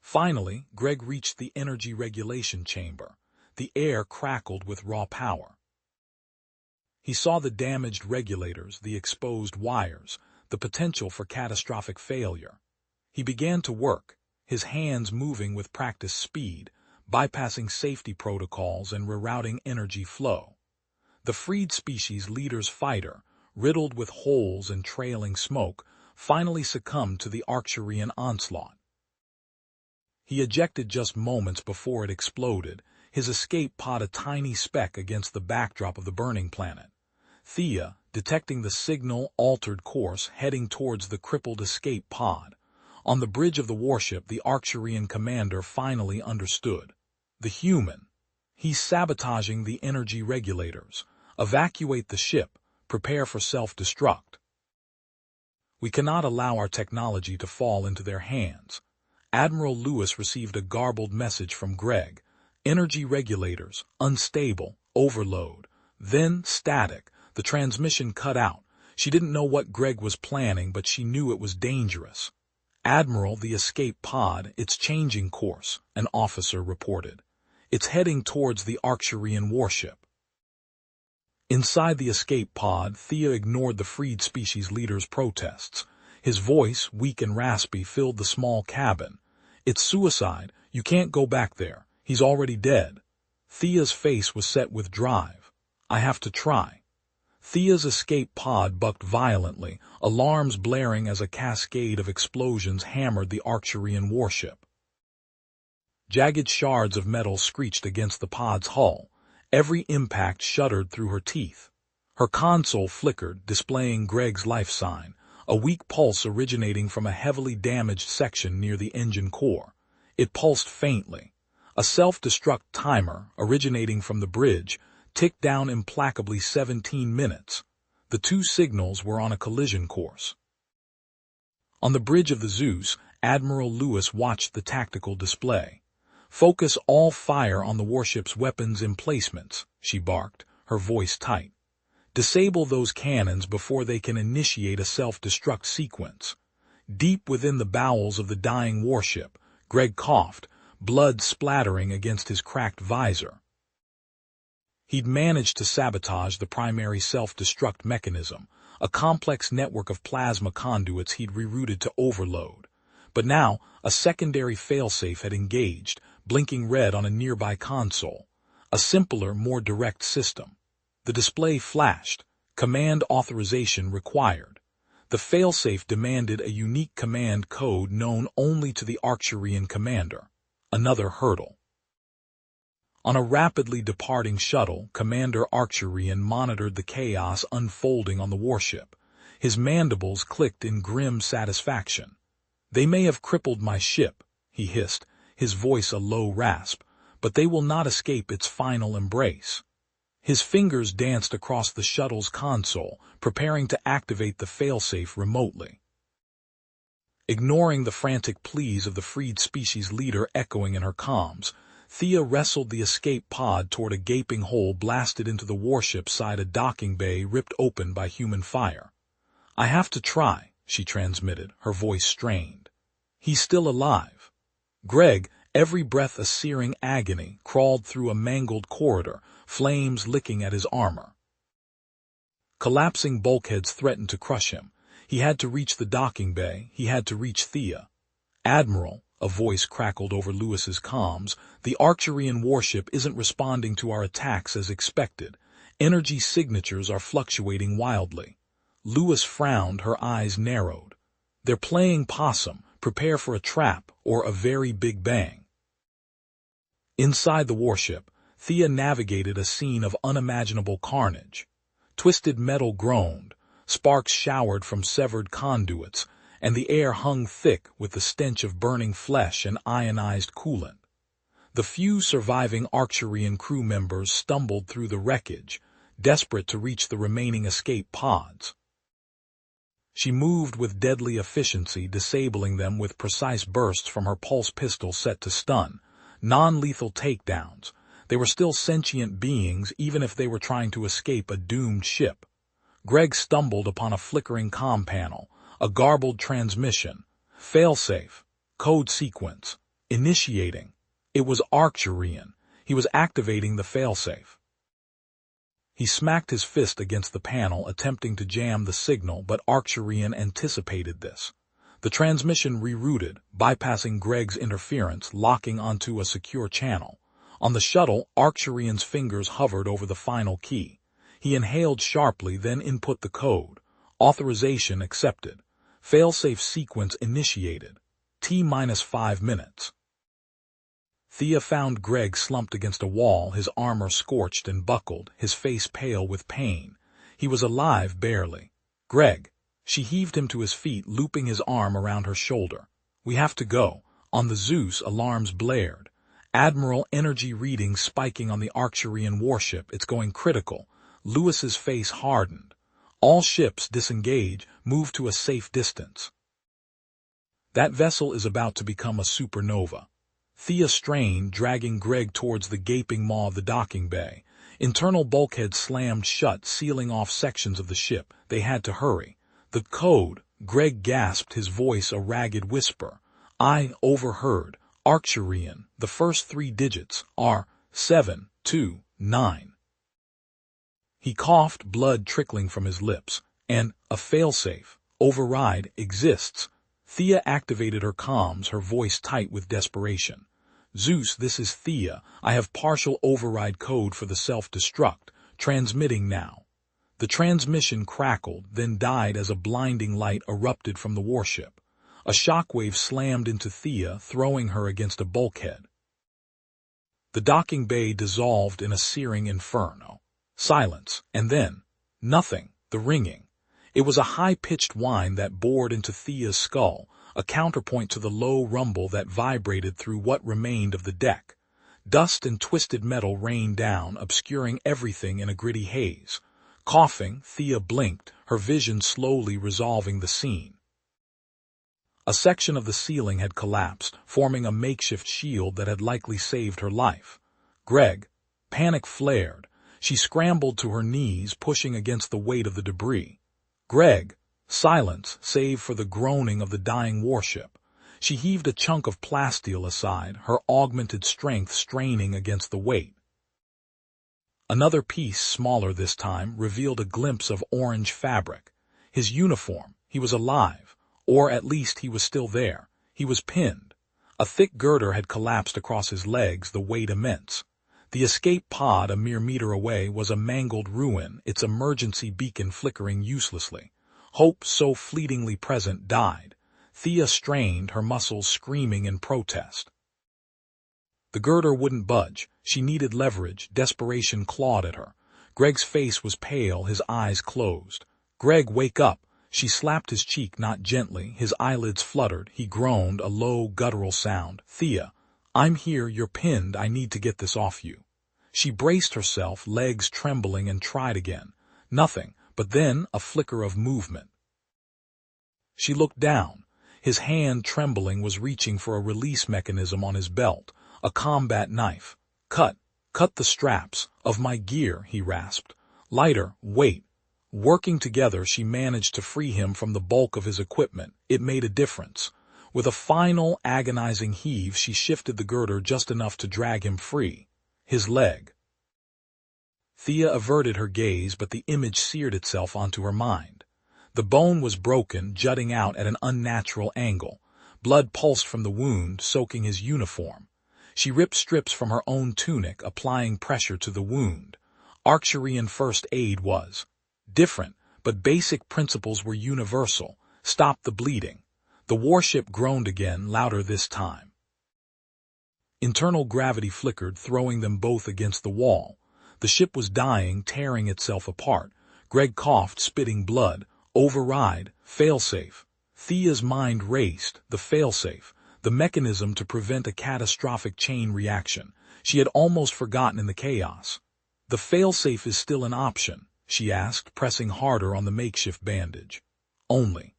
Finally, Greg reached the energy regulation chamber. The air crackled with raw power. He saw the damaged regulators, the exposed wires, the potential for catastrophic failure. He began to work, his hands moving with practiced speed, bypassing safety protocols and rerouting energy flow. The freed species leader's fighter, riddled with holes and trailing smoke, finally succumbed to the Arcturian onslaught. He ejected just moments before it exploded, his escape pod a tiny speck against the backdrop of the burning planet. Thea, detecting the signal, altered course, heading towards the crippled escape pod. On the bridge of the warship, the Arcturian commander finally understood. The human. He's sabotaging the energy regulators. Evacuate the ship. Prepare for self-destruct. We cannot allow our technology to fall into their hands. Admiral Lewis received a garbled message from Greg. Energy regulators, unstable, overload. Then, static. The transmission cut out. She didn't know what Greg was planning, but she knew it was dangerous. Admiral, the escape pod, it's changing course, an officer reported. It's heading towards the Arcturian warship. Inside the escape pod, Thea ignored the freed species leader's protests. His voice, weak and raspy, filled the small cabin. It's suicide. You can't go back there. He's already dead. Thea's face was set with drive. I have to try. Thea's escape pod bucked violently, alarms blaring as a cascade of explosions hammered the Arcturian warship. Jagged shards of metal screeched against the pod's hull. Every impact shuddered through her teeth. Her console flickered, displaying Greg's life sign, a weak pulse originating from a heavily damaged section near the engine core. It pulsed faintly. A self-destruct timer, originating from the bridge, ticked down implacably 17 minutes. The two signals were on a collision course. On the bridge of the Zeus, Admiral Lewis watched the tactical display. Focus all fire on the warship's weapons emplacements, she barked, her voice tight. Disable those cannons before they can initiate a self-destruct sequence. Deep within the bowels of the dying warship, Greg coughed, blood splattering against his cracked visor. He'd managed to sabotage the primary self-destruct mechanism, a complex network of plasma conduits he'd rerouted to overload. But now, a secondary failsafe had engaged, blinking red on a nearby console. A simpler, more direct system. The display flashed. Command authorization required. The failsafe demanded a unique command code known only to the Arcturian commander. Another hurdle. On a rapidly departing shuttle, Commander Arcturian monitored the chaos unfolding on the warship. His mandibles clicked in grim satisfaction. They may have crippled my ship, he hissed, his voice a low rasp, but they will not escape its final embrace. His fingers danced across the shuttle's console, preparing to activate the failsafe remotely. Ignoring the frantic pleas of the freed species leader echoing in her comms, Thea wrestled the escape pod toward a gaping hole blasted into the warship side, a docking bay ripped open by human fire. I have to try, she transmitted, her voice strained. He's still alive. Greg, every breath a searing agony, crawled through a mangled corridor, flames licking at his armor. Collapsing bulkheads threatened to crush him. He had to reach the docking bay, he had to reach Thea. Admiral, a voice crackled over Lewis's comms, the Arcturian warship isn't responding to our attacks as expected. Energy signatures are fluctuating wildly. Lewis frowned, her eyes narrowed. They're playing possum, prepare for a trap or a very big bang. Inside the warship, Thea navigated a scene of unimaginable carnage. Twisted metal groaned, sparks showered from severed conduits, and the air hung thick with the stench of burning flesh and ionized coolant. The few surviving Arcturian crew members stumbled through the wreckage, desperate to reach the remaining escape pods. She moved with deadly efficiency, disabling them with precise bursts from her pulse pistol set to stun, non-lethal takedowns. They were still sentient beings, even if they were trying to escape a doomed ship. Greg stumbled upon a flickering comm panel, a garbled transmission. Failsafe. Code sequence. Initiating. It was Arcturian. He was activating the failsafe. He smacked his fist against the panel, attempting to jam the signal, but Arcturian anticipated this. The transmission rerouted, bypassing Greg's interference, locking onto a secure channel. On the shuttle, Arcturian's fingers hovered over the final key. He inhaled sharply, then input the code. Authorization accepted. Failsafe sequence initiated. T-5 minutes. Thea found Greg slumped against a wall, his armor scorched and buckled, his face pale with pain. He was alive barely. "Greg." She heaved him to his feet, looping his arm around her shoulder. "We have to go." On the Zeus, alarms blared. Admiral energy readings spiking on the Arcturian warship. "It's going critical." Lewis's face hardened. "All ships disengage, move to a safe distance." "That vessel is about to become a supernova." Thea strained, dragging Greg towards the gaping maw of the docking bay. Internal bulkheads slammed shut, sealing off sections of the ship. They had to hurry. "The code," Greg gasped, his voice a ragged whisper. "I overheard. Arcturian. The first 3 digits are 729. He coughed, blood trickling from his lips. "And a failsafe. Override exists." Thea activated her comms, her voice tight with desperation. "Zeus, this is Thea. I have partial override code for the self-destruct. Transmitting now." The transmission crackled, then died as a blinding light erupted from the warship. A shockwave slammed into Thea, throwing her against a bulkhead. The docking bay dissolved in a searing inferno. Silence, and then nothing, the ringing. It was a high-pitched whine that bored into Thea's skull, a counterpoint to the low rumble that vibrated through what remained of the deck. Dust and twisted metal rained down, obscuring everything in a gritty haze. Coughing, Thea blinked, her vision slowly resolving the scene. A section of the ceiling had collapsed, forming a makeshift shield that had likely saved her life. "Greg." Panic flared. She scrambled to her knees, pushing against the weight of the debris. "Greg." Silence, save for the groaning of the dying warship. She heaved a chunk of plasteel aside, her augmented strength straining against the weight. Another piece, smaller this time, revealed a glimpse of orange fabric. His uniform. He was alive. Or at least he was still there. He was pinned. A thick girder had collapsed across his legs, the weight immense. The escape pod, a mere meter away, was a mangled ruin, its emergency beacon flickering uselessly. Hope, so fleetingly present, died. Thea strained, her muscles screaming in protest. The girder wouldn't budge. She needed leverage. Desperation clawed at her. Greg's face was pale, his eyes closed. "Greg, wake up." She slapped his cheek, not gently. His eyelids fluttered. He groaned, a low, guttural sound. "Thea, I'm here. You're pinned. I need to get this off you." She braced herself, legs trembling, and tried again. Nothing, but then a flicker of movement. She looked down. His hand, trembling, was reaching for a release mechanism on his belt, a combat knife. Cut the straps of my gear," he rasped. "Lighter, wait." Working together, she managed to free him from the bulk of his equipment. It made a difference. With a final, agonizing heave, she shifted the girder just enough to drag him free. His leg. Thea averted her gaze, but the image seared itself onto her mind. The bone was broken, jutting out at an unnatural angle. Blood pulsed from the wound, soaking his uniform. She ripped strips from her own tunic, applying pressure to the wound. Arcturian first aid was different, but basic principles were universal. Stop the bleeding. The warship groaned again, louder this time. Internal gravity flickered, throwing them both against the wall. The ship was dying, tearing itself apart. Greg coughed, spitting blood. "Override, failsafe." Thea's mind raced. The failsafe, the mechanism to prevent a catastrophic chain reaction. She had almost forgotten in the chaos. "The failsafe is still an option?" she asked, pressing harder on the makeshift bandage. Only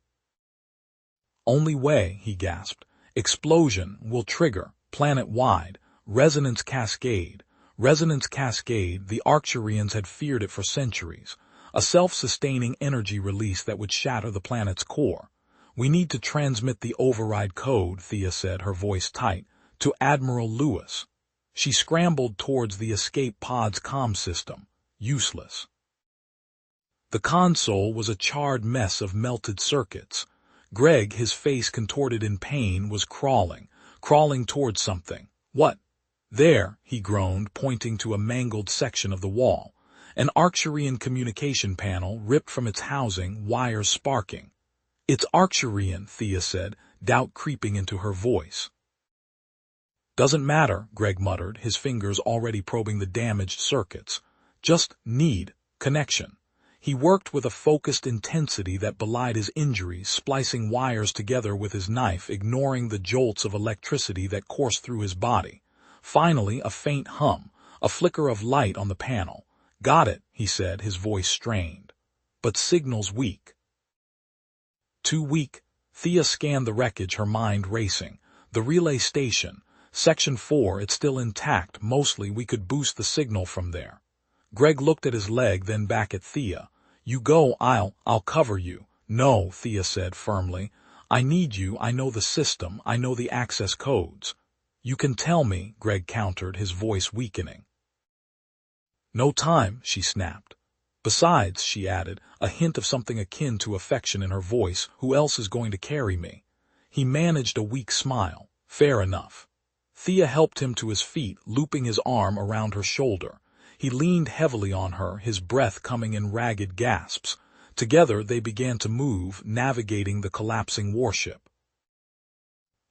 way," he gasped. "Explosion will trigger, planet-wide, resonance cascade." Resonance cascade, the Arcturians had feared it for centuries. A self-sustaining energy release that would shatter the planet's core. "We need to transmit the override code," Thea said, her voice tight, "to Admiral Lewis." She scrambled towards the escape pod's comm system. Useless. The console was a charred mess of melted circuits. Greg, his face contorted in pain, was crawling towards something. What? There, he groaned, pointing to a mangled section of the wall. An Arcturian communication panel ripped from its housing, wires sparking. It's Arcturian, Thea said, doubt creeping into her voice. Doesn't matter, Greg muttered, his fingers already probing the damaged circuits. Just need connection. He worked with a focused intensity that belied his injuries, splicing wires together with his knife, ignoring the jolts of electricity that coursed through his body. Finally, a faint hum, a flicker of light on the panel. Got it, he said, his voice strained. But signal's weak. Too weak? Thea scanned the wreckage, her mind racing. The relay station. Section 4, it's still intact. Mostly we could boost the signal from there. Greg looked at his leg, then back at Thea. You go, I'll cover you. No, Thea said firmly. I need you, I know the system, I know the access codes. You can tell me, Greg countered, his voice weakening. No time, she snapped. Besides, she added, a hint of something akin to affection in her voice, who else is going to carry me? He managed a weak smile. Fair enough. Thea helped him to his feet, looping his arm around her shoulder. He leaned heavily on her, his breath coming in ragged gasps. Together they began to move, navigating the collapsing warship.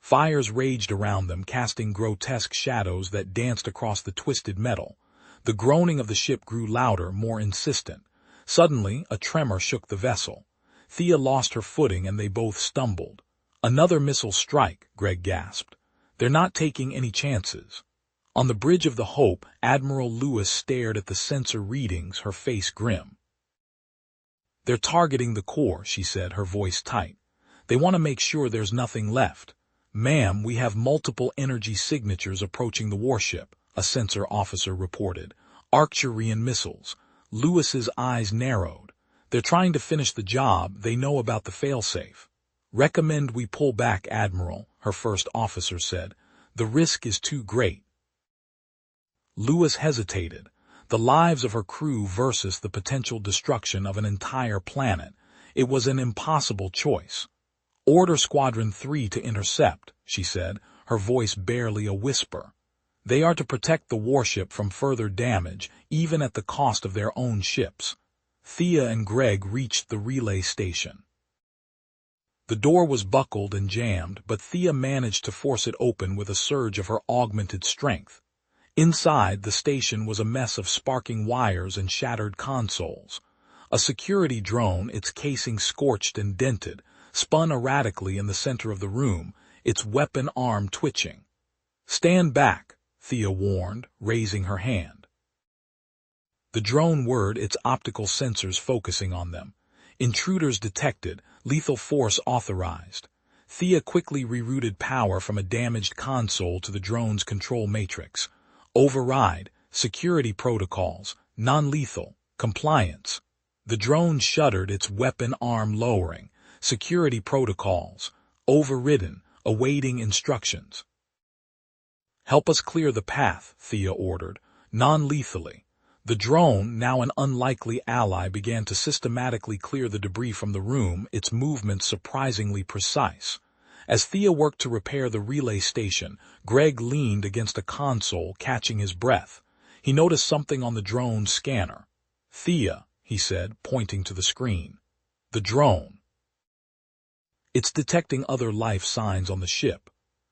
Fires raged around them, casting grotesque shadows that danced across the twisted metal. The groaning of the ship grew louder, more insistent. Suddenly, a tremor shook the vessel. Thea lost her footing and they both stumbled. Another missile strike, Greg gasped. They're not taking any chances. On the bridge of the Hope, Admiral Lewis stared at the sensor readings, her face grim. They're targeting the core, she said, her voice tight. They want to make sure there's nothing left. Ma'am, we have multiple energy signatures approaching the warship, a sensor officer reported. Arcturian missiles. Lewis's eyes narrowed. They're trying to finish the job. They know about the failsafe. Recommend we pull back, Admiral, her first officer said. The risk is too great. Lewis hesitated. The lives of her crew versus the potential destruction of an entire planet. It was an impossible choice. Order Squadron 3 to intercept, she said, her voice barely a whisper. They are to protect the warship from further damage, even at the cost of their own ships. Thea and Greg reached the relay station. The door was buckled and jammed, but Thea managed to force it open with a surge of her augmented strength. Inside, the station was a mess of sparking wires and shattered consoles. A security drone, its casing scorched and dented, spun erratically in the center of the room, its weapon arm twitching. Stand back, Thea warned, raising her hand. The drone whirred, its optical sensors focusing on them. Intruders detected, lethal force authorized. Thea quickly rerouted power from a damaged console to the drone's control matrix. Override, security protocols, non-lethal, compliance. The drone shuddered, its weapon arm lowering. Security protocols, overridden, awaiting instructions. Help us clear the path, Thea ordered, non-lethally. The drone, now an unlikely ally, began to systematically clear the debris from the room, its movements surprisingly precise. As Thea worked to repair the relay station, Greg leaned against a console, catching his breath. He noticed something on the drone's scanner. Thea, he said, pointing to the screen. The drone. It's detecting other life signs on the ship.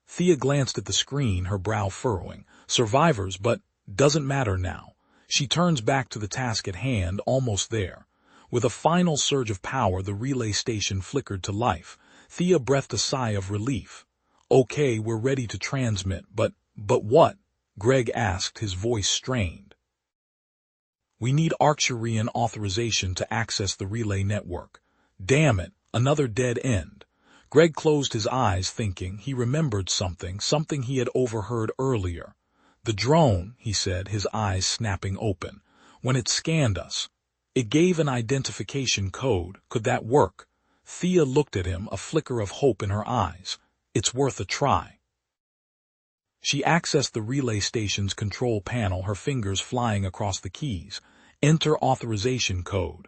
Thea glanced at the screen, her brow furrowing. Survivors, but doesn't matter now. She turns back to the task at hand, almost there. With a final surge of power, the relay station flickered to life. Thea breathed a sigh of relief. Okay, we're ready to transmit, but what? Greg asked, his voice strained. We need Arcturian authorization to access the relay network. Damn it, another dead end. Greg closed his eyes, thinking. He remembered something he had overheard earlier. The drone, he said, his eyes snapping open. When it scanned us, it gave an identification code. Could that work? Thea looked at him, a flicker of hope in her eyes. It's worth a try. She accessed the relay station's control panel, her fingers flying across the keys. Enter authorization code.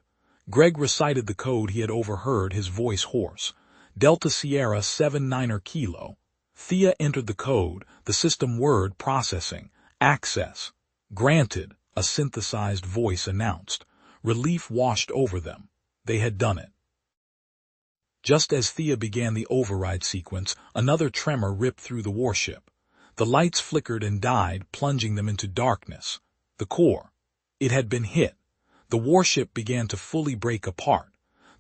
Greg recited the code he had overheard, his voice hoarse. Delta Sierra 79er Kilo. Thea entered the code, the system word processing. Access. Granted, a synthesized voice announced. Relief washed over them. They had done it. Just as Thea began the override sequence, another tremor ripped through the warship. The lights flickered and died, plunging them into darkness. The core. It had been hit. The warship began to fully break apart.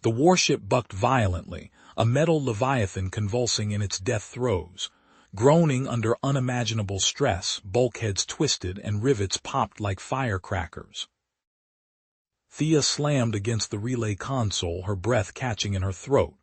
The warship bucked violently, a metal leviathan convulsing in its death throes. Groaning under unimaginable stress, bulkheads twisted and rivets popped like firecrackers. Thea slammed against the relay console, her breath catching in her throat.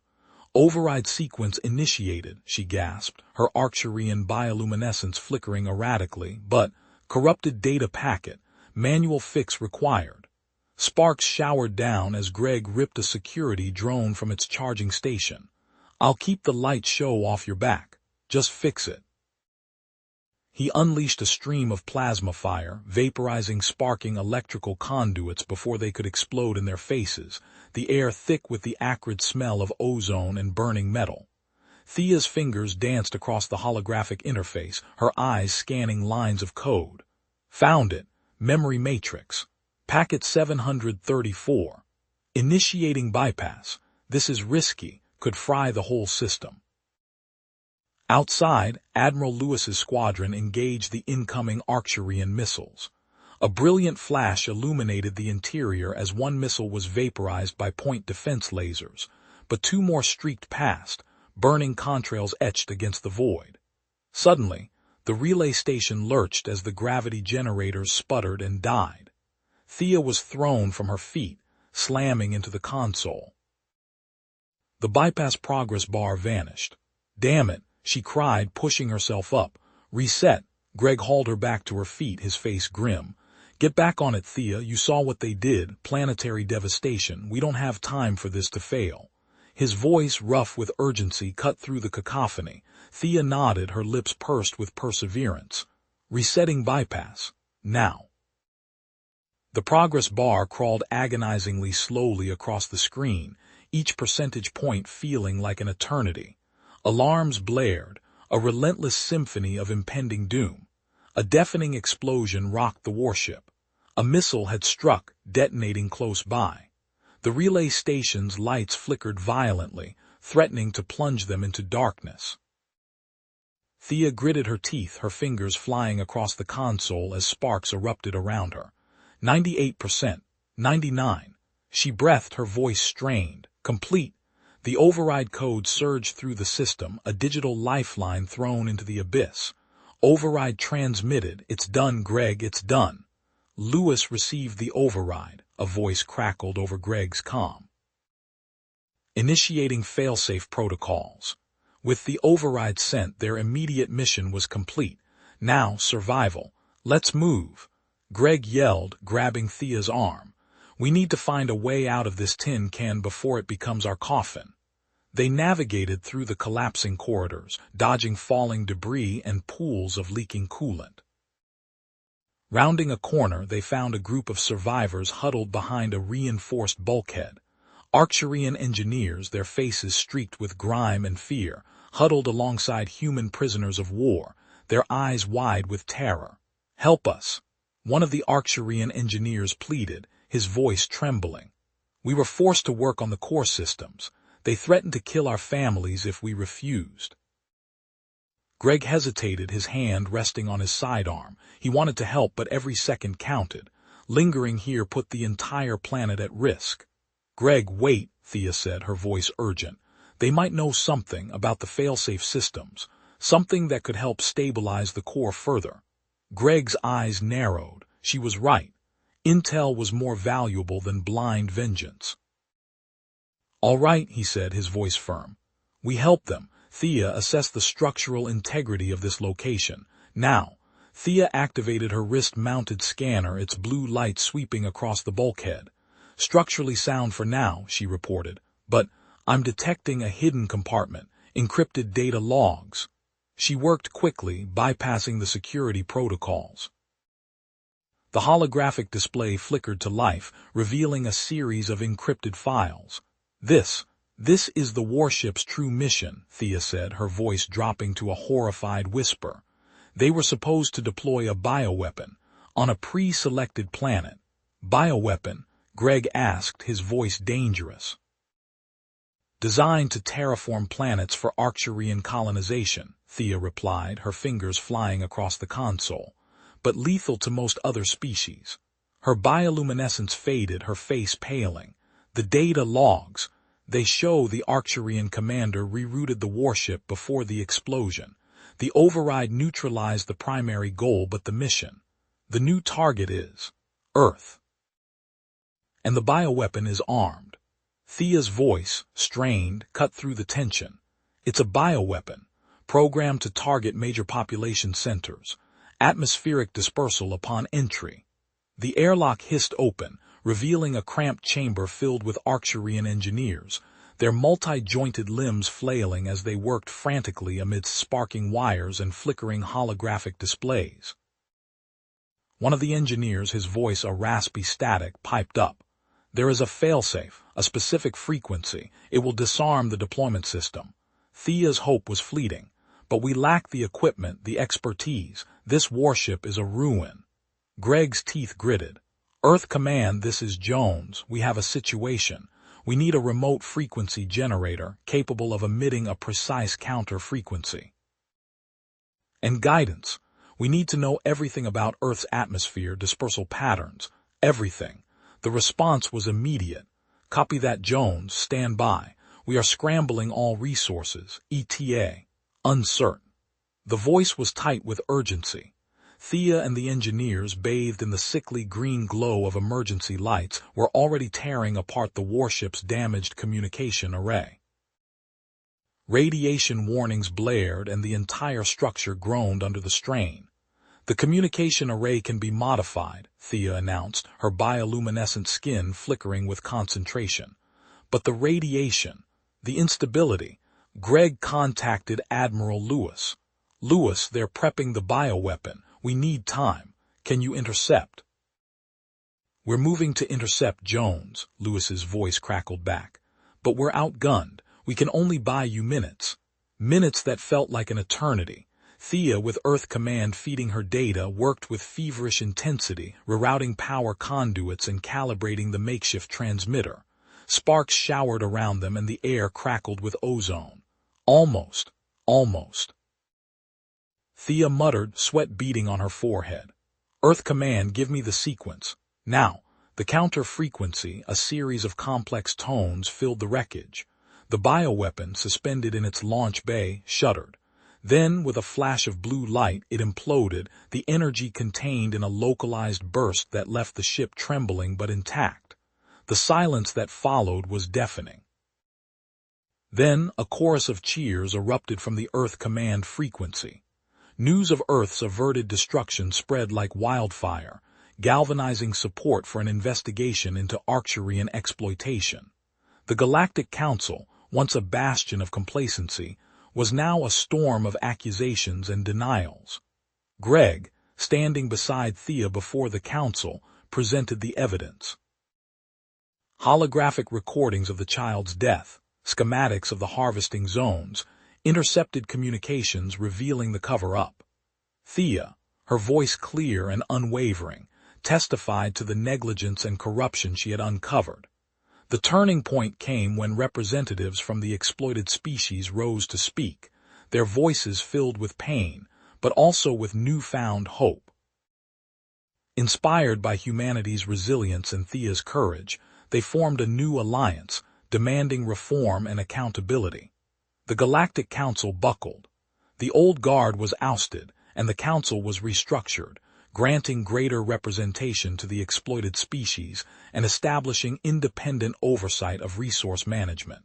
Override sequence initiated, she gasped, her Arcturian bioluminescence flickering erratically. But, corrupted data packet, manual fix required. Sparks showered down as Greg ripped a security drone from its charging station. I'll keep the light show off your back. Just fix it. He unleashed a stream of plasma fire, vaporizing sparking electrical conduits before they could explode in their faces, the air thick with the acrid smell of ozone and burning metal. Thea's fingers danced across the holographic interface, her eyes scanning lines of code. Found it. Memory matrix. Packet 734. Initiating bypass. This is risky, could fry the whole system. Outside, Admiral Lewis's squadron engaged the incoming Arcturian missiles. A brilliant flash illuminated the interior as one missile was vaporized by point defense lasers, but two more streaked past, burning contrails etched against the void. Suddenly, the relay station lurched as the gravity generators sputtered and died. Thea was thrown from her feet, slamming into the console. The bypass progress bar vanished. Damn it, she cried, pushing herself up. Reset. Greg hauled her back to her feet, his face grim. Get back on it, Thea. You saw what they did. Planetary devastation. We don't have time for this to fail. His voice, rough with urgency, cut through the cacophony. Thea nodded, her lips pursed with perseverance. Resetting bypass. Now. The progress bar crawled agonizingly slowly across the screen, each percentage point feeling like an eternity. Alarms blared, a relentless symphony of impending doom. A deafening explosion rocked the warship. A missile had struck, detonating close by. The relay station's lights flickered violently, threatening to plunge them into darkness. Thea gritted her teeth, her fingers flying across the console as sparks erupted around her. 98%, 99. She breathed, her voice strained. Complete. The override code surged through the system, a digital lifeline thrown into the abyss. Override transmitted. It's done, Greg, it's done. Lewis received the override, a voice crackled over Greg's comm. Initiating failsafe protocols. With the override sent, their immediate mission was complete. Now, survival. Let's move. Greg yelled, grabbing Thea's arm. We need to find a way out of this tin can before it becomes our coffin. They navigated through the collapsing corridors, dodging falling debris and pools of leaking coolant. Rounding a corner, they found a group of survivors huddled behind a reinforced bulkhead. Arcturian engineers, their faces streaked with grime and fear, huddled alongside human prisoners of war, their eyes wide with terror. Help us! One of the Arcturian engineers pleaded, his voice trembling. We were forced to work on the core systems. They threatened to kill our families if we refused. Greg hesitated, his hand resting on his sidearm. He wanted to help, but every second counted. Lingering here put the entire planet at risk. Greg, wait, Thea said, her voice urgent. They might know something about the failsafe systems, something that could help stabilize the core further. Greg's eyes narrowed. She was right. Intel was more valuable than blind vengeance. All right, he said, his voice firm. We help them. Thea assessed the structural integrity of this location. Now, Thea activated her wrist-mounted scanner, its blue light sweeping across the bulkhead. Structurally sound for now, she reported, but I'm detecting a hidden compartment, encrypted data logs. She worked quickly, bypassing the security protocols. The holographic display flickered to life, revealing a series of encrypted files. This is the warship's true mission, Thea said, her voice dropping to a horrified whisper. They were supposed to deploy a bioweapon on a pre-selected planet. Bioweapon? Greg asked, his voice dangerous. Designed to terraform planets for Arcturian colonization, Thea replied, her fingers flying across the console, but lethal to most other species. Her bioluminescence faded, her face paling. The data logs. They show the Arcturian commander rerouted the warship before the explosion. The override neutralized the primary goal, but the mission. The new target is Earth. And the bioweapon is armed. Thea's voice, strained, cut through the tension. It's a bioweapon, programmed to target major population centers. Atmospheric dispersal upon entry. The airlock hissed open, revealing a cramped chamber filled with Arcturian engineers, their multi-jointed limbs flailing as they worked frantically amidst sparking wires and flickering holographic displays. One of the engineers, his voice a raspy static, piped up. There is a failsafe, a specific frequency. It will disarm the deployment system. Thea's hope was fleeting. But we lack the equipment, the expertise. This warship is a ruin. Greg's teeth gritted. Earth Command, this is Jones. We have a situation. We need a remote frequency generator capable of emitting a precise counter frequency. And guidance. We need to know everything about Earth's atmosphere, dispersal patterns. Everything. The response was immediate. Copy that, Jones. Stand by. We are scrambling all resources. ETA. Uncertain. The voice was tight with urgency. Thea and the engineers, bathed in the sickly green glow of emergency lights, were already tearing apart the warship's damaged communication array. Radiation warnings blared and the entire structure groaned under the strain. The communication array can be modified, Thea announced, her bioluminescent skin flickering with concentration. But the radiation, the instability. Greg contacted Admiral Lewis. Lewis, they're prepping the bioweapon. We need time. Can you intercept? We're moving to intercept, Jones, Lewis's voice crackled back. But we're outgunned. We can only buy you minutes. Minutes that felt like an eternity. Thea, with Earth Command feeding her data, worked with feverish intensity, rerouting power conduits and calibrating the makeshift transmitter. Sparks showered around them and the air crackled with ozone. Almost. Thea muttered, sweat beading on her forehead. Earth Command, give me the sequence. Now. The counter frequency, a series of complex tones, filled the wreckage. The bioweapon, suspended in its launch bay, shuddered. Then, with a flash of blue light, it imploded, the energy contained in a localized burst that left the ship trembling but intact. The silence that followed was deafening. Then, a chorus of cheers erupted from the Earth Command frequency. News of Earth's averted destruction spread like wildfire, galvanizing support for an investigation into Arcturian exploitation. The Galactic Council, once a bastion of complacency, was now a storm of accusations and denials. Greg, standing beside Thea before the council, presented the evidence. Holographic recordings of the child's death, schematics of the harvesting zones, intercepted communications revealing the cover-up. Thea, her voice clear and unwavering, testified to the negligence and corruption she had uncovered. The turning point came when representatives from the exploited species rose to speak, their voices filled with pain, but also with newfound hope. Inspired by humanity's resilience and Thea's courage, they formed a new alliance, demanding reform and accountability. The Galactic Council buckled. The old guard was ousted, and the council was restructured, granting greater representation to the exploited species and establishing independent oversight of resource management.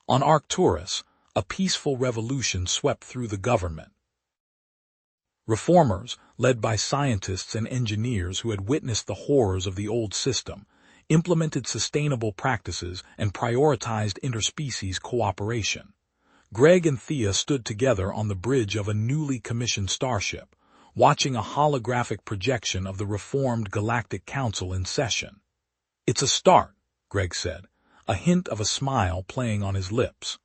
On Arcturus, a peaceful revolution swept through the government. Reformers, led by scientists and engineers who had witnessed the horrors of the old system, implemented sustainable practices and prioritized interspecies cooperation. Greg and Thea stood together on the bridge of a newly commissioned starship, watching a holographic projection of the reformed Galactic Council in session. "It's a start," Greg said, a hint of a smile playing on his lips.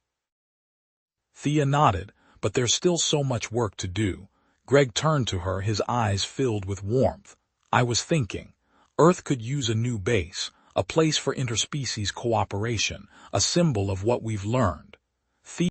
Thea nodded, but there's still so much work to do. Greg turned to her, his eyes filled with warmth. "I was thinking, Earth could use a new base, a place for interspecies cooperation, a symbol of what we've learned.